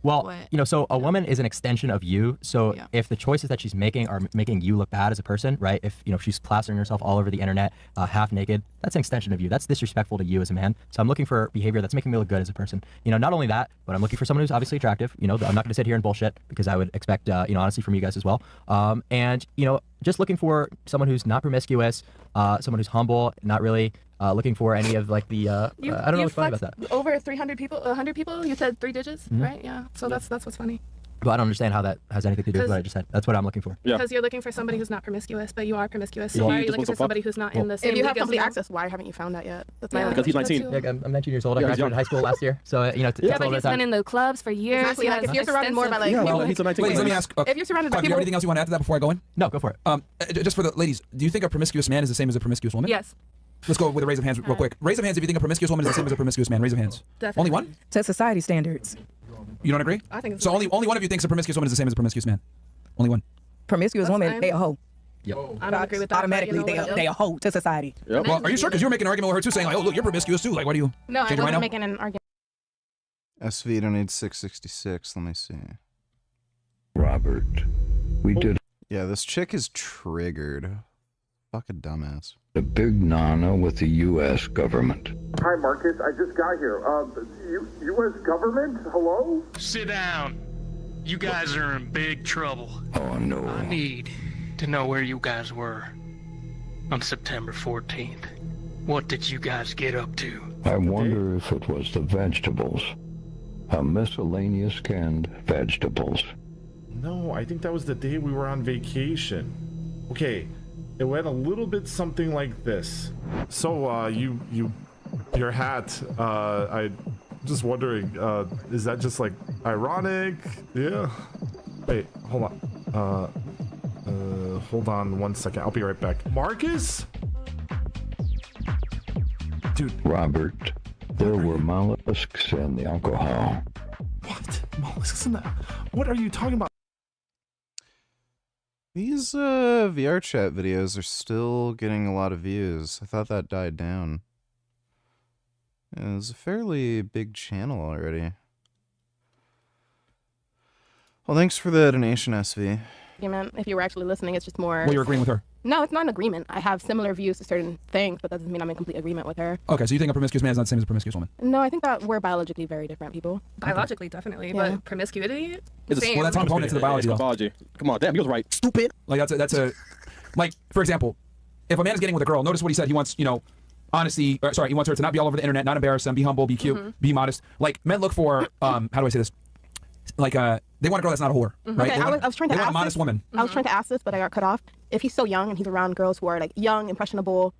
Well, so a woman is an extension of you. So if the choices that she's making are making you look bad as a person, right? If she's plastering herself all over the internet, half naked, that's an extension of you. That's disrespectful to you as a man. So I'm looking for behavior that's making me look good as a person. Not only that, but I'm looking for someone who's obviously attractive. I'm not going to sit here and bullshit because I would expect, honesty from you guys as well. And just looking for someone who's not promiscuous, someone who's humble, not really looking for any of like the I don't know what's funny about that. Over 300 people, 100 people. You said 3 digits, right? Yeah. So that's what's funny. But I don't understand how that has anything to do with what I just said. That's what I'm looking for. Because you're looking for somebody who's not promiscuous, but you are promiscuous. So why are you looking for somebody who's not in the same If you have league as complete you? access, why haven't you found that yet? That's my Because he's 19. Yeah, I'm 19 years old. I graduated high school last year. So, Yeah, but he's been in the clubs for years. Exactly. He Like, has if you're surrounded more by like Yeah, well, people, he's a 19. Ladies, let me ask. if you're surrounded by Do you have people, anything else you want to add to that before I go in? No, go for it. Just for the ladies, do you think a promiscuous man is the same as a promiscuous woman? Yes. Let's go with a raise of hands real quick. Raise of hands if you think a promiscuous woman is the same as a promiscuous man. Raise of hands. Definitely. Only one? To society standards. You don't agree? I think it's So only one of you thinks a promiscuous woman is the same as a promiscuous man. Only one. Promiscuous That's woman, fine. they a hoe. Yep. I don't agree with that. Automatically, but you know what? they a hoe to society. Well, are you sure? Because you're making an argument with her too, saying like, "Oh, look, you're promiscuous too." Like, why do you? no, I change your mind wasn't now? making an argument. SV donated 666. Let me see. Robert, we did Yeah, this chick is triggered. Fucking dumbass. a big nana with the U.S. government. Hi, Marcus. I just got here. U.S. government? Hello? Sit down. You guys are in big trouble. Oh, no. I need to know where you guys were on September 14th. What did you guys get up to? I wonder if it was the vegetables. A miscellaneous canned vegetables. No, I think that was the day we were on vacation. Okay, it went a little bit something like this. So, your hat, I just wondering, is that just like ironic? Yeah. Wait, hold on. Hold on 1 second. I'll be right back. Marcus? Dude. Robert, there were mollusks in the alcohol. What? Mollusks in that? What are you talking about? These VR chat videos are still getting a lot of views. I thought that died down. It was a fairly big channel already. Well, thanks for the donation, SV. Argument. If you were actually listening, it's just more. Well, you're agreeing with her. No, it's not an agreement. I have similar views to certain things, but that doesn't mean I'm in complete agreement with her. Okay, so you think a promiscuous man is not the same as a promiscuous woman? No, I think that we're biologically very different people. Biologically, definitely, Yeah. but promiscuity. Well, that's a component to the biology. Though. Come on, damn, he was right. Stupid. Like that's a like for example, if a man is getting with a girl, notice what he said. He wants honesty. He wants her to not be all over the internet, not embarrass them, be humble, be cute, be modest. Like men look for how do I say this? Like they want a girl that's not a whore, right? Okay, I was trying to they ask want a modest this. woman. I was trying to ask this, but I got cut off. If he's so young and he's around girls who are like young, impressionable,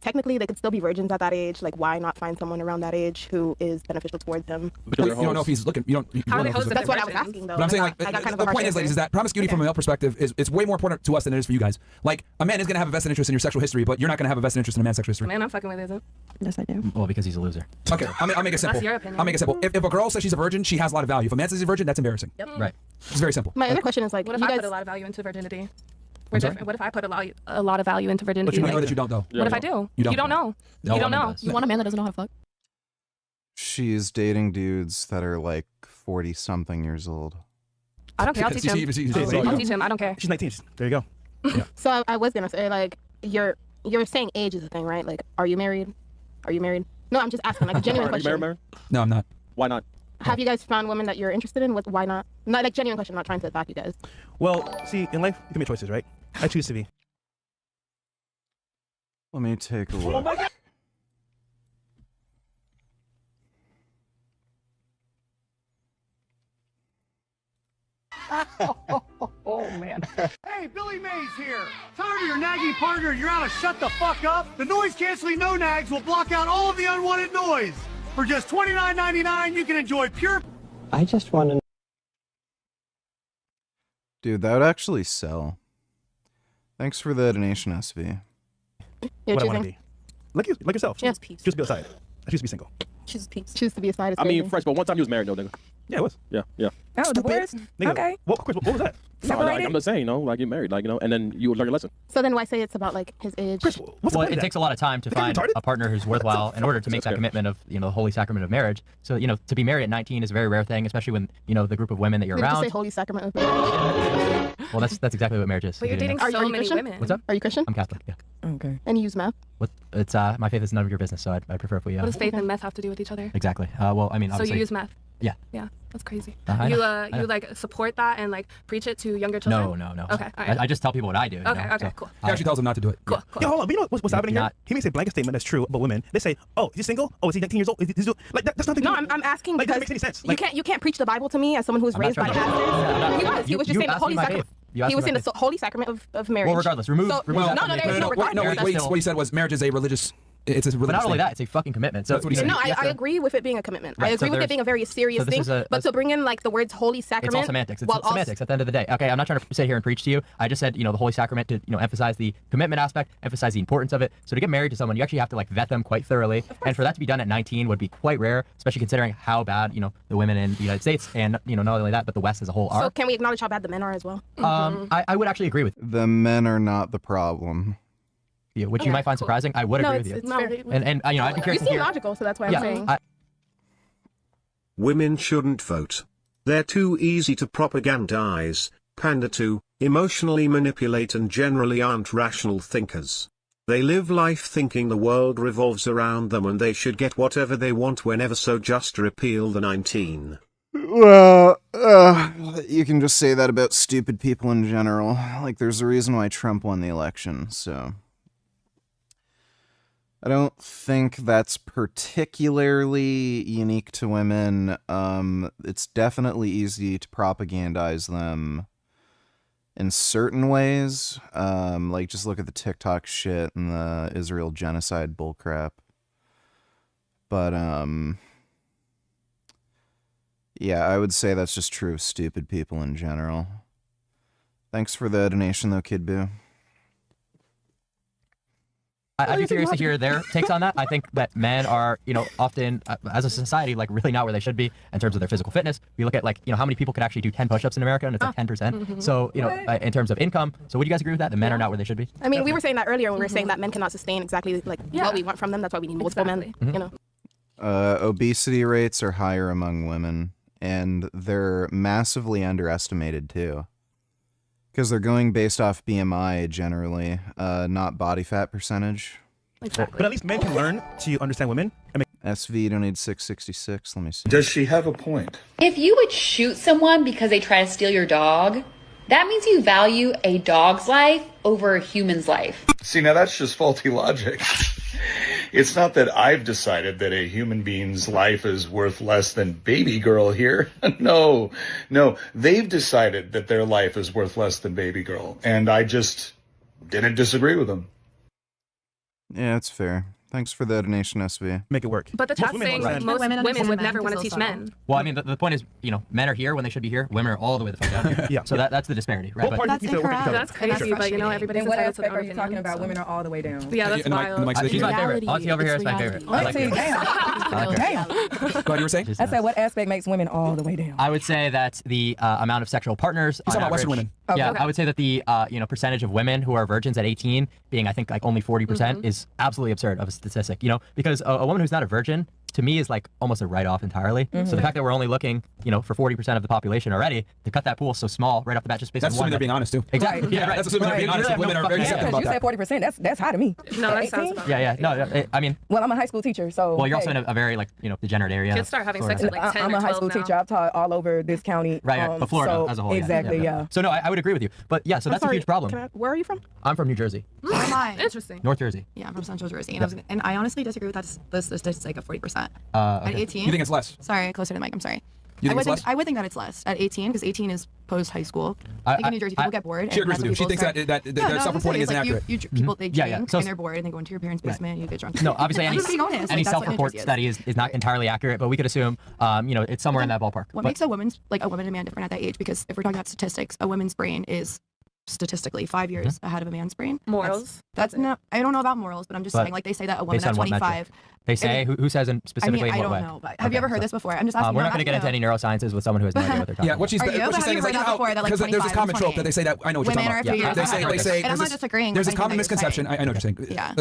technically they could still be virgins at that age. Like, why not find someone around that age who is beneficial towards him? You don't know if he's looking. You How don't are they know if he's hoes? That's what I was asking, though. But I'm saying, like, I got kind of the a hard point is, answer. ladies, is that promiscuity from a male perspective is it's way more important to us than it is for you guys. Like, a man is going to have a vested interest in your sexual history, but you're not going to have a vested interest in a man's sexual history. Man, I'm fucking with isn't. Yes, I do. Well, because he's a loser. Okay, I'll make it simple. That's your opinion. I'll make it simple. If a girl says she's a virgin, she has a lot of value. If a man says he's a virgin, that's embarrassing. Yep. Right. It's very simple. My other question is like, What if you I guys, put a lot of value into virginity? I'm sorry? What if I put a lot of value into virginity? But you know Like, that you don't, though. What if I do? You don't. You don't know. No You don't woman know. does. You want a man that doesn't know how to fuck? She's dating dudes that are like 40-something years old. I don't care. I'll teach him. I'll teach him. I don't care. She's 19. There you go. so I was gonna say like, you're saying age is a thing, right? Like, are you married? Are you married? No, I'm just asking like a genuine Are you question. married? No, I'm not. Why not? Have you guys found women that you're interested in? Why not? Not like genuine question. I'm not trying to attack you guys. Well, see, in life, you can make choices, right? I choose to be. Let me take a look. Oh, man. Hey, Billy Mays here. Tired of your nagging partner and you're out of shut the fuck up? The noise-canceling no-nags will block out all of the unwanted noise. For just $29.99, you can enjoy pure... I just want to... Dude, that would actually sell. Thanks for the donation, SV. What I want to be. Like yourself. Yeah. Choose to be aside. I choose to be single. Choose peace. Choose to be a side. I mean, fresh, but one time you was married though, nigga. Yeah, it was. Yeah, yeah. Oh, divorce? Nigga, Okay. What was that? No, like, I'm just saying, like you're married, like, and then you learn your lesson. So then why say it's about like his age? Well, it takes a lot of time to find a partner who's worthwhile in order to make that commitment of, the holy sacrament of marriage. So, to be married at 19 is a very rare thing, especially when, the group of women that you're Did you around. say holy sacrament of marriage? Well, that's exactly what marriage is. But you're dating Are so you many Christian? women. What's up? Are you Christian? I'm Catholic, yeah. Okay. And you use meth? It's my faith is none of your business, so I prefer if we. What does faith and meth have to do with each other? Exactly. Well, I mean, So obviously. you use meth? Yeah. Yeah, that's crazy. I You know, I know. like support that and like preach it to younger children? No. Okay, all right. I just tell people what I do. Okay, cool. He actually tells them not to do it. Cool. Yeah, hold on. But you know what's happening here? Not- He makes a blanket statement that's true about women. They say, "Oh, is he single? Oh, is he 19 years old? Is he like that's nothing." No, I'm asking like, because that makes any sense. you can't preach the Bible to me as someone who's I'm not raised by trying to- pastors. He was just you saying the asked me holy my sacrament. faith. You asked He me was my saying faith. the holy sacrament of marriage. Well, regardless, remove no, that. no, there's no regardless. What he said was marriage is a religious. It's a religious. But not only thing. that, it's a fucking commitment. So That's what he said. No, you have I to- agree with it being a commitment. Right, I so agree with it there's- being a very serious so this thing. is But to bring in like the words holy sacrament, It's all semantics. It's while also- semantics at the end of the day. Okay, I'm not trying to sit here and preach to you. I just said, the Holy Sacrament to, emphasize the commitment aspect, emphasize the importance of it. So to get married to someone, you actually have to like vet them quite thoroughly. And for that to be done at 19 would be quite rare, especially considering how bad, the women in the United States and, not only that, but the West as a whole are. So can we acknowledge how bad the men are as well? I would actually agree with The men are not the problem. you, which you might find surprising. I would No, agree it's, with it's you. fair. And I'd be You curious to seem hear. logical, so that's why Yeah, I'm saying. Women shouldn't vote. They're too easy to propagandize, pander to, emotionally manipulate, and generally aren't rational thinkers. They live life thinking the world revolves around them and they should get whatever they want whenever, so just repeal the 19. Well, you can just say that about stupid people in general. Like, there's a reason why Trump won the election, so... I don't think that's particularly unique to women. It's definitely easy to propagandize them in certain ways. Like, just look at the TikTok shit and the Israel genocide bullcrap. But, yeah, I would say that's just true of stupid people in general. Thanks for the donation, though, Kid Boo. I'd be curious to hear their takes on that. I think that men are, often, as a society, like really not where they should be in terms of their physical fitness. We look at how many people could actually do 10 push-ups in America, and it's like 10%. So, in terms of income. So would you guys agree with that? The men are not where they should be? I mean, we were saying that earlier when we were saying that men cannot sustain exactly like what we want from them. That's why we need multiple men, Obesity rates are higher among women, and they're massively underestimated, too. Because they're going based off BMI generally, not body fat percentage. Exactly. But at least men can learn to understand women. SV don't need 666. Let me see. Does she have a point? If you would shoot someone because they try to steal your dog, that means you value a dog's life over a human's life. See, now that's just faulty logic. It's not that I've decided that a human being's life is worth less than baby girl here. No, they've decided that their life is worth less than baby girl. And I just didn't disagree with them. Yeah, it's fair. Thanks for the donation, SV. Make it work. But the chat's saying most women would never want to teach men. Well, I mean, the point is, men are here when they should be here. Women are all the way the fuck down here. Yeah. So that's the disparity, right? That's incorrect. That's crazy, but everybody's Then what entitled to aspect their are you own talking opinion, about? so. Women are all the way down. Yeah, that's wild. She's my favorite. Auntie over here is my favorite. I like her. Damn. Go ahead, you were saying? I said, what aspect makes women all the way down? I would say that the amount of sexual partners. He's talking about Western women. Yeah, Okay. I would say that the percentage of women who are virgins at 18 being, I think, like only 40% is absolutely absurd of a statistic. Because a woman who's not a virgin, to me, is like almost a write-off entirely. So the fact that we're only looking, for 40% of the population already, to cut that pool so small right off the bat, just based That's on assuming one. they're being honest too. Exactly. Right. Yeah, right. That's assuming they're being honest. Women are very Yeah, accepting because about you that. said 40%. That's high to me. No, that At sounds 18? about Yeah. No, I mean. Well, I'm a high school teacher, so. Well, you're also hey. in a very degenerate area. Kids start having sex Florida. at like 10 I'm or a high 12 school now. teacher. I've taught all over this county. Right, but Florida so as a whole. Exactly, yeah. So no, I would agree with you. But yeah, so that's a huge problem. Where are you from? I'm from New Jersey. Interesting. North Jersey. Yeah, I'm from Central Jersey, and I honestly disagree with that. The statistic of 40%. Okay. At 18. You think it's less? Sorry, closer to the mic. I'm sorry. You think it's less? I would think that it's less at 18 because 18 is post high school. I think in New Jersey people get bored. She agrees with you. She thinks that their self-reporting is inaccurate. People they drink and they're bored and they go into your parents' basement and you get drunk. No, obviously any self-report study is not entirely accurate, but we could assume it's somewhere in that ballpark. What makes a woman and a man different at that age? Because if we're talking about statistics, a woman's brain is statistically 5 years ahead of a man's brain. Morals. That's not. I don't know about morals, but I'm just saying. Like they say that a woman at 25. They say who says specifically I in what way? I don't know. But have you ever heard this before? I'm just asking. We're not going to get into any neurosciences with someone who has no idea what they're talking about. What she's saying is because there's this common trope that they say that I know what you're talking about. They say and I'm not disagreeing. There's this common misconception. I know what you're saying. Yeah.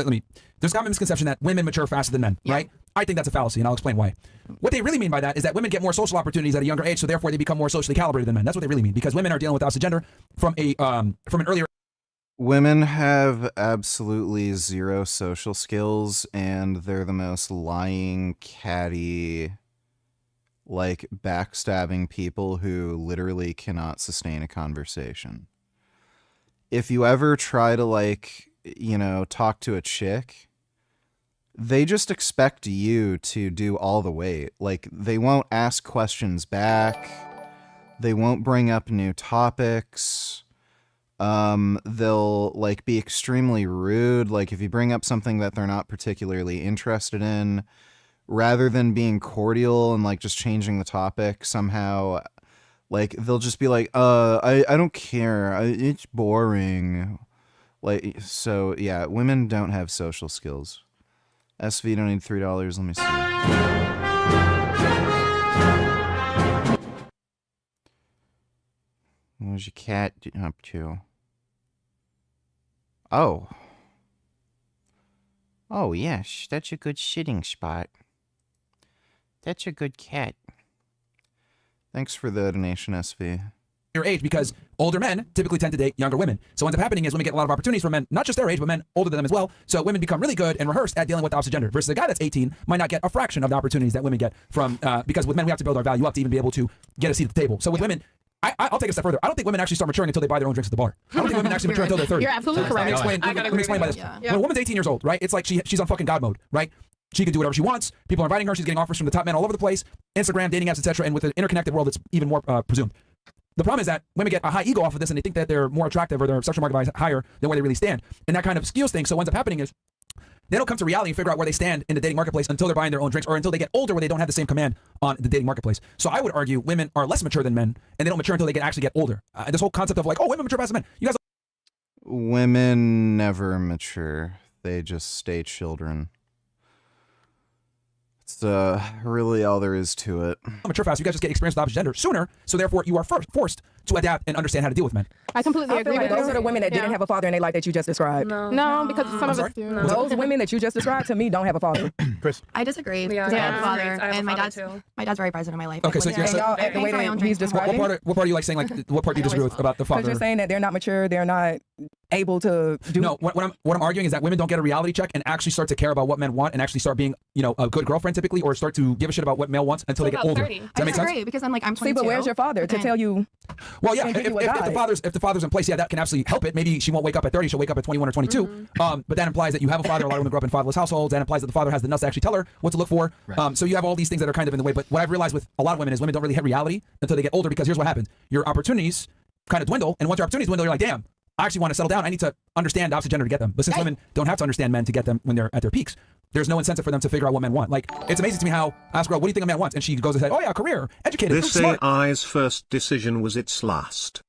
There's a common misconception that women mature faster than men, right? I think that's a fallacy, and I'll explain why. What they really mean by that is that women get more social opportunities at a younger age, so therefore they become more socially calibrated than men. That's what they really mean, because women are dealing with the opposite gender from an earlier. Women have absolutely zero social skills, and they're the most lying, catty, like backstabbing people who literally cannot sustain a conversation. If you ever try to talk to a chick, they just expect you to do all the weight. Like, they won't ask questions back. They won't bring up new topics. They'll be extremely rude. Like, if you bring up something that they're not particularly interested in, rather than being cordial and just changing the topic somehow, they'll just be like, I don't care. It's boring. So yeah, women don't have social skills. SV don't need $3. Let me see. What was your cat up to? Oh. Oh, yes. That's a good sitting spot. That's a good cat. Thanks for the donation, SV. Your age, because older men typically tend to date younger women. So what ends up happening is women get a lot of opportunities from men, not just their age, but men older than them as well. So women become really good and rehearsed at dealing with the opposite gender, versus a guy that's 18 might not get a fraction of the opportunities that women get from, because with men we have to build our value up to even be able to get a seat at the table. So with women, I'll take it a step further. I don't think women actually start maturing until they buy their own drinks at the bar. I don't think women actually mature until they're 30. You're absolutely correct. Let me explain by this. When a woman's 18 years old, right, it's like she's on fucking God mode, right? She can do whatever she wants. People are inviting her. She's getting offers from the top men all over the place. Instagram, dating apps, etc. And with an interconnected world, it's even more presumed. The problem is that women get a high ego off of this, and they think that they're more attractive or their sexual market value is higher than where they really stand. And that kind of skews things. So what ends up happening is they don't come to reality and figure out where they stand in the dating marketplace until they're buying their own drinks or until they get older where they don't have the same command on the dating marketplace. So I would argue women are less mature than men, and they don't mature until they can actually get older. And this whole concept of women mature faster than men. You guys. Women never mature. They just stay children. It's really all there is to it. Mature fast. You guys just get experience with the opposite gender sooner, so therefore you are forced to adapt and understand how to deal with men. I completely agree with those are the women that didn't have a father in their life that you just described. No, because some of us do. Those women that you just described to me don't have a father. Chris, I disagree. Because I have a father, and my dad's very present in my life. Okay, so the way that he's describing. What part are you saying? What part do you disagree with about the father? Because you're saying that they're not mature, they're not able to do. No, what I'm arguing is that women don't get a reality check and actually start to care about what men want and actually start being a good girlfriend typically, or start to give a shit about what male wants until they get older. Does that make sense? Because I'm 22. See, but where's your father to tell you? Well, yeah, if the father's in place, yeah, that can absolutely help it. Maybe she won't wake up at 30, she'll wake up at 21 or 22. But that implies that you have a father. A lot of women grow up in fatherless households. That implies that the father has the nuts to actually tell her what to look for. Right. So you have all these things that are kind of in the way. But what I've realized with a lot of women is women don't really hit reality until they get older, because here's what happens. Your opportunities kind of dwindle, and once your opportunities dwindle, you're like, damn, I actually want to settle down. I need to understand the opposite gender to get them. But since women don't have to understand men to get them when they're at their peaks, there's no incentive for them to figure out what men want. Like, it's amazing to me how I ask a girl, what do you think a man wants? And she goes and says, oh yeah, career, educated, This smart. AI's first decision was its last.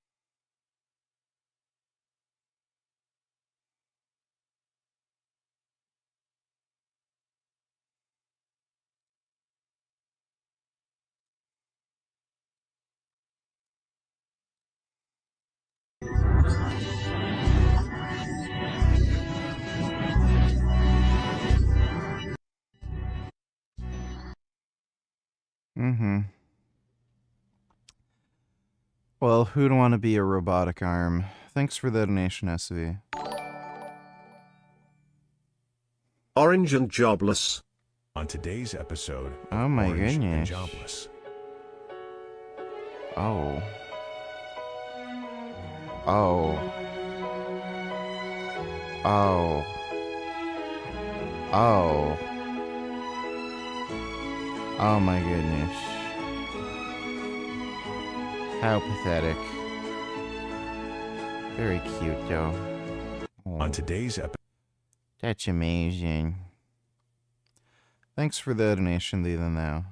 Well, who'd want to be a robotic arm? Thanks for the donation, SV. Orange and jobless. On today's episode, oh my Orange and goodness. Jobless. Oh. Oh. Oh. Oh. Oh my goodness. How pathetic. Very cute, though. On today's episode. That's amazing. Thanks for the donation, Leland, though.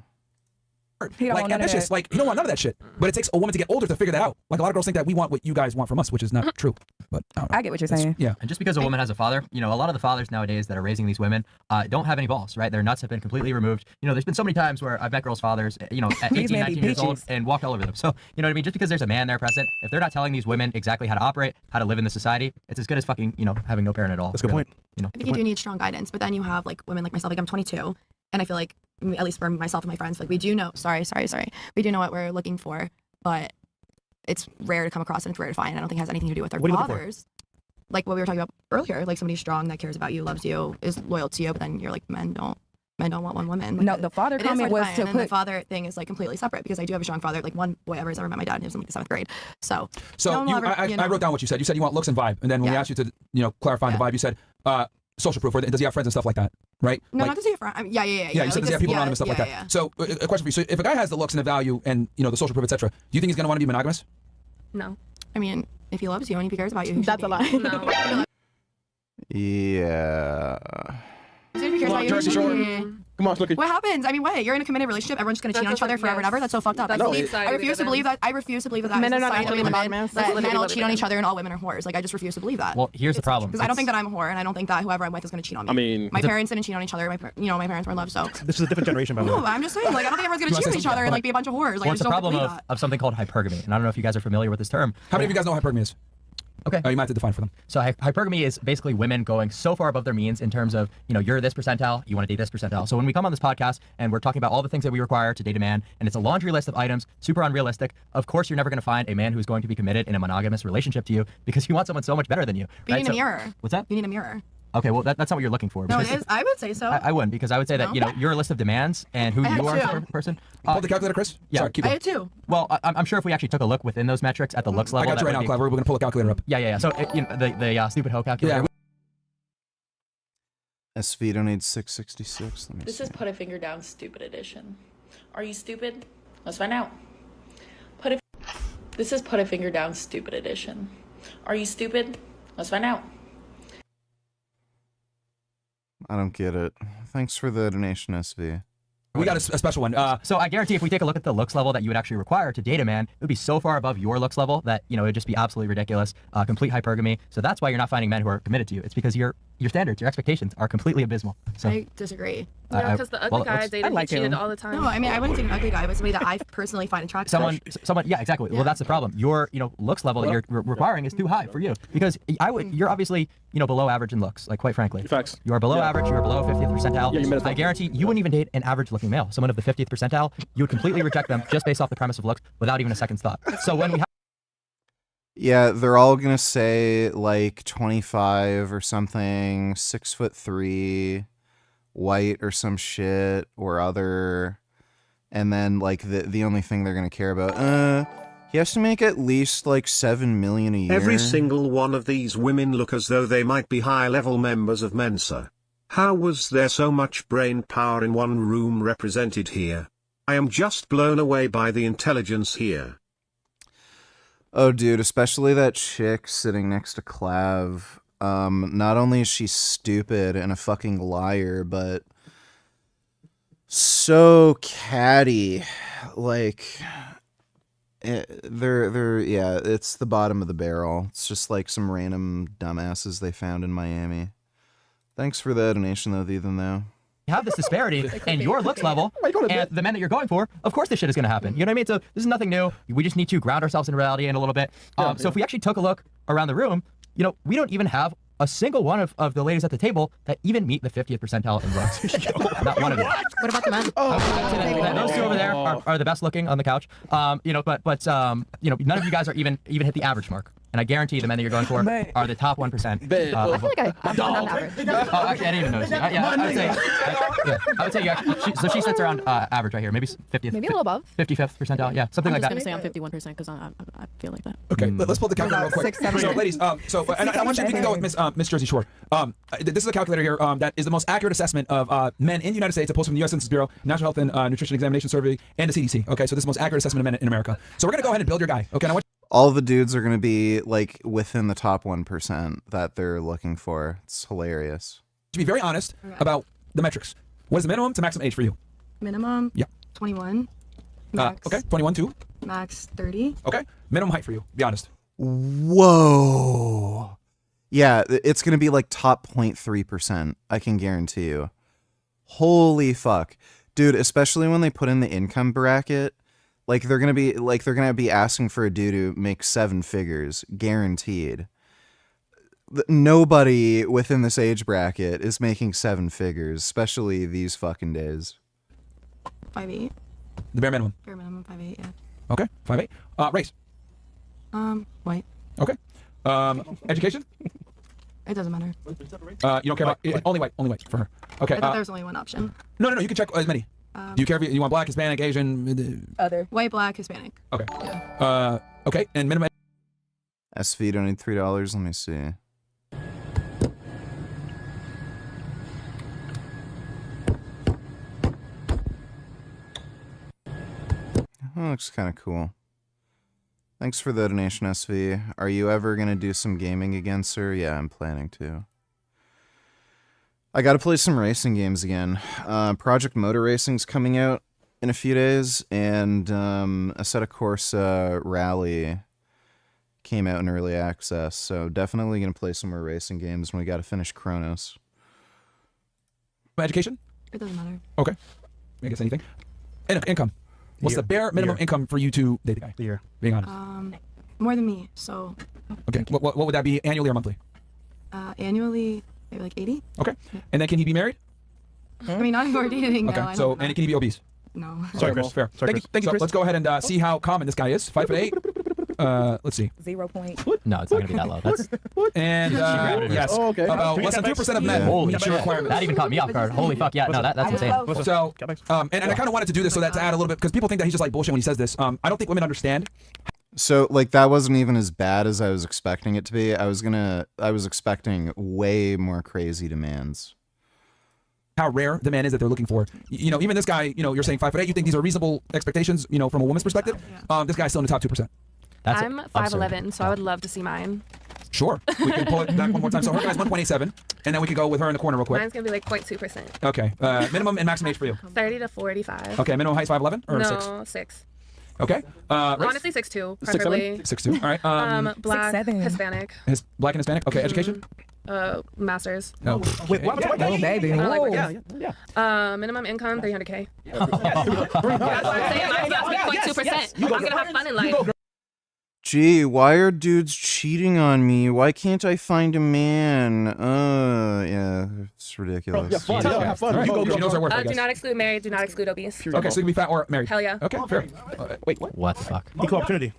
Like ambitious, like you don't want none of that shit. But it takes a woman to get older to figure that out. Like a lot of girls think that we want what you guys want from us, which is not true. But I don't know. I get what you're saying. Yeah. And just because a woman has a father, you know, a lot of the fathers nowadays that are raising these women don't have any balls, right? Their nuts have been completely removed. You know, there's been so many times where I've met girls' fathers, you know, at 18, 19 years old and walked all over them. So, you know what I mean? Just because there's a man there present, if they're not telling these women exactly how to operate, how to live in the society, it's as good as fucking, you know, having no parent at all. That's a good point. You know, I think you do need strong guidance, but then you have like women like myself, like I'm 22, and I feel like, at least for myself and my friends, like we do know, we do know what we're looking for, but it's rare to come across and it's rare to find. I don't think it has anything to do with our fathers. Like what we were talking about earlier, like somebody strong that cares about you, loves you, is loyal to you, but then you're like, men don't want one woman. Like, No, the father comment was to and put the father thing is like completely separate because I do have a strong father. Like one boy ever has ever met my dad, and he was in like the 7th grade. So I wrote down what you said. You said you want looks and vibe, and then when we asked you to, you know, clarify the vibe, you said social proof. Does he have friends and stuff like that? Right? No, like, not to say a friend. Yeah. Yeah, you said does he have people around him and stuff like that. Yeah. So a question for you: so if a guy has the looks and the value and you know the social proof, etc., do you think he's gonna want to be monogamous? No. I mean, if he loves you and if he cares about you, that's a lie. No. Yeah. If he cares about you, Jersey he should Shore. be. Come on, Snooki. What happens? I mean, what? You're in a committed relationship. Everyone's just gonna cheat on each other forever and ever. That's so fucked up. That's No, the it- side I we refuse to live believe in. that. I refuse to believe that Men are not society naturally women, monogamous. that That's men all literally cheat on what each other and all women are whores. Like I just refuse to believe that. well, here's the problem. Because I don't think that I'm a whore, and I don't think that whoever I'm with is going to cheat on me. I mean, my parents didn't cheat on each other. My parents were in love, so. This is a different generation, by the way. No, I'm just saying, like I don't think everyone's going to cheat on each other and like be a bunch of whores. Like Well, I it's just a don't problem believe of, that. of something called hypergamy, and I don't know if you guys are familiar with this term. How many of you guys know what hypergamy is? Okay. You might have to define for them. So hypergamy is basically women going so far above their means in terms of, you know, you're this percentile, you want to date this percentile. So when we come on this podcast and we're talking about all the things that we require to date a man, and it's a laundry list of items, super unrealistic, of course you're never going to find a man who's going to be committed in a monogamous relationship to you because you want someone so much better than you. But right? you need a mirror. What's that? You need a mirror. Okay, well, that's not what you're looking for. No, it because is. I would say so. I wouldn't, because I would say that, No? you know, you're a list of demands and who I you had are as two. a person. Pull the calculator, Chris. Yeah. Sorry, keep I going. had 2. Well, I'm sure if we actually took a look within those metrics at the looks I level. got you that right now, would be- Clever. We're going to pull the calculator up. Yeah. So, you know, the stupid hoe calculator. SV donates 666. Let me This see. is Put a Finger Down Stupid Edition. Are you stupid? Let's find out. This is Put a Finger Down Stupid Edition. Are you stupid? Let's find out. I don't get it. Thanks for the donation, SV. We got a special one. So I guarantee if we take a look at the looks level that you would actually require to date a man, it would be so far above your looks level that, you know, it would just be absolutely ridiculous, complete hypergamy. So that's why you're not finding men who are committed to you. It's because your standards, your expectations are completely abysmal. So I disagree. Yeah, because the ugly guy I dated, he cheated all the time. No, I mean I wouldn't take an ugly guy, but somebody that I personally find attractive. someone, yeah, exactly. Well, that's the problem. Your, you know, looks level that you're requiring is too high for you because you're obviously, you know, below average in looks. Like quite frankly, facts. You are below average. You are below 50th percentile. Yeah, you made it I guarantee you wouldn't even date an average-looking male, someone of the 50th percentile. You would completely reject them just based off the premise of looks without even a second's thought. So when we have Yeah, they're all gonna say like 25 or something, 6'3", white or some shit or other, and then like the only thing they're gonna care about, he has to make at least like 7 million a year. Every single one of these women look as though they might be high-level members of Mensa. How was there so much brain power in one room represented here? I am just blown away by the intelligence here. Oh, dude, especially that chick sitting next to Clav. Not only is she stupid and a fucking liar, but so catty. Like, yeah, it's the bottom of the barrel. It's just like some random dumbasses they found in Miami. Thanks for the donation, though, Ethan, though. have this disparity in your looks level and the men that you're going for, of course this shit is going to happen. You know what I mean? So this is nothing new. We just need to ground ourselves in reality in a little bit. So if we actually took a look around the room, you know, we don't even have a single one of the ladies at the table that even meet the 50th percentile in looks. Not one of them. What about the men? Those two over there are the best looking on the couch. You know, but you know, none of you guys are even hit the average mark. And I guarantee the men that you're going for are the top 1%. I feel like I'm on average. Oh, actually, I didn't even notice. Yeah, I would say you actually. So she sits around average right here, maybe 50th. Maybe a little above. 55th percentile, yeah, something like that. I'm just gonna say I'm 51% because I feel like that. Okay, let's pull the calculator real quick. 6, 7, So, ladies, and I want you to go with Miss Jersey Shore. This is a calculator here that is the most accurate assessment of men in the United States, opposed from the U.S. Census Bureau, National Health and Nutrition Examination Survey, and the CDC. Okay, so this is the most accurate assessment of men in America. So we're gonna go ahead and build your guy. Okay, now all the dudes are going to be like within the top 1% that they're looking for. It's hilarious. To be very honest about the metrics, what is the minimum to maximum age for you? Minimum. Yeah. 21. Max. Okay, 21 too. Max 30. Okay, minimum height for you. Be honest. Whoa. Yeah, it's going to be like top 0.3%. I can guarantee you. Holy fuck. Dude, especially when they put in the income bracket. Like they're gonna be asking for a dude who makes 7 figures, guaranteed. Nobody within this age bracket is making 7 figures, especially these fucking days. 5'8". The bare minimum. Bare minimum 5'8", yeah. Okay, 5'8". Race. White. Okay. Education. It doesn't matter. You don't care about only white for her. Okay. I thought there was only one option. No, you can check as many. Do you care if you want black, Hispanic, Asian? Other. White, black, Hispanic. Okay. Okay, and minimum. SV, don't need $3. Let me see. Oh, looks kind of cool. Thanks for the donation, SV. Are you ever going to do some gaming again, sir? Yeah, I'm planning to. I gotta play some racing games again. Project Motor Racing's coming out in a few days, and Assetto Corsa Rally came out in early access, so definitely gonna play some more racing games when we gotta finish Chronos. Education? It doesn't matter. Okay. I guess anything. Income. What's the bare minimum income for you to date a guy? Year. Being honest. More than me, so. Okay. What would that be, annually or monthly? Annually, maybe like 80. Okay. And then can he be married? I mean, not if we're dating. Okay. No, So, and can he be obese? No. Sorry, Chris. Fair. Sorry, Thank you, Chris. Let's go ahead and see how common this guy is. 5'8". Let's see. 0 point. No, it's not gonna be that low. That's And yes, about less than 2% of men meet your requirements. that even caught me off guard. Holy fuck, yeah, no, that's insane. So, and I kind of wanted to do this so that to add a little bit, because people think that he's just like bullshit when he says this. I don't think women understand. So, like, that wasn't even as bad as I was expecting it to be. I was expecting way more crazy demands. How rare the man is that they're looking for. You know, even this guy, you know, you're saying 5'8", you think these are reasonable expectations, you know, from a woman's perspective. This guy's still in the top 2%. I'm 5'11", so I would love to see mine. Sure. We can pull it back one more time. So her guy's 1.87, and then we can go with her in the corner real quick. Mine's gonna be like 0.2%. Okay. Minimum and maximum age for you? 30 to 45. Okay. Minimum height's 5'11" or 6? No, 6. Okay. Race? Honestly, 6'2", preferably. 6'2". All right. Black, 6'7". Hispanic. Black and Hispanic. Okay. Education? Masters. Oh. Wait, what? Oh, baby. I like Whoa. yeah. Minimum income, 300K. That's what I'm saying. Mine's gonna be 0.2%. I'm gonna have fun in life. Gee, why are dudes cheating on me? Why can't I find a man? Yeah, it's ridiculous. Yeah, fun. Yeah, have fun. Right. She knows her worth, I Do guess. not exclude married. Do not exclude obese. Okay, so you can be fat or married. Hell yeah. Okay, fair. Wait, what? What the fuck? Equal opportunity.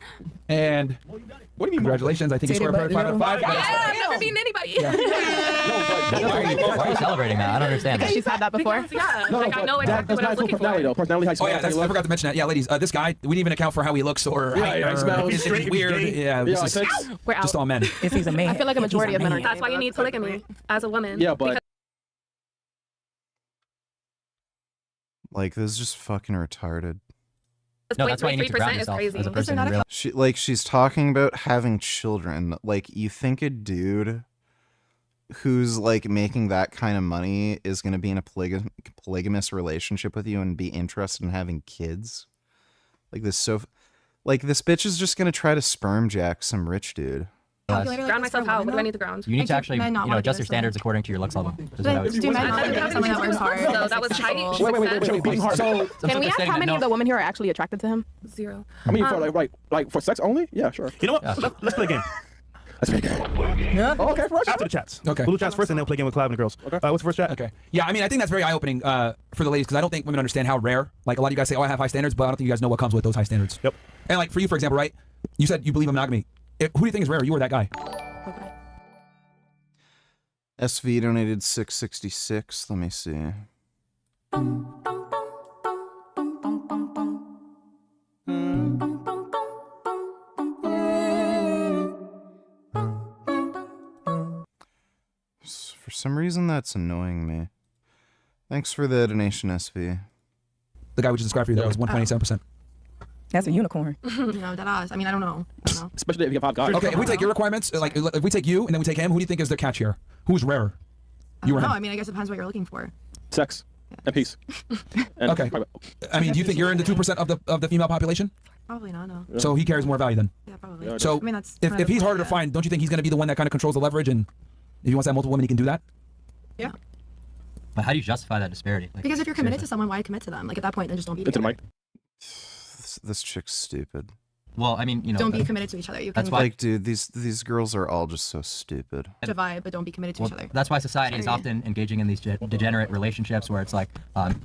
And what do you mean? Congratulations. I think you scored a 5 out of 5. Yeah, I've never beaten anybody. Why are you celebrating that? I don't understand that. She's had that before. Yeah, like I know exactly what I was looking for. Though. Personality, height, Oh yeah, I forgot to mention that. Yeah, ladies, this guy, we didn't even account for how he looks or height or smells. if he's weird. Yeah, Yeah, this is We're out. just all men. If he's a man. I feel like a majority of men are. That's why you need polygamy as a woman. Yeah, but Like, this is just fucking retarded. No, that's why you need to ground 0.33% is yourself crazy. as a person in real. She's talking about having children. Like, you think a dude who's like making that kind of money is going to be in a polygamous relationship with you and be interested in having kids? Like this bitch is just going to try to sperm jack some rich dude. Ground myself how? What do I need to ground? You need to actually, adjust your standards according to your looks level. Do men not someone that works hard? So that was height. wait. So, can we ask how many of the women here are actually attracted to him? 0. I mean, for like for sex only? Yeah, sure. You know what? Let's play a game. Let's play a game. Yeah. Oh, okay, first. After the chats. Okay. We'll do chats first, and then we'll play a game with Clive and the girls. Okay. What's the first chat? Okay. Yeah, I mean, I think that's very eye-opening for the ladies because I don't think women understand how rare. Like a lot of you guys say, "Oh, I have high standards," but I don't think you guys know what comes with those high standards. Yep. And like for you, for example, right? You said you believe in monogamy. Who do you think is rare? You or that guy? SV donated 666. Let me see. For some reason, that's annoying me. Thanks for the donation, SV. The guy we just described for you, that was 1.87%. That's a unicorn. No, that ass. I mean, I don't know. Especially if you get 5 guys. Okay, if we take your requirements, like if we take you and then we take him, who do you think is the catch here? Who's rarer? You or No, him? I mean, I guess it depends what you're looking for. Sex and peace. And Okay. I mean, do you think you're in the 2% of the female population? Probably not, no. So he carries more value then? Yeah, probably. So I mean, that's if kind of he's the harder point, to find, don't you think he's going to be the one that kind of controls the leverage? And if he wants to have multiple women, he can do that? Yeah. But how do you justify that disparity? Like, Because if you're committed seriously. to someone, why commit to them? Like at that point, then just don't be Into the together. mic. This chick's stupid. Well, I mean, you know. Don't be committed to each other. You can That's why. Like, dude, these girls are all just so stupid. divide, but don't be committed to each other. That's why society is Sorry. often engaging in these degenerate relationships where it's like,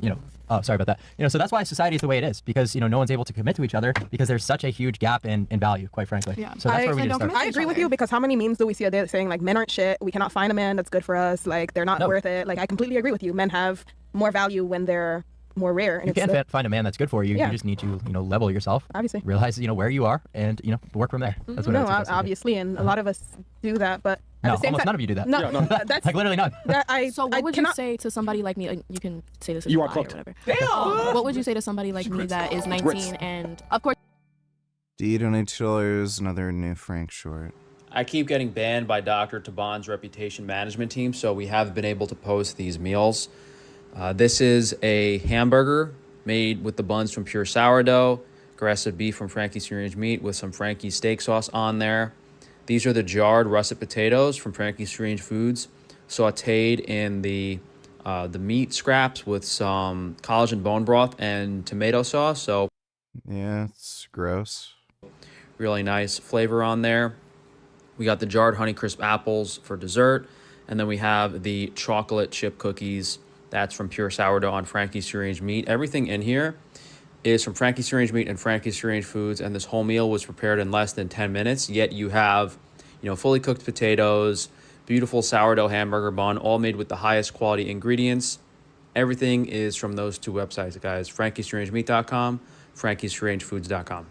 you know, oh, sorry about that. You know, so that's why society is the way it is because, you know, no one's able to commit to each other because there's such a huge gap in value, quite frankly. Yeah. So that's where we need to start. I agree with you because how many memes do we see a day saying like men aren't shit, we cannot find a man that's good for us, like they're not No. worth it. Like I completely agree with you. Men have more value when they're more rare. And You it's can't find a man that's good for you. Yeah. You just need to, you know, level yourself. Obviously. Realize, you know, where you are and, you know, work from there. That's what I no, would suggest you do. obviously, and a lot of us do that, but at No, the same almost time, none of you do that. No, Yeah, no. that's Like literally none. that I. So what I would cannot, you say to somebody like me? You can say this as You a are lie or cooked. whatever. Damn! What would you say to somebody like me that is 19 and of course D donate $2. Another new Frank short. I keep getting banned by Dr. Taban's reputation management team, so we have been able to post these meals. This is a hamburger made with the buns from pure sourdough, aggressive beef from Frankie's Free Range Meat with some Frankie's steak sauce on there. These are the jarred russet potatoes from Frankie's Free Range Foods, sauteed in the meat scraps with some collagen bone broth and tomato sauce. So Yeah, it's gross. really nice flavor on there. We got the jarred Honeycrisp apples for dessert, and then we have the chocolate chip cookies. That's from pure sourdough on Frankie's Free Range Meat. Everything in here is from Frankie's Free Range Meat and Frankie's Free Range Foods, and this whole meal was prepared in less than 10 minutes. Yet you have, you know, fully cooked potatoes, beautiful sourdough hamburger bun, all made with the highest quality ingredients. Everything is from those two websites, guys: frankiesfreerangemeat.com, frankiesfreerangefoods.com.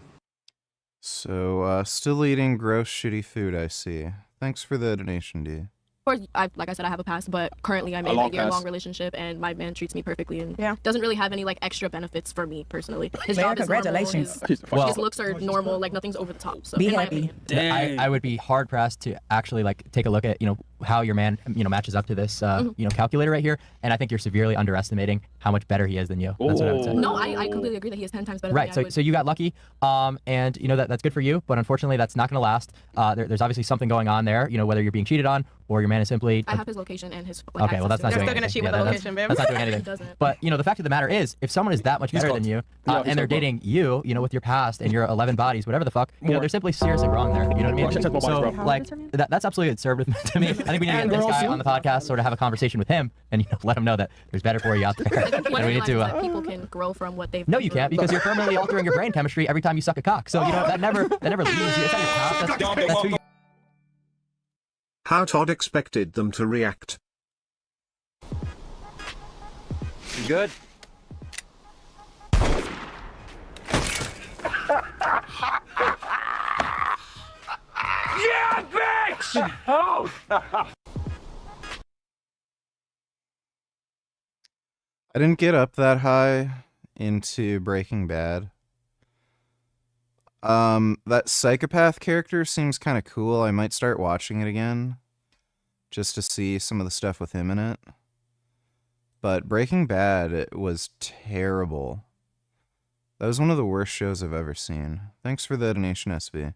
So, still eating gross, shitty food, I see. Thanks for the donation, D. of course, like I said, I have a past, but currently I'm A in long a year-long pass. relationship, and my man treats me perfectly and Yeah. doesn't really have any like extra benefits for me personally. His Man, job is normal, congratulations. Well- his looks are normal, like nothing's over the top. So Be in my happy. opinion. I would be hard pressed to actually like take a look at, you know, how your man, you know, matches up to this, you know, calculator right here. And I think you're severely underestimating how much better he is than you. That's what I would say. No, I completely agree that he is 10 times better Right. than me. So you got lucky, and you know that's good for you. But unfortunately, that's not going to last. There's obviously something going on there. You know, whether you're being cheated on or your man is simply. I have his location and his like, Okay, well that's not access doing to it. anything. cheat with the that's- location, babe. That's not doing He anything. doesn't. But you know, the fact of the matter is, if someone is that much better than you, Yeah, he's and they're cooked, bro. dating you, you know, with your past and your 11 bodies, whatever the fuck, you know, More. they're simply seriously wrong there. You know what I mean? Check more So bodies, bro. like that's absolutely absurd to me. I think we need to get this guy on the podcast, sort of have a conversation with him, and you know, let him know that there's better for you out there. I think he and we need realizes to. that people can grow from what they've No, been you can't through. because you're permanently altering your brain chemistry every time you suck a cock. So you know that never leaves you. It's not your past. That's who you. How Todd expected them to react. You good? Yeah, bitch! Oh! I didn't get up that high into Breaking Bad. That psychopath character seems kind of cool. I might start watching it again just to see some of the stuff with him in it. But Breaking Bad, it was terrible. That was one of the worst shows I've ever seen. Thanks for the donation, SV.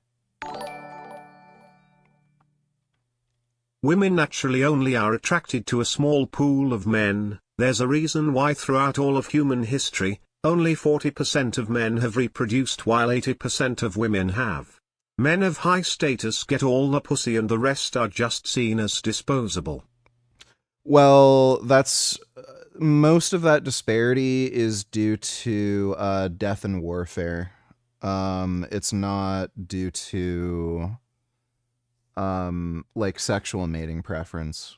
Women naturally only are attracted to a small pool of men. There's a reason why throughout all of human history, only 40% of men have reproduced while 80% of women have. Men of high status get all the pussy and the rest are just seen as disposable. Well, that's most of that disparity is due to death and warfare. It's not due to like sexual mating preference.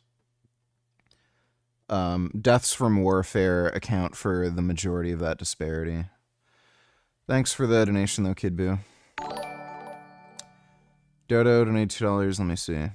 Deaths from warfare account for the majority of that disparity. Thanks for the donation though, Kid Boo. Dodo donated $2. Let me see.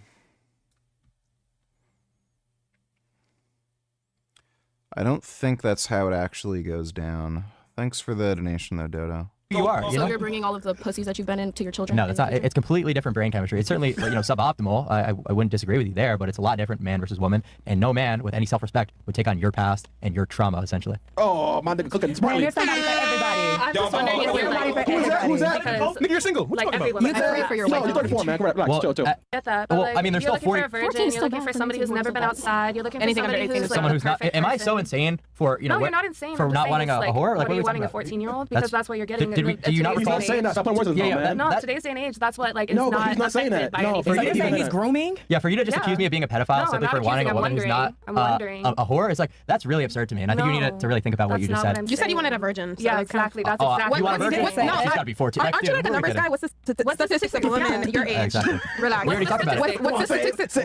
I don't think that's how it actually goes down. Thanks for the donation though, Dodo. You are. So you're bringing all of the pussies that you've been in to your children? No, that's not. It's completely different brain chemistry. It's certainly suboptimal. I wouldn't disagree with you there, but it's a lot different, man versus woman. And no man with any self-respect would take on your past and your trauma, essentially. Oh, my nigga cooking smartly. There's somebody for everybody. I'm just wondering if you're like, Who's that? because, Nigga, you're single. What like you every talking woman. about? I agree for your No, weight. you're 34, man. Come on, relax. Chill. Get that. But well, I mean, there's you're still looking 40. for a virgin. You're looking for somebody who's never been outside. You're looking for Anything somebody under 18 who's Someone like who's the not. perfect Am I person. so insane for No, you're not insane. for I'm not just wanting saying a it's whore? What are you what wanting a talking about? 14-year-old? Because that's what you're getting. Do you not He's recall? not saying that. Stop putting words in his mouth, man. No, today's day and age, that's what like is No, but not he's not saying affected that. by No, anything. for You're saying he's grooming? Yeah, for you to just accuse me of being a pedophile No, simply I'm for not wanting a accusing, woman who's not I'm wondering. a whore, it's like that's really absurd to me. And I think you need to really think about what you just said. You said you wanted a virgin. So Yeah, it's kind of- exactly. That's exactly you want a what virgin? he's saying. No, She's got to be 14. Aren't you like the numbers guy? What's the statistics of women your age? Exactly. Relax. We already talked about it. What's the statistics?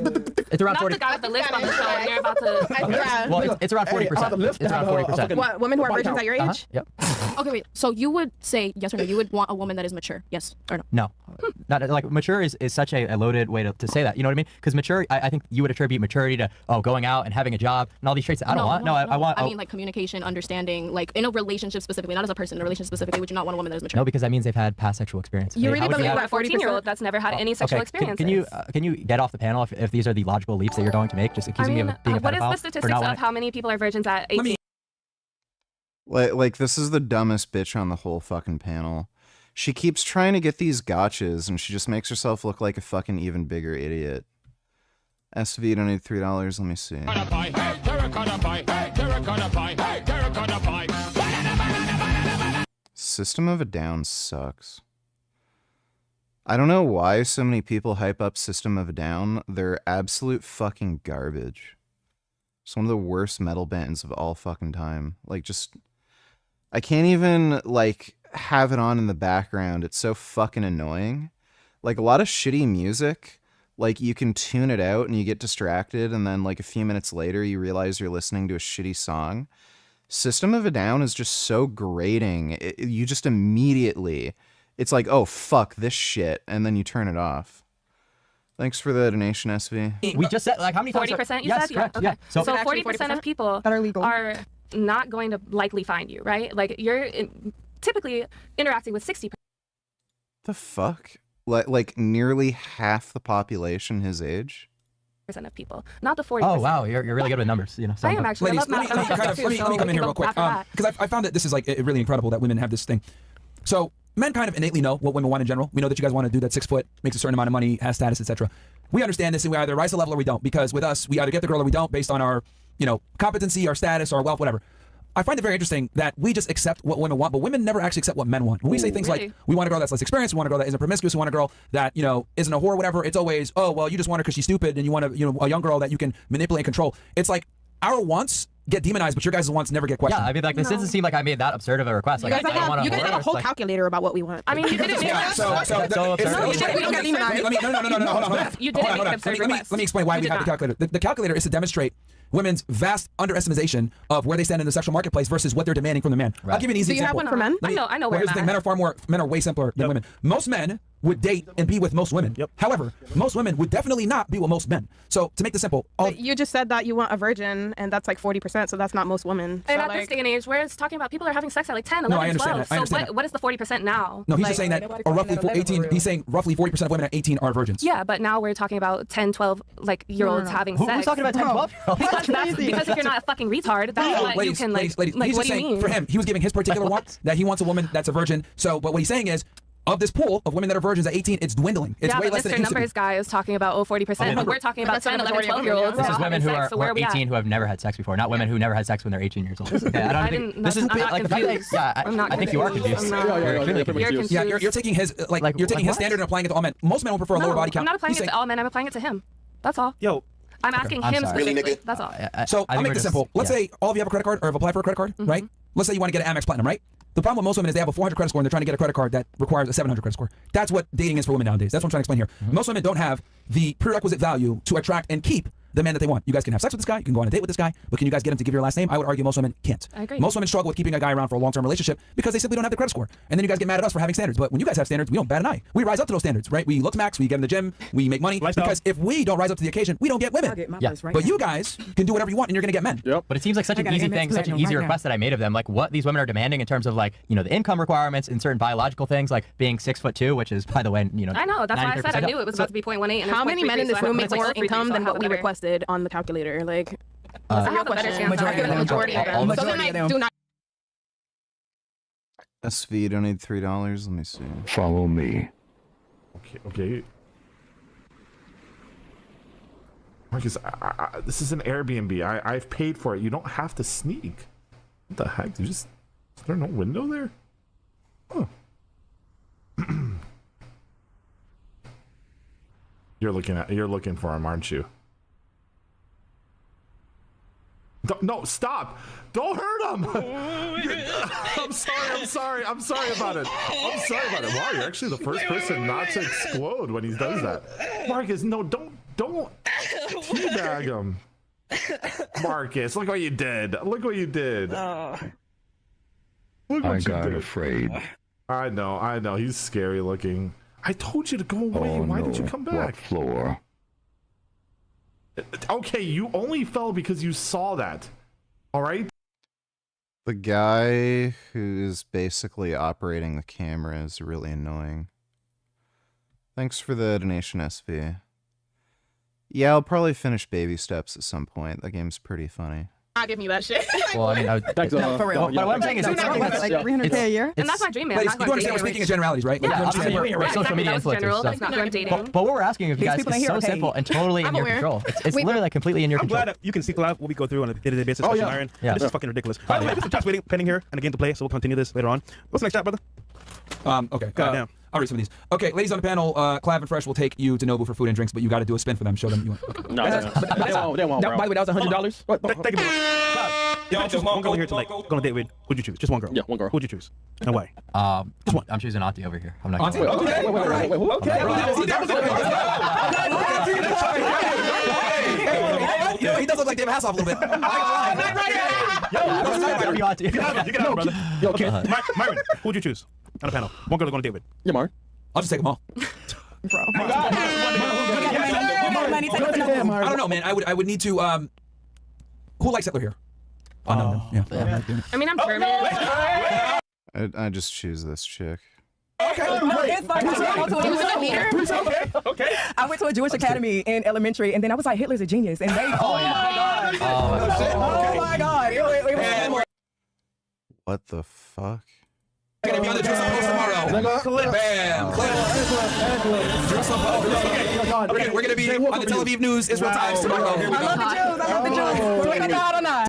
It's around Not 40. the guy with the list on the show, and you're about to. Yeah. Well, it's around 40%. It's around 40%. What, women who are virgins at your age? Yep. Okay, wait. So you would say yes or no? You would want a woman that is mature? Yes or no? No, not like mature is such a loaded way to say that. You know what I mean? Because mature, I think you would attribute maturity to going out and having a job and all these traits that I don't want. No, I want. I mean, like communication, understanding, like in a relationship specifically, not as a person. In a relationship specifically, would you not want a woman that is mature? No, because that means they've had past sexual experiences. You How really would believe have- that 14-year-old that's never had any sexual Okay, experiences? can you get off the panel if these are the logical leaps that you're going to make? Just accusing me of being a what is pedophile the for statistics not of wanting- how many people are virgins at 18? Like this is the dumbest bitch on the whole fucking panel. She keeps trying to get these gotchas, and she just makes herself look like a fucking even bigger idiot. SV donated $3. Let me see. System of a Down sucks. I don't know why so many people hype up System of a Down. They're absolute fucking garbage. It's one of the worst metal bands of all fucking time. Like, just... I can't even, like, have it on in the background. It's so fucking annoying. Like, a lot of shitty music, like, you can tune it out and you get distracted, and then, like, a few minutes later, you realize you're listening to a shitty song. System of a Down is just so grating. You just immediately... It's like, oh, fuck this shit, and then you turn it off. Thanks for the donation, SV. We just said, like, how many times? 40%, you yes, said? Correct, Yeah. yeah. So 40% of people that are legal are not going to likely find you, right? Like, you're typically interacting with 60%. The fuck? Like nearly half the population his age? Of people, not the 40%. Oh wow, you're really good with numbers. You know, I am actually. Ladies, let me come in here real quick because I found that this is like really incredible that women have this thing. So men kind of innately know what women want in general. We know that you guys want to do that 6 foot, makes a certain amount of money, has status, etc. We understand this, and we either rise to the level or we don't. Because with us, we either get the girl or we don't, based on our, competency, our status, our wealth, whatever. I find it very interesting that we just accept what women want, but women never actually accept what men want. When we say things like, we want a girl that's less experienced, we want a girl that isn't promiscuous, we want a girl that, isn't a whore, whatever, it's always, oh, well, you just want her because she's stupid, and you want a young girl that you can manipulate and control. It's like, our wants get demonized, but your guys' wants never get questioned. Yeah, I mean, like, this doesn't seem like I made that absurd of a request. Like, You guys I want have a whole calculator about what we want. I mean, you didn't make so absurd. We don't get demonized. Hold on. You didn't make an absurd request. Let me explain why You we did have the not. calculator. The calculator is to demonstrate women's vast underestimation of where they stand in the sexual marketplace versus what they're demanding from the man. I'll give you an easy Do you have example. one for men? I know Well, where here's the thing. Men are way simpler than women. Most men would date and be with most women. However, most women would definitely not be with most men. So to make this simple, You just said that you want a virgin, and that's like 40%, so that's not most women. And So, at like, this day and age, where it's talking about people are having sex at like 10, 11, No, I understand 12. that. I understand So what is the 40% now? no, he's just saying that roughly 18. He's saying roughly 40% of women at 18 are virgins. Yeah, but now we're talking about 10, 12 year olds having sex. Who's talking about 10, 12 year olds? Because if you're not a fucking retard, that's what you can like. Ladies, Like, he's what just do you saying mean? for him, he was giving his particular want that he wants a woman that's a virgin. So, but what he's saying is, of this pool of women that are virgins at 18, it's dwindling. It's Yeah, way but less than Mr. it used to be. Numbers guy is talking about 40%, but we're talking about 10, 11, 12 year olds. This is women who are So where are we at? 18 who have never had sex before, not women who never had sex when they're 18 years old. Yeah, I don't think didn't- this is I'm not like the fact that confused. yeah, I'm not I think you are confused. confused. I'm not. You're extremely confused. Yeah, you're taking his you're taking his standard and applying it to all men. Most men will prefer a lower body count. I'm not applying He's it to all men. I'm applying it to him. That's all. Yo. I'm asking him specifically. That's all. So I'll make this simple. Let's say all of you have a credit card or have applied for a credit card, right? Let's say you want to get an Amex Platinum, right? The problem with most women is they have a 400 credit score and they're trying to get a credit card that requires a 700 credit score. That's what dating is for women nowadays. That's what I'm trying to explain here. Most women don't have the prerequisite value to attract and keep the man that they want. You guys can have sex with this guy, you can go on a date with this guy, but can you guys get him to give your last name? I would argue most women can't. I agree. Most women struggle with keeping a guy around for a long-term relationship because they simply don't have the credit score. And then you guys get mad at us for having standards. But when you guys have standards, we don't bat an eye. We rise up to those standards, right? We look max, we get in the gym, we make money. Lifestyle. Because if we don't rise up to the occasion, we don't get women. But you guys can do whatever you want and you're gonna get men. But it seems like such an easy thing, such an easy request that I made of them. Like what these women are demanding in terms of like, you know, the income requirements and certain biological things, like being 6'2", which is, by the way, you know. I know. That's why I said I knew it was about to be 0.18. And How many men in this room make more income than what we requested? requested on the calculator? Like, I have a better chance. I feel like majority of them. So then, like, do not. SV donate $3. Let me see. Follow me. Okay. Marcus, this is an Airbnb. I've paid for it. You don't have to sneak. What the heck? Is there no window there? Huh. You're looking for him, aren't you? No, stop! Don't hurt him! I'm sorry about it. Wow, you're actually the first person not to explode when he does that. Marcus, no, don't teabag him. Marcus, look what you did. Look what you did. Look what I you got did. afraid. I know. He's scary looking. I told you to go away. Why did you come back? What floor? Okay, you only fell because you saw that. All right? The guy who is basically operating the camera is really annoying. Thanks for the donation, SV. Yeah, I'll probably finish Baby Steps at some point. That game's pretty funny. Not give me that shit. Well, I mean, No, for real. But what I'm saying is, like 300K a year. And that's my dream, man. Ladies, That's you my understand we're dream. speaking in generalities, right? Yeah, Like, you understand we're social media That was influencers. general. So. That's not what I'm dating. But what we're asking of you These guys people is ain't so here, simple and totally in I'm your aware. control. It's literally like completely in your I'm control. glad that you can see live what we go through on a day-to-day basis, Oh, especially yeah. Myron. Yeah. This is fucking ridiculous. By the way, there's some chats waiting pending here and a game to play, so we'll continue this later on. What's the next chat, brother? Okay. Goddamn. I'll read some of these. Okay, ladies on the panel, Clav and Fresh will take you to Nobu for food and drinks, but you got to do a spin for them. Show them you want. Okay. No, they won't, bro. By the way, that was $100. Thank you. Yo, just one girl here tonight. Go on a date with. Who'd you choose? Just one girl. Yeah, one girl. Who'd you choose? And why? I'm choosing Auntie over here. I'm not. Auntie? gonna- Okay. He does look like David Hasselhoff a little bit. You can have it, brother. Yo, Okay, Myron, who'd you choose on the panel? One girl to go on a date with. Yeah, Mark. I'll just take them all. Bro. I don't know, man. I would need to. Who likes Hitler here? Oh no. Yeah. I mean, I'm German. I just choose this chick. Okay. I went to a Jewish academy in elementary, and then I was like, Hitler's a genius, and they. Oh my god! It was What the fuck? Gonna be on the Jerusalem Post tomorrow. Bam. Jerusalem Post. Okay, we're gonna be on the Tel Aviv News, Israel Times tomorrow. Here we go. I love the Jews. Wait, no, or not.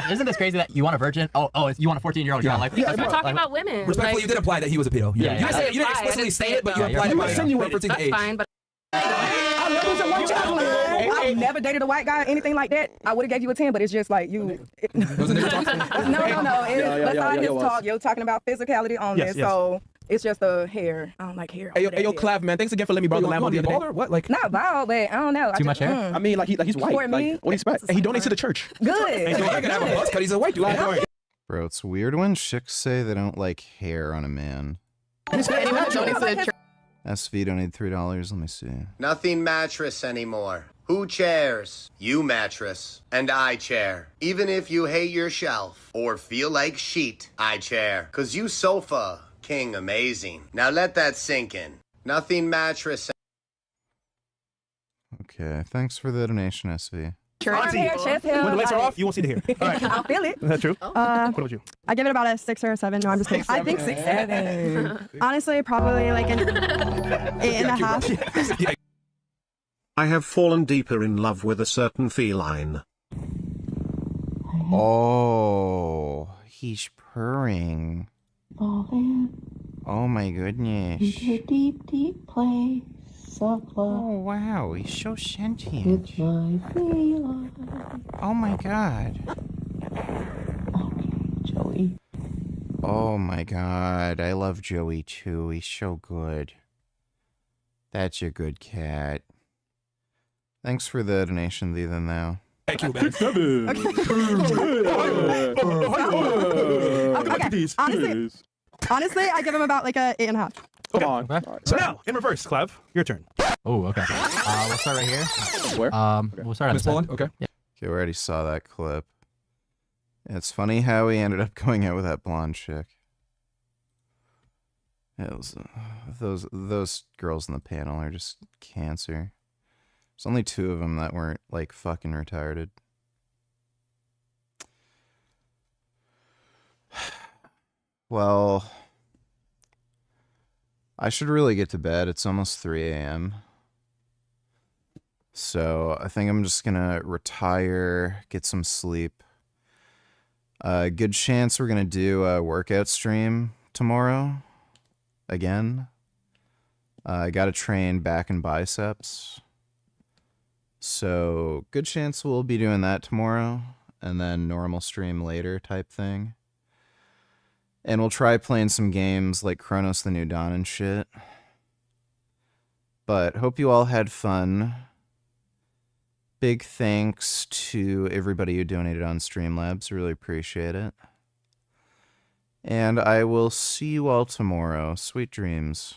Isn't this crazy that you want a virgin? Oh, you want a 14-year-old? Yeah. Like, Because we're talking about women. Respectfully, you did imply that he was a pedo. Yeah, You didn't yeah. explicitly say it, but you Yeah, implied it by referencing to That's age. fine, but I've never dated a white guy, anything like that. I would have gave you a 10, but it's just like you. No. Besides his talk, you're talking about physicality on Yes, this, yes. so it's just the hair. I don't like hair. Hey, yo, Clav, man. Thanks again for letting me borrow the Lambo the other day. What? Like Not bald, but I don't know. Too much hair? I mean, like he's white. For me, Like, what do you expect? And he donates to the church. Good. Hey, so I can have a buzz cut. He's a white dude. Bro, it's weird when chicks say they don't like hair on a man. SV donated $3. Let me see. Nothing mattress anymore. Who chairs? You mattress. And I chair. Even if you hate your shelf or feel like sheet, I chair. 'Cause you sofa, king amazing. Now let that sink in. Nothing mattress. Okay, thanks for the donation, SV. Chest hair, chest hair. When the lights are off, you won't see the hair. All right. I'll feel it. Is that true? What about you? I give it about a 6 or a 7. No, I'm just kidding. I think 6, 7. Honestly, probably like an 8.5. I have fallen deeper in love with a certain feline. Oh, he's purring. Oh my goodness. Into a deep, deep place of love. Oh wow, he's so sentient. It's my feline. Oh my god. Joey. Oh my god, I love Joey too. He's so good. That's a good cat. Thanks for the donation, Thee Then Thou. Thank you, man. Okay. Honestly, I give him about like a 8.5. Come on. So now, in reverse, Clev, your turn. Oh, okay. We'll start right here. Where? We'll start on Miss this Poland? side. Okay. Yeah. Okay, we already saw that clip. It's funny how he ended up going out with that blonde chick. It was, those girls in the panel are just cancer. There's only 2 of them that weren't like fucking retarded. Well, I should really get to bed. It's almost 3 a.m. So I think I'm just gonna retire, get some sleep. Good chance we're gonna do a workout stream tomorrow. Again. I gotta train back and biceps. So good chance we'll be doing that tomorrow. And then normal stream later type thing. And we'll try playing some games like Chronos the New Dawn and shit. But hope you all had fun. Big thanks to everybody who donated on Streamlabs. Really appreciate it. And I will see you all tomorrow. Sweet dreams.